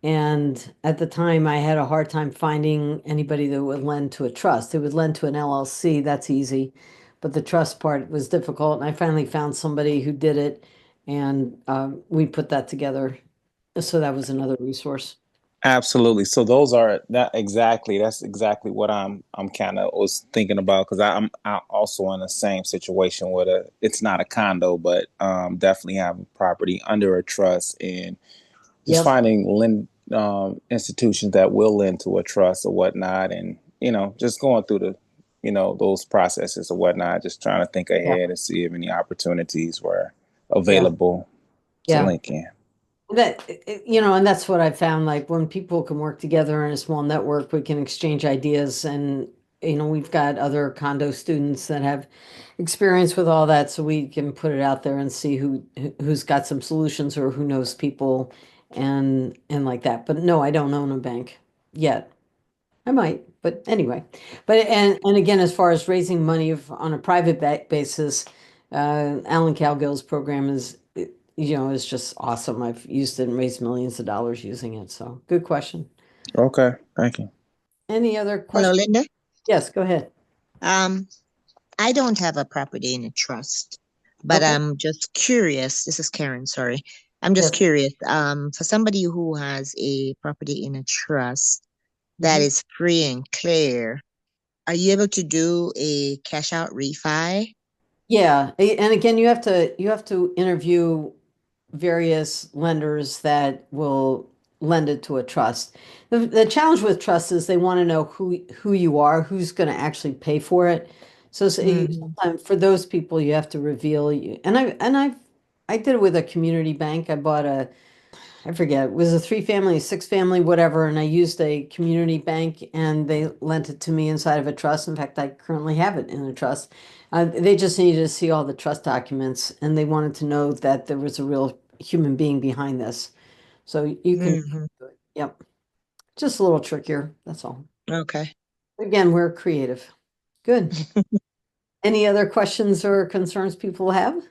And at the time, I had a hard time finding anybody that would lend to a trust. It would lend to an LLC, that's easy. But the trust part was difficult. And I finally found somebody who did it. And we put that together. So that was another resource. Absolutely. So that's exactly what I'm kind of was thinking about because I'm also in the same situation with it's not a condo, but definitely have a property under a trust and just Yep. finding lend institutions that will lend to a trust or whatnot, and just going through the those processes or whatnot, just trying to think Yeah. ahead and see if any opportunities were Yeah. available to Yeah. link in. And that's what I found. Like when people can work together in a small network, we can exchange ideas. And, we've got other condo students that have experience with all that. So we can put it out there and see who's got some solutions or who knows people and like that. But no, I don't own a bank yet. I might, but anyway. And again, as far as raising money on a private basis, Alan Cowgill's program is just awesome. I've used it and raised millions of dollars using it. So good question. Okay, thank you. Any other Hello, questions? Linda. Yes, go ahead. Um, I don't have a property in a trust, but Okay. I'm just curious. This is Karen, sorry. I'm just Yes. curious. For somebody who has a property in a trust that Mhm. is free and clear, are you able to do a cash out refi? Yeah, and again, you have to interview various lenders that will lend it to a trust. The challenge with trust is they want to know who you are, who's going to actually pay for it. So, Hmm. sometimes for those people, you have to reveal you. I did it with a community bank. I bought I forget, it was a three family, six family, whatever, and I used a community bank and they lent it to me inside of a trust. In fact, I currently have it in a trust. They just needed to see all the trust documents and they wanted to know that there was a real human being behind this. So you can, Hmm. yep, just a little trickier. That's all. Okay. Again, we're creative. Good. Any other questions or concerns people have?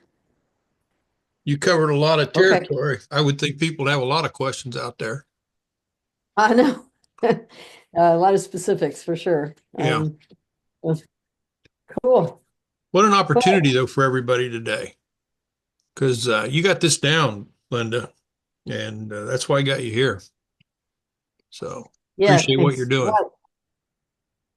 You covered a lot of Okay. territory. I would think people have a lot of questions out there. I know. A lot of specifics for sure. Yeah. Well, cool. What an Well, opportunity though for everybody today. Because you got this down, Linda, and that's why I got you here. So yeah, appreciate what you're thanks. doing.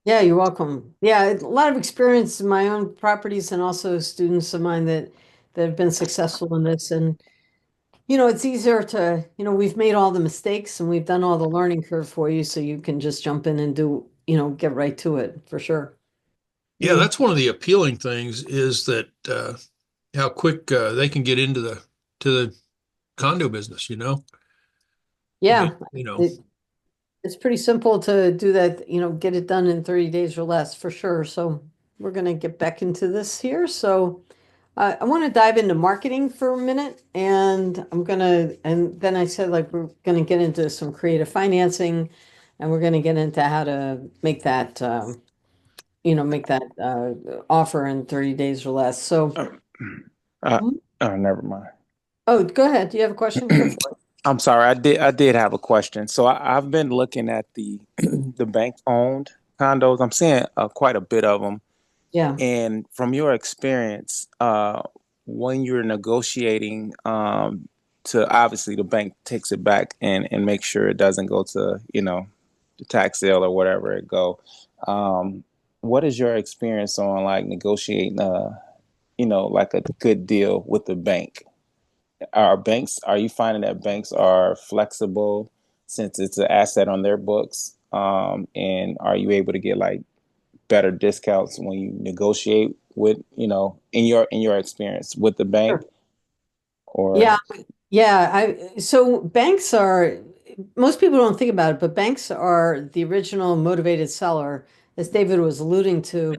Yeah, you're welcome. Yeah, a lot of experience in my own properties and also students of mine that have been successful in this. And it's easier to, we've made all the mistakes and we've done all the learning curve for you, so you can just jump in and do, get right to it for sure. Yeah, Mm. that's one of the appealing things is that how quick they can get into the condo business. Yeah, They. it, it's pretty simple to do that, get it done in 30 days or less for sure. So we're going to get back into this here. So I want to dive into marketing for a minute, and then I said like we're going to get into some creative financing, and we're going to get into how to make that, offer in 30 days or less. So, Uh, uh, Mhm. Never mind. Oh, go ahead. Do you have a question? Go for it. I'm sorry, I did have a question. So I've been looking at the the bank owned condos. I'm seeing quite a bit of them. Yeah. And from your experience, when you're negotiating, to obviously the bank takes it back and make sure it doesn't go to, the tax sale or whatever it go. Um, what is your experience on like negotiating, like a good deal with the bank? Are you finding that banks are flexible since it's an asset on their books? And are you able to get like better discounts when you negotiate with, in your experience with the bank Sure. or Yeah. Yeah. So banks are, most people don't think about it, but banks are the original motivated seller, as David was alluding to.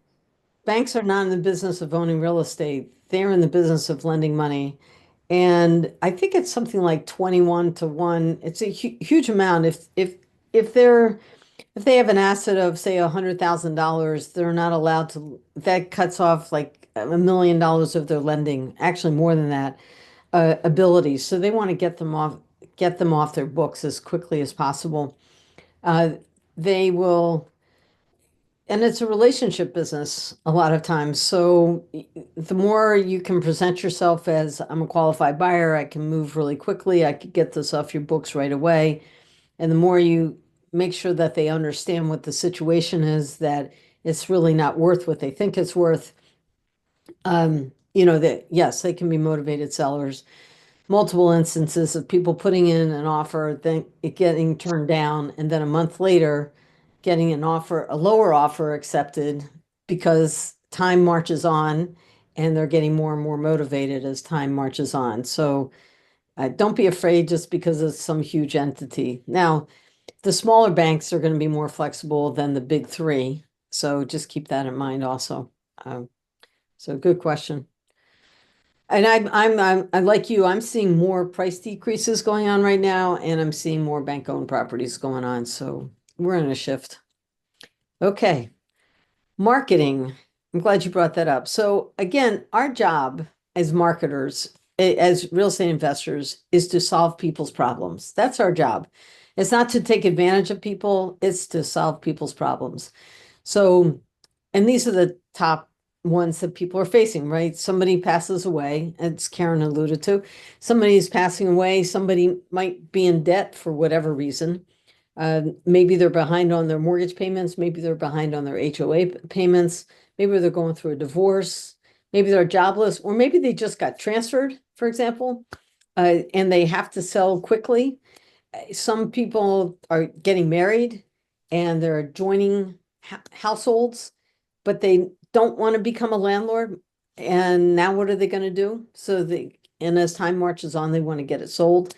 Banks are not in the business of owning real estate. They're in the business of lending money. And I think it's something like 21 to 1. It's a huge amount. If they're if they have an asset of say $100,000, they're not allowed to, that cuts off like $1 million of their lending, actually more than that, abilities. So they want to get them off their books as quickly as possible. They will, and it's a relationship business a lot of times. So the more you can present yourself as, I'm a qualified buyer, I can move really quickly, I could get this off your books right away. And the more you make sure that they understand what the situation is, that it's really not worth what they think it's worth. That yes, they can be motivated sellers. Multiple instances of people putting in an offer, then it getting turned down, and then a month later getting an offer, a lower offer accepted because time marches on and they're getting more and more motivated as time marches on. So don't be afraid just because it's some huge entity. Now, the smaller banks are going to be more flexible than the big three. So just keep that in mind also. So good question. And I'm like you, I'm seeing more price decreases going on right now, and I'm seeing more bank-owned properties going on. So we're in a shift. Okay. Marketing. I'm glad you brought that up. So again, our job as marketers, as real estate investors, is to solve people's problems. That's our job. It's not to take advantage of people, it's to solve people's problems. So, and these are the top ones that people are facing, right? Somebody passes away, as Karen alluded to. Somebody's passing away. Somebody might be in debt for whatever reason. Maybe they're behind on their mortgage payments. Maybe they're behind on their HOA payments. Maybe they're going through a divorce. Maybe they're jobless, or maybe they just got transferred, for example, and they have to sell quickly. Some people are getting married and they're joining households, but they don't want to become a landlord. And now what are they going to do? And as time marches on, they want to get it sold.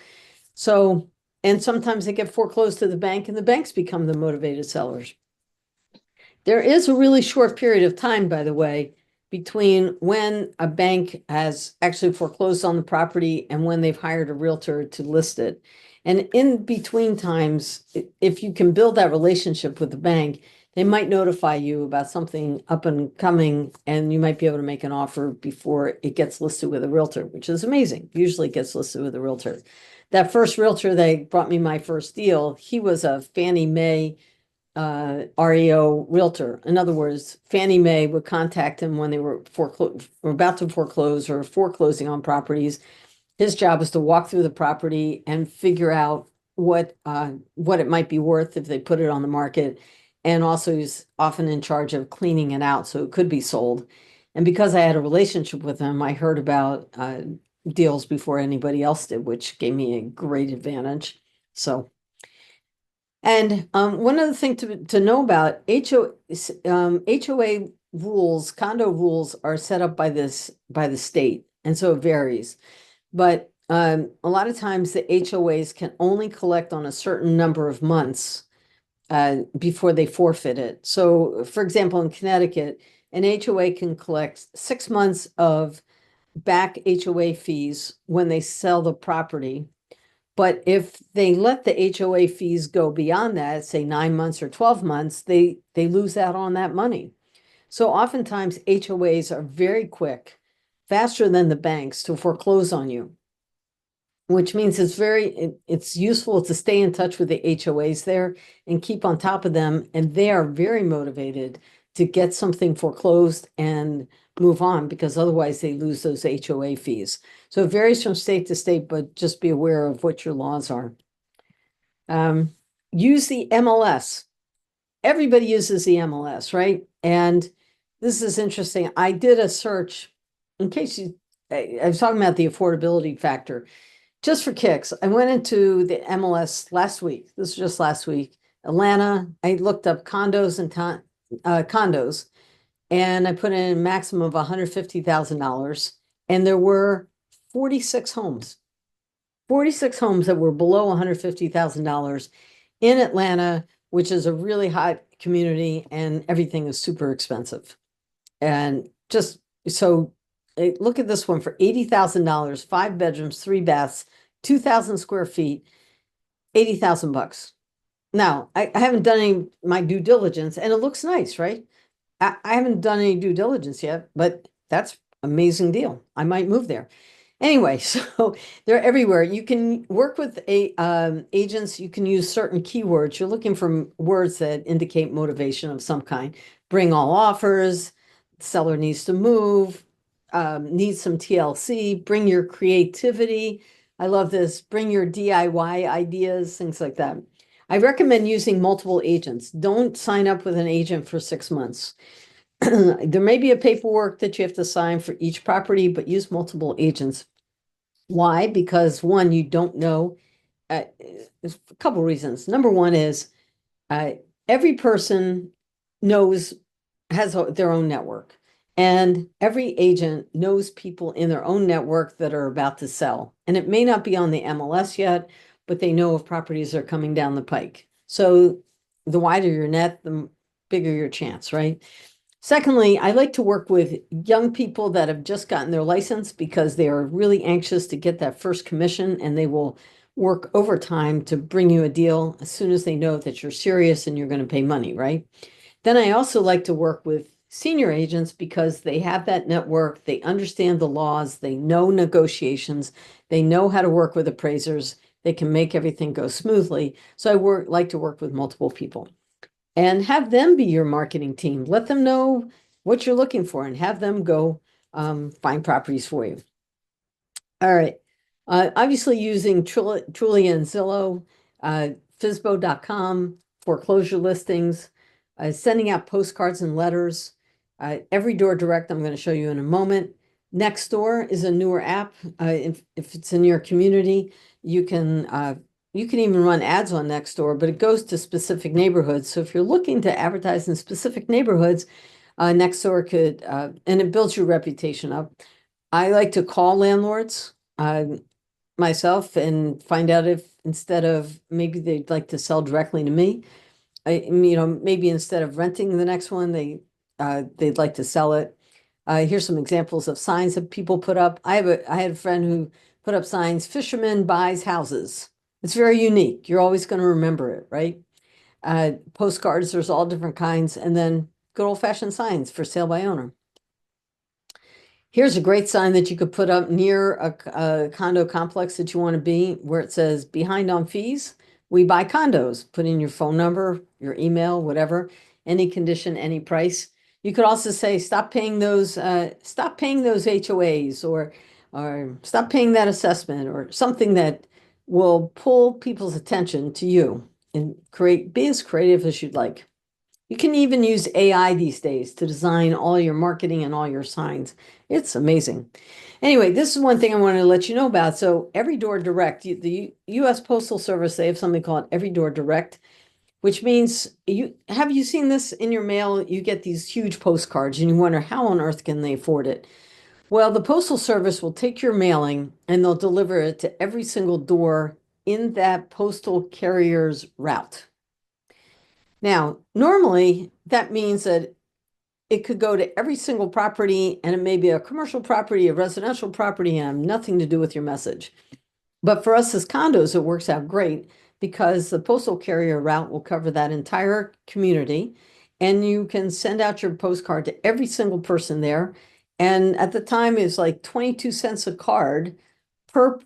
So, and sometimes they get foreclosed to the bank and the banks become the motivated sellers. There is a really short period of time, by the way, between when a bank has actually foreclosed on the property and when they've hired a realtor to list it. And in between times, if you can build that relationship with the bank, they might notify you about something up and coming, and you might be able to make an offer before it gets listed with a realtor, which is amazing. Usually it gets listed with a realtor. That first realtor that brought me my first deal, he was a Fannie Mae REO realtor. In other words, Fannie Mae would contact him when they were about to foreclose or foreclosing on properties. His job was to walk through the property and figure out what it might be worth if they put it on the market. And also he's often in charge of cleaning it out so it could be sold. And because I had a relationship with him, I heard about deals before anybody else did, which gave me a great advantage. So, and one other thing to know about HOA rules, condo rules are set up by the state, and so it varies. But a lot of times the HOAs can only collect on a certain number of months before they forfeit it. So, for example, in Connecticut, an HOA can collect 6 months of back HOA fees when they sell the property. But if they let the HOA fees go beyond that, say 9 months or 12 months, they lose out on that money. So oftentimes HOAs are very quick, faster than the banks to foreclose on you, which means it's useful to stay in touch with the HOAs there and keep on top of them. And they are very motivated to get something foreclosed and move on, because otherwise they lose those HOA fees. So it varies from state to state, but just be aware of what your laws are. Use the MLS. Everybody uses the MLS, right? And this is interesting. I did a search in case I was talking about the affordability factor. Just for kicks, I went into the MLS last week. This was just last week. Atlanta, I looked up condos and condos, and I put in a maximum of $150,000, and there were 46 homes. 46 homes that were below $150,000 in Atlanta, which is a really hot community, and everything is super expensive. And just so look at this one for $80,000, 5 bedrooms, 3 baths, 2,000 square feet, $80,000. Now, I haven't done my due diligence, and it looks nice, right? I haven't done any due diligence yet, but that's amazing deal. I might move there. Anyway, so they're everywhere. You can work with agents. You can use certain keywords. You're looking for words that indicate motivation of some kind. Bring all offers, seller needs to move, needs some TLC, bring your creativity. I love this. Bring your DIY ideas, things like that. I recommend using multiple agents. Don't sign up with an agent for 6 months. There may be a paperwork that you have to sign for each property, but use multiple agents. Why? Because one, you don't know. There's a couple reasons. Number one is uh, every person has their own network, and every agent knows people in their own network that are about to sell. And it may not be on the MLS yet, but they know of properties that are coming down the pike. So the wider your net, the bigger your chance, right? Secondly, I like to work with young people that have just gotten their license because they are really anxious to get that first commission, and they will work overtime to bring you a deal as soon as they know that you're serious and you're going to pay money, right? Then I also like to work with senior agents because they have that network, they understand the laws, they know negotiations, they know how to work with appraisers, they can make everything go smoothly. So I like to work with multiple people. And have them be your marketing team. Let them know what you're looking for and have them go find properties for you. All right. Obviously using Trulia and Zillow, Fizbo.com, foreclosure listings, sending out postcards and letters. Every Door Direct, I'm going to show you in a moment. Nextdoor is a newer app. If it's in your community, you can even run ads on Nextdoor, but it goes to specific neighborhoods. So if you're looking to advertise in specific neighborhoods, Nextdoor could, and it builds your reputation up. I like to call landlords myself and find out if instead of maybe they'd like to sell directly to me, maybe instead of renting the next one, they'd like to sell it. Here's some examples of signs that people put up. I had a friend who put up signs, fisherman buys houses. It's very unique. You're always going to remember it, right? Postcards, there's all different kinds. And then good old-fashioned signs for sale by owner. Here's a great sign that you could put up near a condo complex that you want to be, where it says, behind on fees, we buy condos. Put in your phone number, your email, whatever, any condition, any price. You could also say, stop paying those HOAs, or stop paying that assessment, or something that will pull people's attention to you and be as creative as you'd like. You can even use AI these days to design all your marketing and all your signs. It's amazing. Anyway, this is one thing I wanted to let you know about. So Every Door Direct, the U.S. Postal Service, they have something called Every Door Direct, which means have you seen this in your mail? You get these huge postcards and you wonder how on earth can they afford it? Well, the Postal Service will take your mailing and they'll deliver it to every single door in that postal carrier's route. Now, normally that means that it could go to every single property, and it may be a commercial property, a residential property, and have nothing to do with your message. But for us as condos, it works out great because the postal carrier route will cover that entire community, and you can send out your postcard to every single person there. And at the time, it's like 22 cents a card per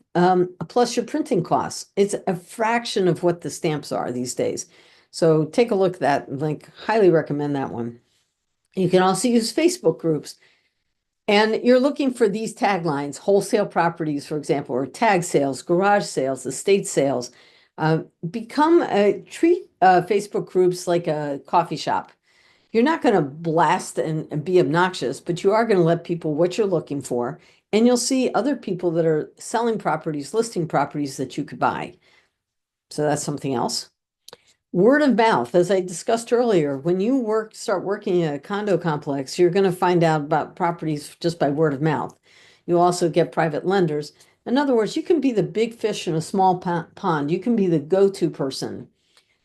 plus your printing costs. It's a fraction of what the stamps are these days. So take a look at that. Like, highly recommend that one. You can also use Facebook groups. And you're looking for these taglines, wholesale properties, for example, or tag sales, garage sales, estate sales. Treat Facebook groups like a coffee shop. You're not going to blast and be obnoxious, but you are going to let people what you're looking for. And you'll see other people that are selling properties, listing properties that you could buy. So that's something else. Word of mouth, as I discussed earlier, when you start working in a condo complex, you're going to find out about properties just by word of mouth. You'll also get private lenders. In other words, you can be the big fish in a small pond. You can be the go-to person.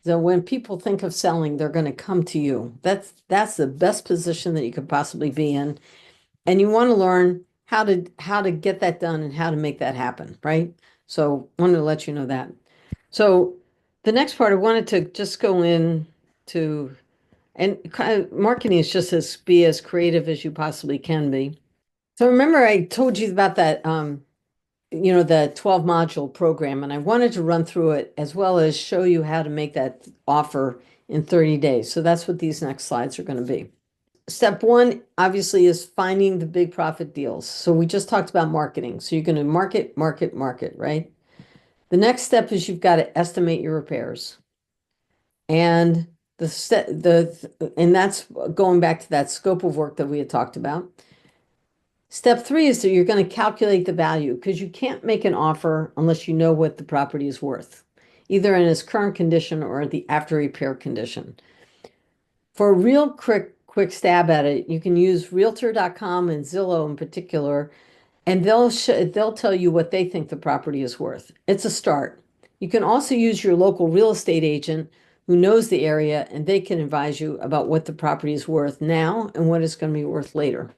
So when people think of selling, they're going to come to you. That's the best position that you could possibly be in. And you want to learn how to get that done and how to make that happen, right? So I wanted to let you know that. So the next part, I wanted to just go in to, and kind of marketing is just be as creative as you possibly can be. So remember I told you about that, the 12 module program, and I wanted to run through it as well as show you how to make that offer in 30 days. So that's what these next slides are going to be. Step one, obviously, is finding the big profit deals. So we just talked about marketing. So you're going to market, market, market, right? The next step is you've got to estimate your repairs. And and that's going back to that scope of work that we had talked about. Step three is that you're going to calculate the value because you can't make an offer unless you know what the property is worth, either in its current condition or the after repair condition. For a real quick stab at it, you can use Realtor.com and Zillow in particular, and they'll tell you what they think the property is worth. It's a start. You can also use your local real estate agent who knows the area, and they can advise you about what the property is worth now and what it's going to be worth later.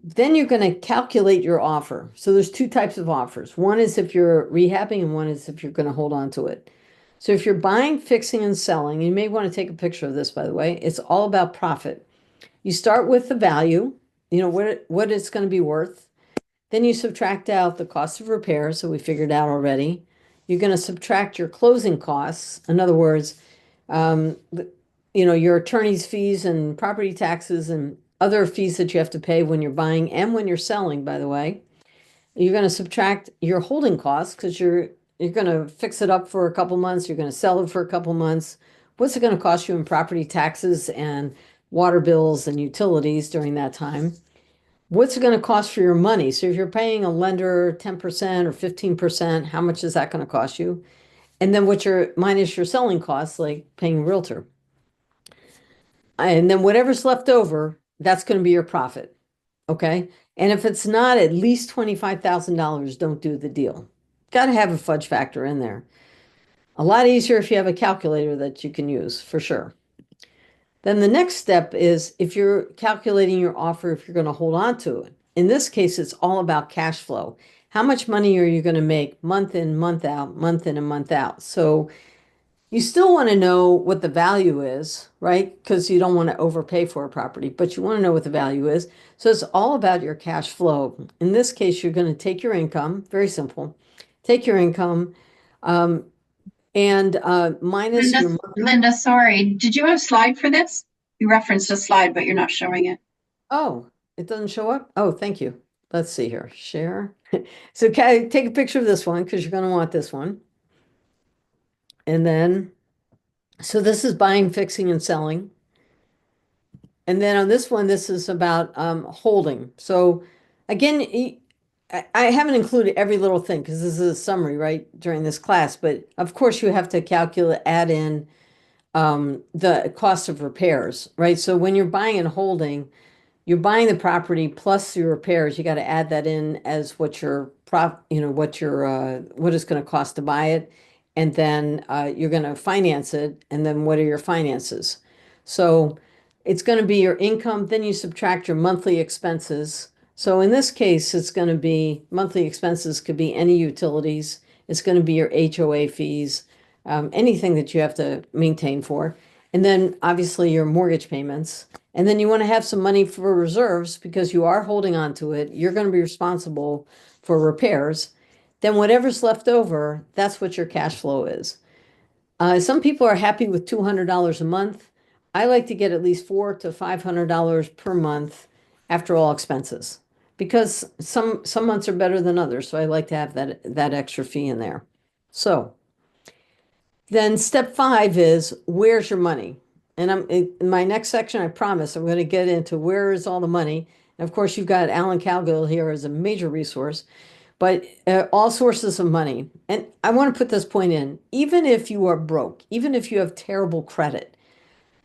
Then you're going to calculate your offer. So there's two types of offers. One is if you're rehabbing, and one is if you're going to hold on to it. So if you're buying, fixing, and selling, you may want to take a picture of this, by the way. It's all about profit. You start with the value, what it's going to be worth. Then you subtract out the cost of repair, so we figured out already. You're going to subtract your closing costs. In other words, your attorney's fees and property taxes and other fees that you have to pay when you're buying and when you're selling, by the way. You're going to subtract your holding costs because you're going to fix it up for a couple months. You're going to sell it for a couple months. What's it going to cost you in property taxes and water bills and utilities during that time? What's it going to cost for your money? So if you're paying a lender 10% or 15%, how much is that going to cost you? And then minus your selling costs, like paying a realtor. And then whatever's left over, that's going to be your profit. Okay. And if it's not at least $25,000, don't do the deal. Got to have a fudge factor in there. A lot easier if you have a calculator that you can use for sure. Then the next step is if you're calculating your offer, if you're going to hold on to it. In this case, it's all about cash flow. How much money are you going to make month in, month out, month in and month out? So you still want to know what the value is, right? Because you don't want to overpay for a property, but you want to know what the value is. So it's all about your cash flow. In this case, you're going to take your income, very simple. Take your income and minus Linda, your monthly. Linda, sorry. Did you have a slide for this? You referenced a slide, but you're not showing it. Oh, it doesn't show up? Oh, thank you. Let's see here. Share. So take a picture of this one because you're going to want this one. And then, so this is buying, fixing, and selling. And then on this one, this is about holding. So again, I haven't included every little thing because this is a summary, right, during this class. But of course, you have to add in the cost of repairs, right? So when you're buying and holding, you're buying the property plus your repairs. You got to add that in as what what it's going to cost to buy it, and then you're going to finance it, and then what are your finances? So it's going to be your income. Then you subtract your monthly expenses. So in this case, it's going to be monthly expenses could be any utilities. It's going to be your HOA fees, anything that you have to maintain for. And then obviously your mortgage payments. And then you want to have some money for reserves because you are holding on to it. You're going to be responsible for repairs. Then whatever's left over, that's what your cash flow is. Some people are happy with $200 a month. I like to get at least $400 to $500 per month after all expenses because some months are better than others. So I like to have that extra fee in there. So then step 5 is where's your money? And in my next section, I promise I'm going to get into where is all the money. And of course, you've got Alan Cowgill here as a major resource, but all sources of money. And I want to put this point in, even if you are broke, even if you have terrible credit,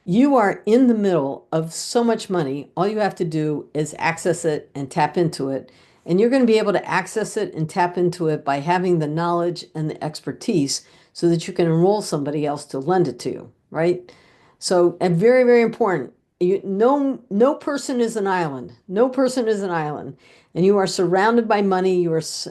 you are in the middle of so much money. All you have to do is access it and tap into it. And you're going to be able to access it and tap into it by having the knowledge and the expertise so that you can enroll somebody else to lend it to you, right? So, and very, very important, no person is an island. No person is an island. And you are surrounded by money.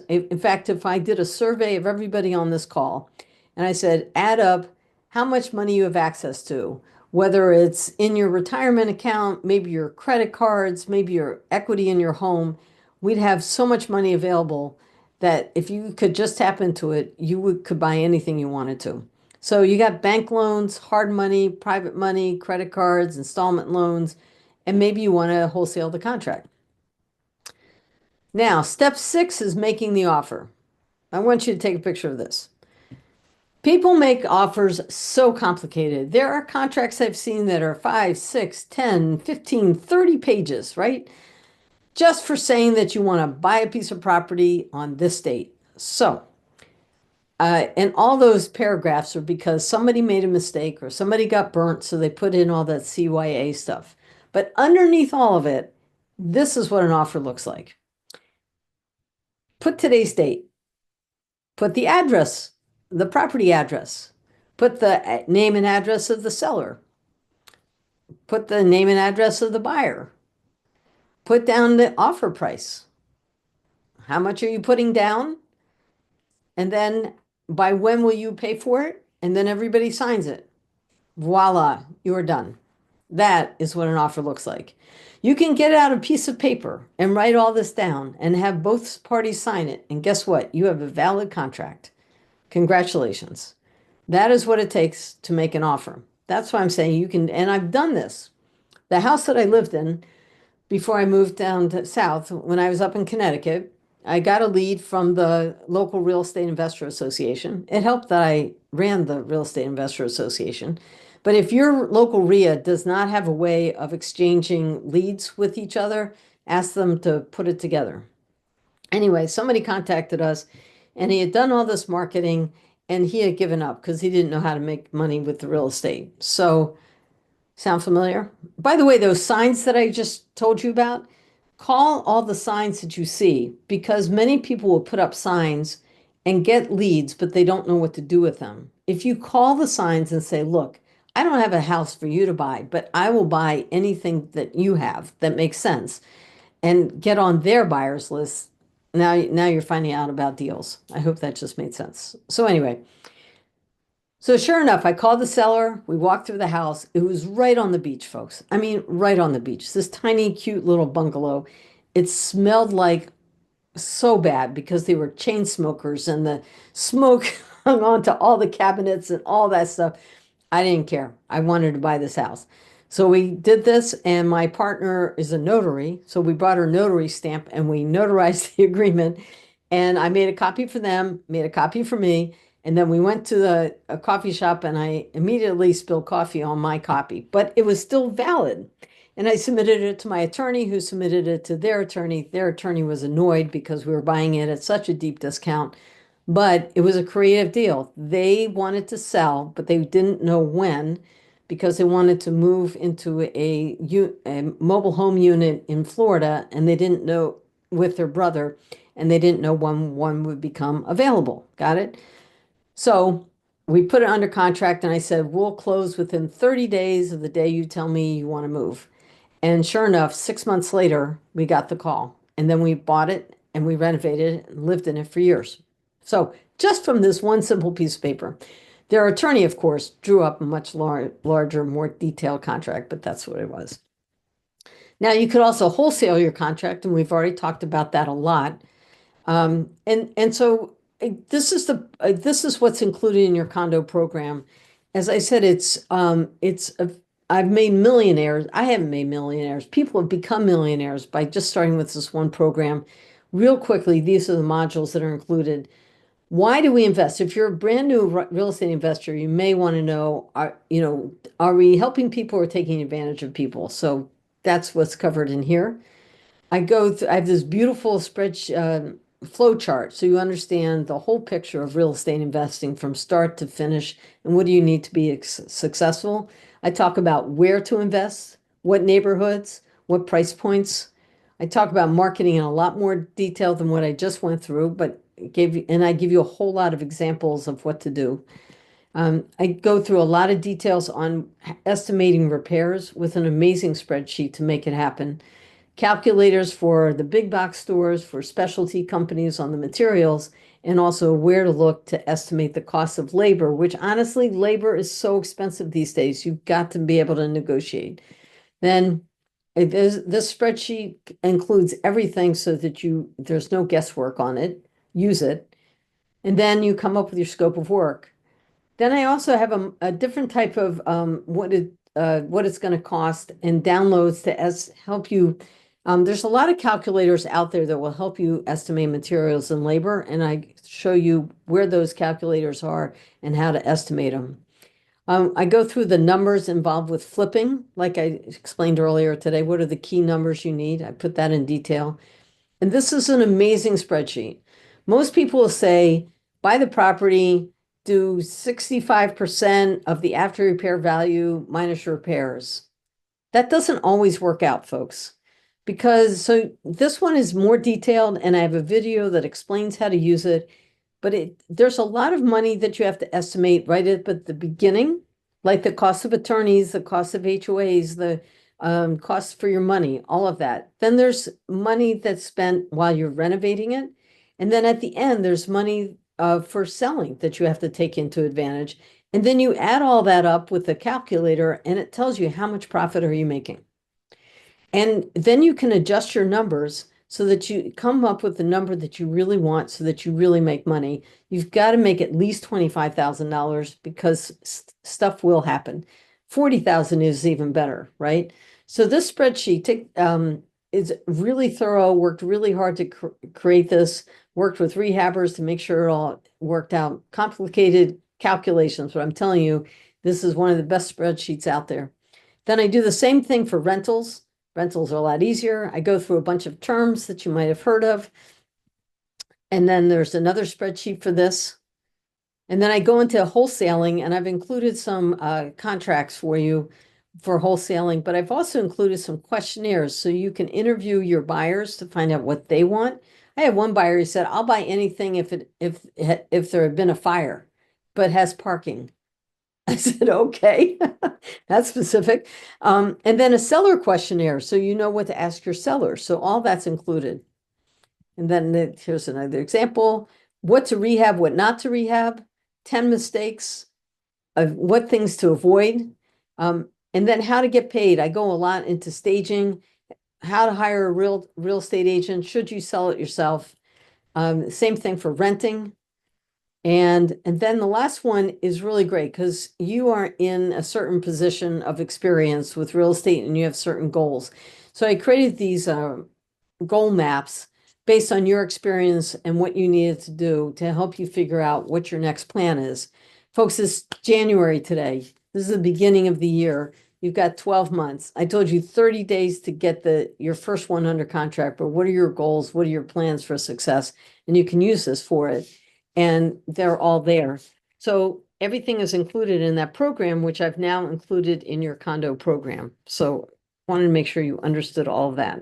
In fact, if I did a survey of everybody on this call and I said, add up how much money you have access to, whether it's in your retirement account, maybe your credit cards, maybe your equity in your home. We'd have so much money available that if you could just tap into it, could buy anything you wanted to. So you got bank loans, hard money, private money, credit cards, installment loans, and maybe you want to wholesale the contract. Now, step 6 is making the offer. I want you to take a picture of this. People make offers so complicated. There are contracts I've seen that are 5, 6, 10, 15, 30 pages, right? Just for saying that you want to buy a piece of property on this date. So, and all those paragraphs are because somebody made a mistake or somebody got burnt, so they put in all that CYA stuff. But underneath all of it, this is what an offer looks like. Put today's date. Put the address, the property address. Put the name and address of the seller. Put the name and address of the buyer. Put down the offer price. How much are you putting down? And then by when will you pay for it? And then everybody signs it. Voila, you're done. That is what an offer looks like. You can get out a piece of paper and write all this down and have both parties sign it. And guess what? You have a valid contract. Congratulations. That is what it takes to make an offer. That's why I'm saying you can, and I've done this. The house that I lived in before I moved down to south, when I was up in Connecticut, I got a lead from the local real estate investor association. It helped that I ran the real estate investor association. But if your local RIA does not have a way of exchanging leads with each other, ask them to put it together. Anyway, somebody contacted us and he had done all this marketing and he had given up because he didn't know how to make money with the real estate. So, sound familiar? By the way, those signs that I just told you about, call all the signs that you see because many people will put up signs and get leads, but they don't know what to do with them. If you call the signs and say, look, I don't have a house for you to buy, but I will buy anything that you have that makes sense and get on their buyers list. Now you're finding out about deals. I hope that just made sense. So anyway, so sure enough, I called the seller. We walked through the house. It was right on the beach, folks. I mean, right on the beach. This tiny, cute little bungalow. It smelled like so bad because they were chain smokers and the smoke hung onto all the cabinets and all that stuff. I didn't care. I wanted to buy this house. So we did this, and my partner is a notary. So we brought her notary stamp and we notarized the agreement. And I made a copy for them, made a copy for me. And then we went to a coffee shop and I immediately spilled coffee on my copy, but it was still valid. And I submitted it to my attorney, who submitted it to their attorney. Their attorney was annoyed because we were buying it at such a deep discount, but it was a creative deal. They wanted to sell, but they didn't know when because they wanted to move into a mobile home unit in Florida, and they didn't know with their brother, and they didn't know when one would become available. Got it? So we put it under contract, and I said, we'll close within 30 days of the day you tell me you want to move. And sure enough, 6 months later, we got the call. And then we bought it and we renovated it and lived in it for years. So just from this one simple piece of paper, their attorney, of course, drew up a much larger, more detailed contract, but that's what it was. Now, you could also wholesale your contract, and we've already talked about that a lot. And so this is what's included in your condo program. As I said, I've made millionaires. I haven't made millionaires. People have become millionaires by just starting with this one program. Real quickly, these are the modules that are included. Why do we invest? If you're a brand new real estate investor, you may want to know, are we helping people or taking advantage of people? So that's what's covered in here. I have this beautiful spreadsheet, flow chart, so you understand the whole picture of real estate investing from start to finish and what do you need to be successful. I talk about where to invest, what neighborhoods, what price points. I talk about marketing in a lot more detail than what I just went through, but I give you a whole lot of examples of what to do. I go through a lot of details on estimating repairs with an amazing spreadsheet to make it happen. calculators for the big box stores, for specialty companies on the materials, and also where to look to estimate the cost of labor, which honestly, labor is so expensive these days. You've got to be able to negotiate. Then this spreadsheet includes everything so that there's no guesswork on it. Use it. And then you come up with your scope of work. Then I also have a different type of what it's going to cost and downloads to help you. There's a lot of calculators out there that will help you estimate materials and labor, and I show you where those calculators are and how to estimate them. I go through the numbers involved with flipping, like I explained earlier today. What are the key numbers you need? I put that in detail. And this is an amazing spreadsheet. Most people will say, buy the property, do 65% of the after repair value minus repairs. That doesn't always work out, folks, because so this one is more detailed and I have a video that explains how to use it. But there's a lot of money that you have to estimate right at the beginning, like the cost of attorneys, the cost of HOAs, the costs for your money, all of that. Then there's money that's spent while you're renovating it. And then at the end, there's money for selling that you have to take into advantage. And then you add all that up with the calculator and it tells you how much profit are you making. And then you can adjust your numbers so that you come up with the number that you really want so that you really make money. You've got to make at least $25,000 because stuff will happen. 40,000 is even better, right? So this spreadsheet is really thorough, worked really hard to create this, worked with rehabbers to make sure it all worked out. Complicated calculations, but I'm telling you, this is one of the best spreadsheets out there. Then I do the same thing for rentals. Rentals are a lot easier. I go through a bunch of terms that you might have heard of. And then there's another spreadsheet for this. And then I go into wholesaling and I've included some contracts for you for wholesaling, but I've also included some questionnaires so you can interview your buyers to find out what they want. I had one buyer who said, I'll buy anything if there had been a fire, but has parking. I said, okay, that's specific. And then a seller questionnaire, so you know what to ask your seller. So all that's included. And then here's another example. What to rehab, what not to rehab, 10 mistakes, of what things to avoid, and then how to get paid. I go a lot into staging, how to hire a real estate agent, should you sell it yourself. Same thing for renting. And then the last one is really great because you are in a certain position of experience with real estate and you have certain goals. So I created these goal maps based on your experience and what you needed to do to help you figure out what your next plan is. Folks, it's January today. This is the beginning of the year. You've got 12 months. I told you 30 days to get your first one under contract, but what are your goals? What are your plans for success? And you can use this for it. And they're all there. So everything is included in that program, which I've now included in your condo program. So wanted to make sure you understood all of that.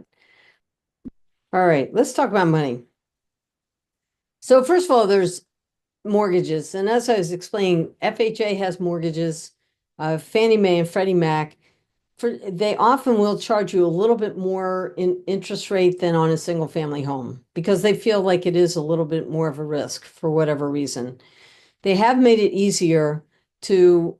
All right, let's talk about money. So first of all, there's mortgages. And as I was explaining, FHA has mortgages, Fannie Mae and Freddie Mac. They often will charge you a little bit more in interest rate than on a single family home because they feel like it is a little bit more of a risk for whatever reason. They have made it easier to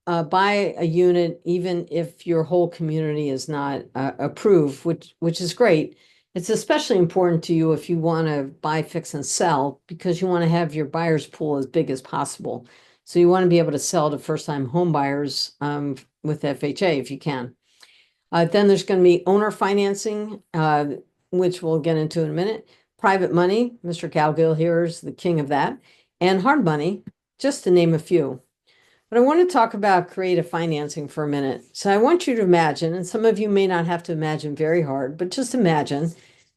buy a unit even if your whole community is not approved, which is great. It's especially important to you if you want to buy, fix, and sell because you want to have your buyer's pool as big as possible. So you want to be able to sell to first-time home buyers with FHA if you can. Then there's going to be owner financing, which we'll get into in a minute. Private money, Mr. Cowgill here is the king of that. And hard money, just to name a few. But I want to talk about creative financing for a minute. So I want you to imagine, and some of you may not have to imagine very hard, but just imagine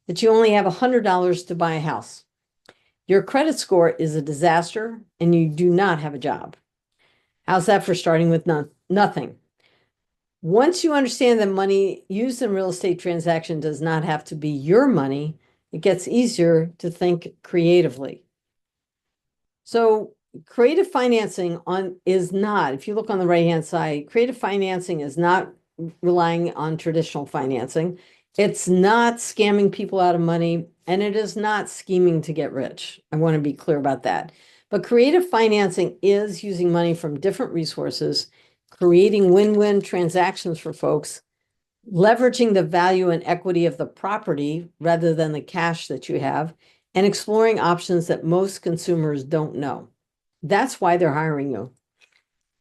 that you only have $100 to buy a house. Your credit score is a disaster and you do not have a job. How's that for starting with nothing? Once you understand that money used in real estate transaction does not have to be your money, it gets easier to think creatively. So creative financing is not, if you look on the right-hand side, creative financing is not relying on traditional financing. It's not scamming people out of money, and it is not scheming to get rich. I want to be clear about that. But creative financing is using money from different resources, creating win-win transactions for folks, leveraging the value and equity of the property rather than the cash that you have, and exploring options that most consumers don't know. That's why they're hiring you.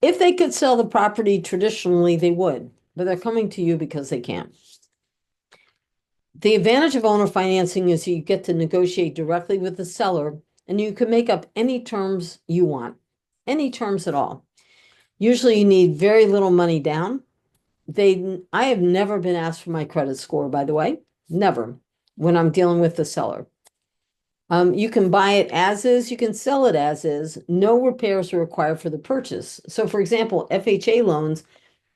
If they could sell the property traditionally, they would, but they're coming to you because they can't. The advantage of owner financing is you get to negotiate directly with the seller and you can make up any terms you want, any terms at all. Usually you need very little money down. I have never been asked for my credit score, by the way, never, when I'm dealing with the seller. You can buy it as is, you can sell it as is. No repairs are required for the purchase. So for example, FHA loans,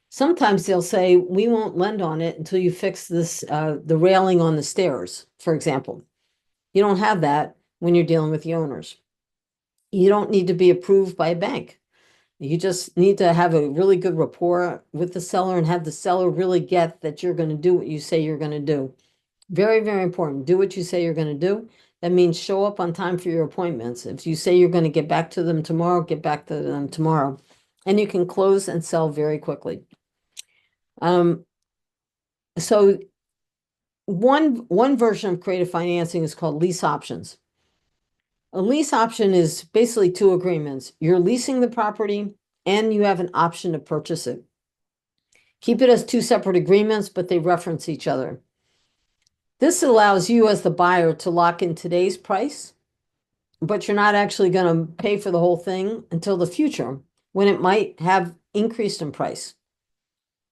sometimes they'll say, we won't lend on it until you fix this, the railing on the stairs, for example. You don't have that when you're dealing with the owners. You don't need to be approved by a bank. You just need to have a really good rapport with the seller and have the seller really get that you're going to do what you say you're going to do. Very, very important. Do what you say you're going to do. That means show up on time for your appointments. If you say you're going to get back to them tomorrow, get back to them tomorrow. And you can close and sell very quickly. So one version of creative financing is called lease options. A lease option is basically two agreements. You're leasing the property and you have an option to purchase it. Keep it as two separate agreements, but they reference each other. This allows you as the buyer to lock in today's price, but you're not actually going to pay for the whole thing until the future when it might have increased in price.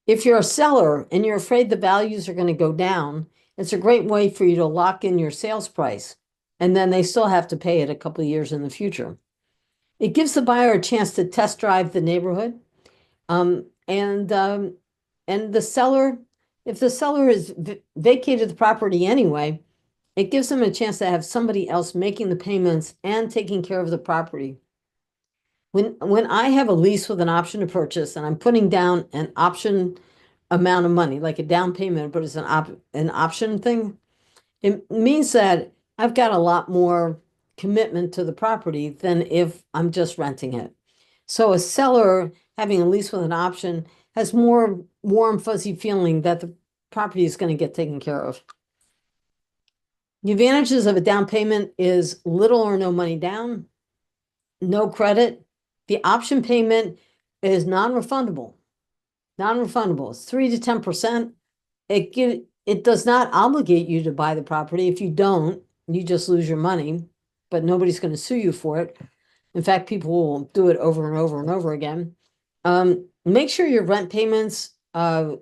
If you're a seller and you're afraid the values are going to go down, it's a great way for you to lock in your sales price, and then they still have to pay it a couple of years in the future. It gives the buyer a chance to test drive the neighborhood, and the seller, if the seller has vacated the property anyway, it gives them a chance to have somebody else making the payments and taking care of the property. When I have a lease with an option to purchase and I'm putting down an option amount of money, like a down payment, but it's an option thing, it means that I've got a lot more commitment to the property than if I'm just renting it. So a seller having a lease with an option has more warm, fuzzy feeling that the property is going to get taken care of. The advantages of a down payment is little or no money down, no credit. The option payment is non-refundable. Non-refundable. It's 3 to 10%. It does not obligate you to buy the property. If you don't, you just lose your money, but nobody's going to sue you for it. In fact, people will do it over and over and over again. Make sure your rent payments are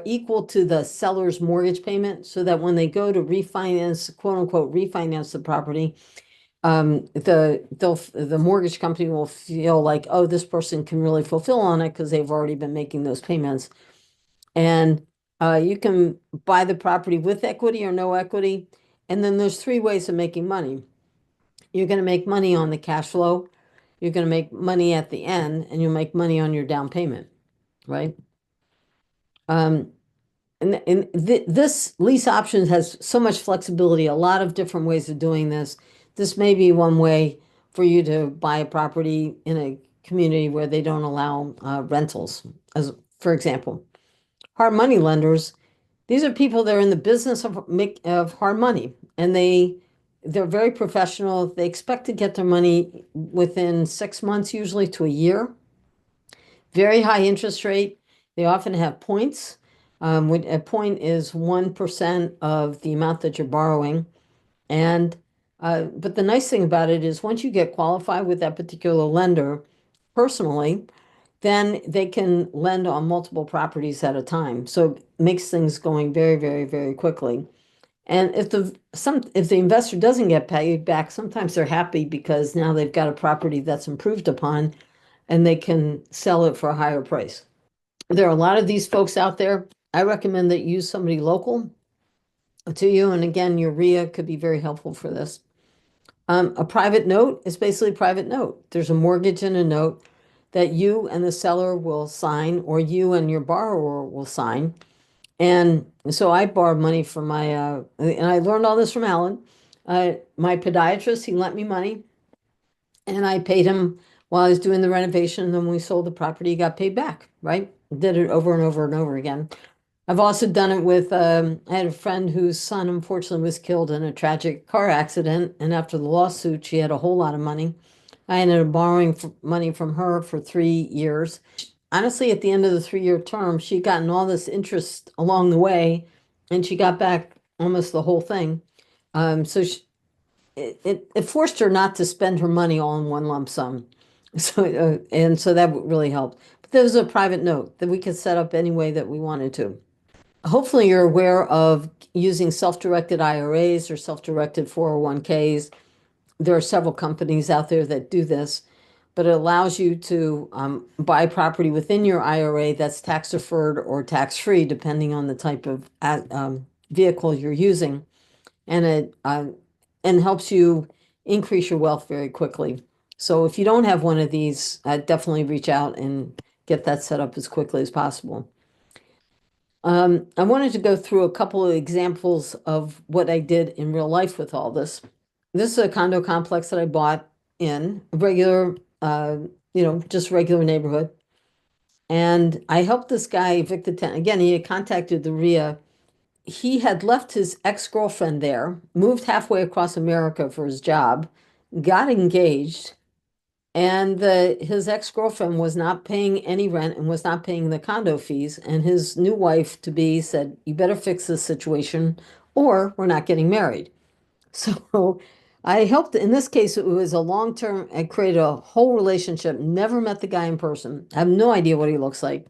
equal to the seller's mortgage payment so that when they go to refinance, quote unquote, refinance the property, the mortgage company will feel like, oh, this person can really fulfill on it because they've already been making those payments. And you can buy the property with equity or no equity. And then there's 3 ways of making money. You're going to make money on the cash flow. You're going to make money at the end, and you'll make money on your down payment, right? This lease options has so much flexibility, a lot of different ways of doing this. This may be one way for you to buy a property in a community where they don't allow rentals, as for example. Hard money lenders, these are people that are in the business of hard money, and they're very professional. They expect to get their money within 6 months, usually to a year. Very high interest rate. They often have points. A point is 1% of the amount that you're borrowing. And but the nice thing about it is once you get qualified with that particular lender personally, then they can lend on multiple properties at a time. So it makes things going very, very, very quickly. And if the investor doesn't get paid back, sometimes they're happy because now they've got a property that's improved upon and they can sell it for a higher price. There are a lot of these folks out there. I recommend that you use somebody local to you. And again, your RIA could be very helpful for this. A private note is basically a private note. There's a mortgage and a note that you and the seller will sign, or you and your borrower will sign. And so I borrowed money from my, and I learned all this from Alan. My podiatrist, he lent me money and I paid him while I was doing the renovation. And then when we sold the property, he got paid back, right? Did it over and over and over again. I've also done it with, I had a friend whose son unfortunately was killed in a tragic car accident. And after the lawsuit, she had a whole lot of money. I ended up borrowing money from her for 3 years. Honestly, at the end of the 3-year term, she'd gotten all this interest along the way, and she got back almost the whole thing. So it forced her not to spend her money all in one lump sum. So and so that really helped. But there was a private note that we could set up any way that we wanted to. Hopefully, you're aware of using self-directed IRAs or self-directed 401ks. There are several companies out there that do this, but it allows you to buy property within your IRA that's tax deferred or tax free, depending on the type of vehicle you're using, and it and helps you increase your wealth very quickly. So if you don't have one of these, definitely reach out and get that set up as quickly as possible. I wanted to go through a couple of examples of what I did in real life with all this. This is a condo complex that I bought in a regular, just regular neighborhood. And I helped this guy evict the tenant. Again, he had contacted the RIA. He had left his ex-girlfriend there, moved halfway across America for his job, got engaged, and his ex-girlfriend was not paying any rent and was not paying the condo fees. And his new wife to be said, "You better fix this situation or we're not getting married." So I helped, in this case, it was a long-term, I created a whole relationship, never met the guy in person. I have no idea what he looks like.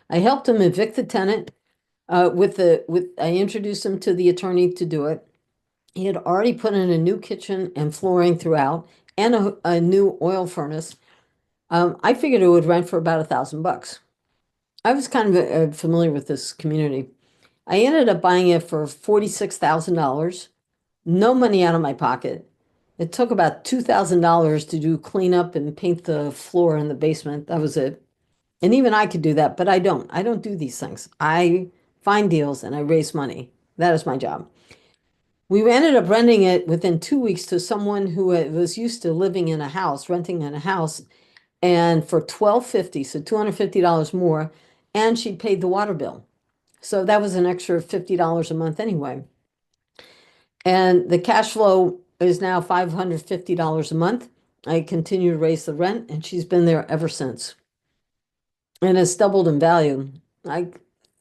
I helped him evict the tenant I introduced him to the attorney to do it. He had already put in a new kitchen and flooring throughout and a new oil furnace. I figured it would rent for about $1,000. I was kind of familiar with this community. I ended up buying it for $46,000. No money out of my pocket. It took about $2,000 to do cleanup and paint the floor in the basement. That was it. And even I could do that, but I don't. I don't do these things. I find deals and I raise money. That is my job. We ended up renting it within 2 weeks to someone who was used to living in a house, renting in a house, and for $1,250, so $250 more, and she paid the water bill. So that was an extra $50 a month anyway. And the cash flow is now $550 a month. I continue to raise the rent, and she's been there ever since. And it's doubled in value. It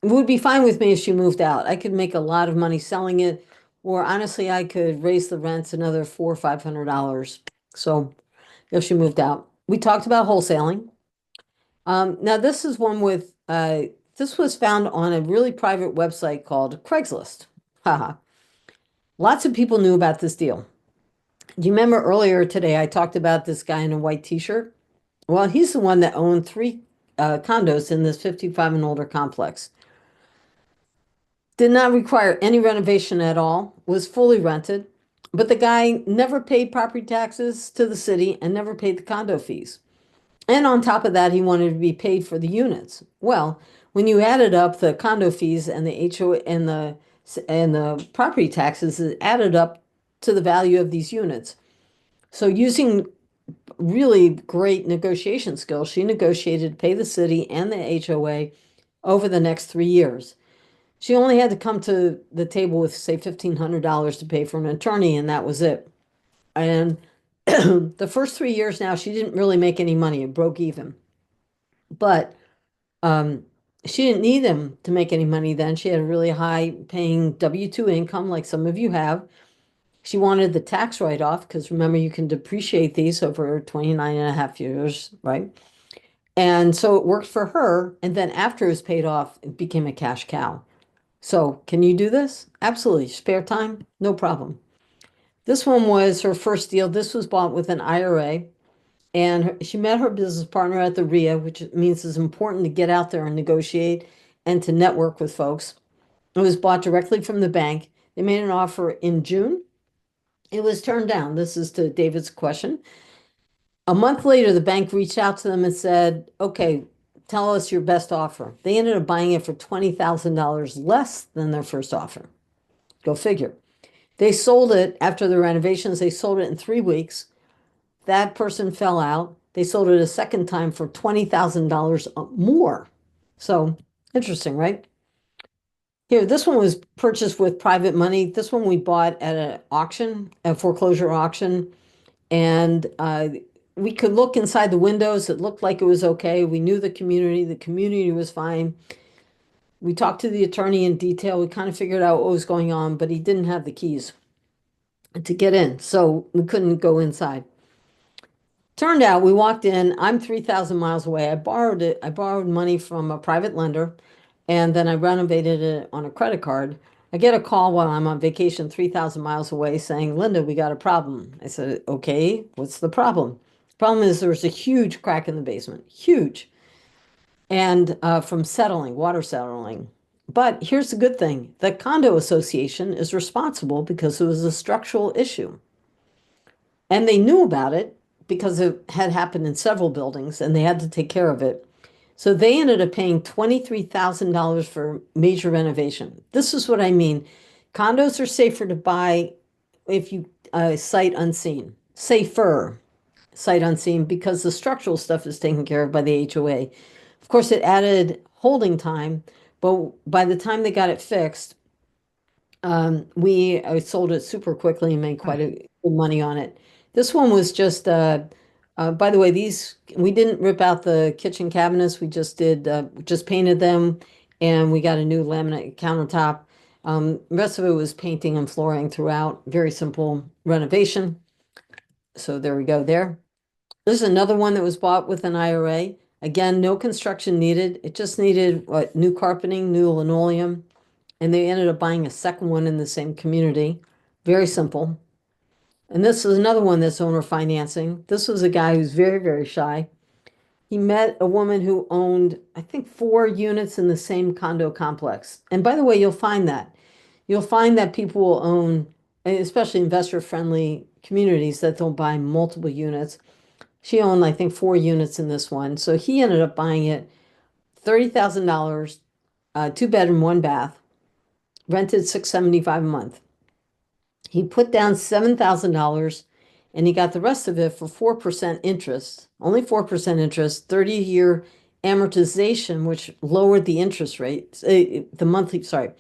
would be fine with me if she moved out. I could make a lot of money selling it, or honestly, I could raise the rents another $400 or $500. So if she moved out, we talked about wholesaling. Now this is one with this was found on a really private website called Craigslist. Haha. Lots of people knew about this deal. Do you remember earlier today I talked about this guy in a white t-shirt? Well, he's the one that owned 3 condos in this 55 and older complex. Did not require any renovation at all, was fully rented, but the guy never paid property taxes to the city and never paid the condo fees. And on top of that, he wanted to be paid for the units. Well, when you added up the condo fees and the HOA and the property taxes, it added up to the value of these units. So using really great negotiation skills, she negotiated to pay the city and the HOA over the next 3 years. She only had to come to the table with, say, $1,500 to pay for an attorney, and that was it. And the first 3 years now, she didn't really make any money. It broke even. But she didn't need him to make any money then. She had a really high paying W-2 income, like some of you have. She wanted the tax write-off because remember, you can depreciate these over 29 and a half years, right? And so it worked for her. And then after it was paid off, it became a cash cow. So can you do this? Absolutely. Spare time? No problem. This one was her first deal. This was bought with an IRA. And she met her business partner at the RIA, which means it's important to get out there and negotiate and to network with folks. It was bought directly from the bank. They made an offer in June. It was turned down. This is to David's question. A month later, the bank reached out to them and said, okay, tell us your best offer. They ended up buying it for $20,000 less than their first offer. Go figure. They sold it after the renovations. They sold it in 3 weeks. That person fell out. They sold it a second time for $20,000 more. So interesting, right? Here, this one was purchased with private money. This one we bought at an auction, a foreclosure auction. And we could look inside the windows. It looked like it was okay. We knew the community. The community was fine. We talked to the attorney in detail. We kind of figured out what was going on, but he didn't have the keys to get in. So we couldn't go inside. Turned out we walked in. I'm 3,000 miles away. I borrowed it. I borrowed money from a private lender, and then I renovated it on a credit card. I get a call while I'm on vacation 3,000 miles away saying, Linda, we got a problem. I said, okay, what's the problem? The problem is there's a huge crack in the basement, huge. And from settling, water settling. But here's the good thing. The condo association is responsible because it was a structural issue. And they knew about it because it had happened in several buildings and they had to take care of it. So they ended up paying $23,000 for major renovation. This is what I mean. Condos are safer to buy if you sight unseen, safer sight unseen, because the structural stuff is taken care of by the HOA. Of course, it added holding time, but by the time they got it fixed, we sold it super quickly and made quite a good money on it. This one was just, by the way, these, we didn't rip out the kitchen cabinets. We just did, just painted them, and we got a new laminate countertop. The rest of it was painting and flooring throughout. Very simple renovation. So there we go there. This is another one that was bought with an IRA. Again, no construction needed. It just needed what, new carpeting, new linoleum. And they ended up buying a second one in the same community. Very simple. And this is another one that's owner financing. This was a guy who's very, very shy. He met a woman who owned, I think, 4 units in the same condo complex. And by the way, you'll find that. You'll find that people will own, especially investor-friendly communities, that they'll buy multiple units. She owned, I think, 4 units in this one. So he ended up buying it $30,000, 2-bedroom, 1-bath, rented $675 a month. He put down $7,000 and he got the rest of it for 4% interest, only 4% interest, 30-year amortization, which lowered the interest rate, the monthly, sorry,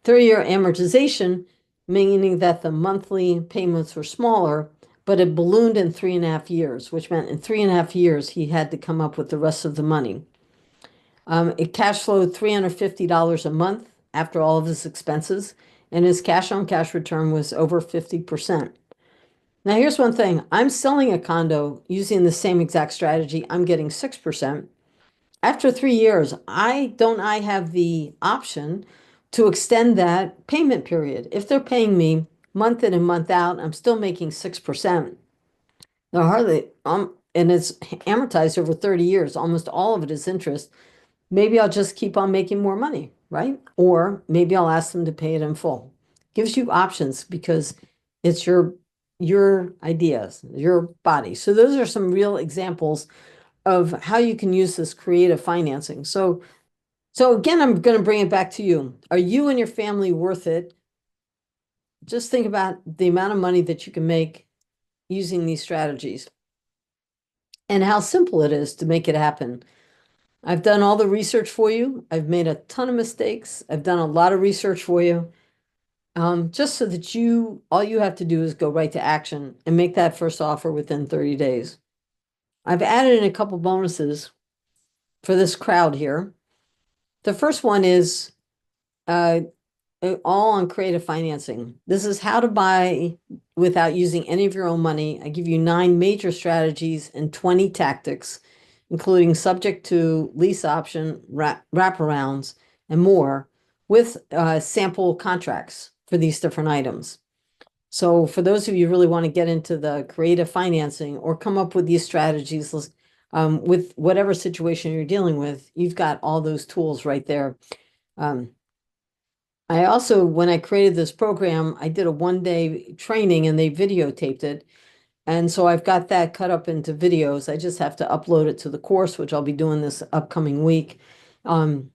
30-year amortization, meaning that the monthly payments were smaller, but it ballooned in 3.5 years, which meant in 3.5 years, he had to come up with the rest of the money. It cash flowed $350 a month after all of his expenses, and his cash on cash return was over 50%. Now, here's one thing. I'm selling a condo using the same exact strategy. I'm getting 6%. After 3 years, I have the option to extend that payment period. If they're paying me month in and month out, I'm still making 6%. They're hardly, and it's amortized over 30 years. Almost all of it is interest. Maybe I'll just keep on making more money, right? Or maybe I'll ask them to pay it in full. Gives you options because it's your ideas, your body. So those are some real examples of how you can use this creative financing. So again, I'm going to bring it back to you. Are you and your family worth it? Just think about the amount of money that you can make using these strategies and how simple it is to make it happen. I've done all the research for you. I've made a ton of mistakes. I've done a lot of research for you. Just so that all you have to do is go right to action and make that first offer within 30 days. I've added in a couple bonuses for this crowd here. The first one is all on creative financing. This is how to buy without using any of your own money. I give you 9 major strategies and 20 tactics, including subject to lease option, wraparounds, and more, with sample contracts for these different items. So for those of you who really want to get into the creative financing or come up with these strategies with whatever situation you're dealing with, you've got all those tools right there. I also, when I created this program, I did a 1-day training and they videotaped it. And so I've got that cut up into videos. I just have to upload it to the course, which I'll be doing this upcoming week. And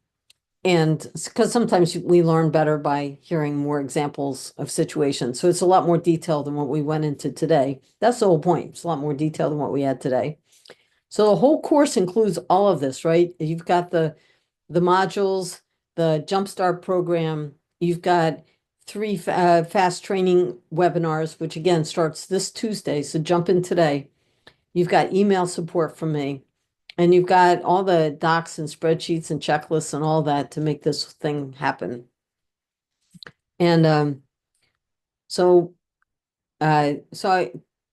because sometimes we learn better by hearing more examples of situations. So it's a lot more detailed than what we went into today. That's the whole point. It's a lot more detailed than what we had today. So the whole course includes all of this, right? You've got the modules, the Jumpstart program. You've got 3 fast training webinars, which again starts this Tuesday. So jump in today. You've got email support from me. And you've got all the docs and spreadsheets and checklists and all that to make this thing happen. And so I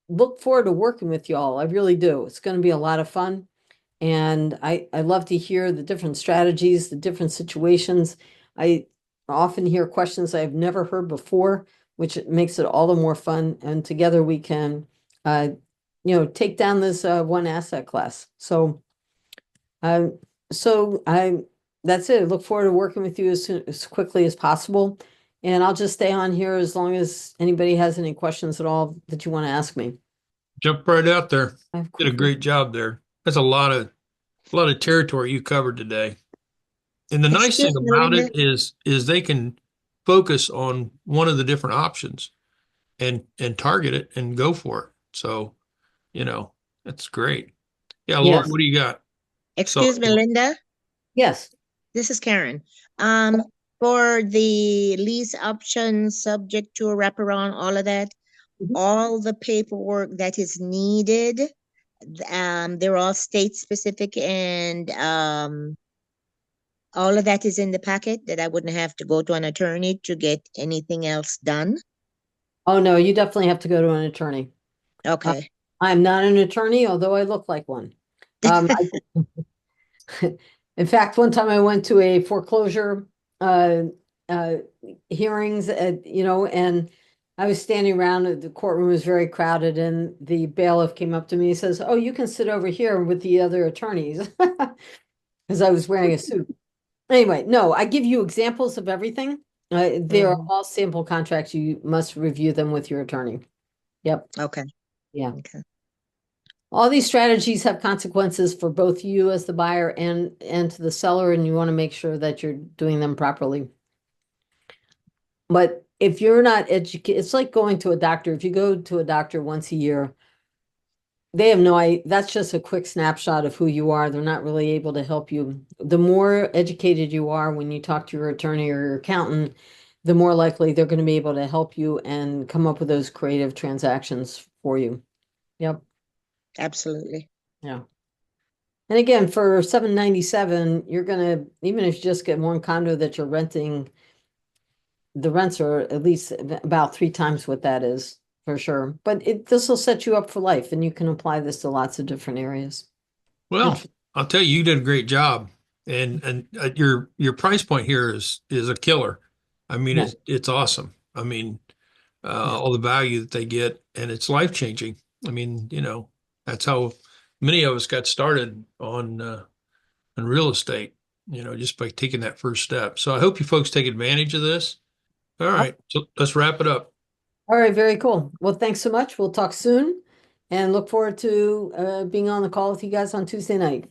look forward to working with y'all. I really do. It's going to be a lot of fun. And I love to hear the different strategies, the different situations. I often hear questions I've never heard before, which makes it all the more fun. And together we can, take down this one asset class. That's it. I look forward to working with you as quickly as possible. And I'll just stay on here as long as anybody has any questions at all that you want to ask me. Jump right out there. I have Did a quick- great job there. That's a lot of territory you covered today. And the nice Excuse thing me, about Linda. it is they can focus on one of the different options and target it and go for it. So, that's great. Yeah, Lauren, Yes. what do you got? Excuse me, Linda. Yes. This is Karen. For the lease option, subject to a wraparound, all of that, Mhm. all the paperwork that is needed, they're all state specific, and all of that is in the packet, that I wouldn't have to go to an attorney to get anything else done. Oh, no, you definitely have to go to an attorney. Okay. I'm not an attorney, although I look like one. In fact, one time I went to a foreclosure hearings, and I was standing around. The courtroom was very crowded, and the bailiff came up to me and says, "Oh, you can sit over here with the other attorneys," because I was wearing a suit. Anyway, no, I give you examples of everything. They are Mhm. all sample contracts. You must review them with your attorney. Yep. Okay. Yeah. Okay. All these strategies have consequences for both you as the buyer and to the seller, and you want to make sure that you're doing them properly. But if you're not educated, it's like going to a doctor. If you go to a doctor once a year, they have no idea. That's just a quick snapshot of who you are. They're not really able to help you. The more educated you are when you talk to your attorney or your accountant, the more likely they're going to be able to help you and come up with those creative transactions for you. Yep. Absolutely. Yeah. And again, for $797, you're gonna, even if you just get one condo that you're renting, the rents are at least about 3 times what that is for sure. But this will set you up for life, and you can apply this to lots of different areas. Well, I'll tell you, you did a great job, and your price point here is a killer. I mean, Yeah. it's awesome. I mean, Yeah. all the value that they get, and it's life changing. I mean, that's how many of us got started on real estate. Just by taking that first step. So I hope you folks take advantage of this. All right, so let's wrap it up. All right, very cool. Well, thanks so much. We'll talk soon and look forward to being on the call with you guys on Tuesday night.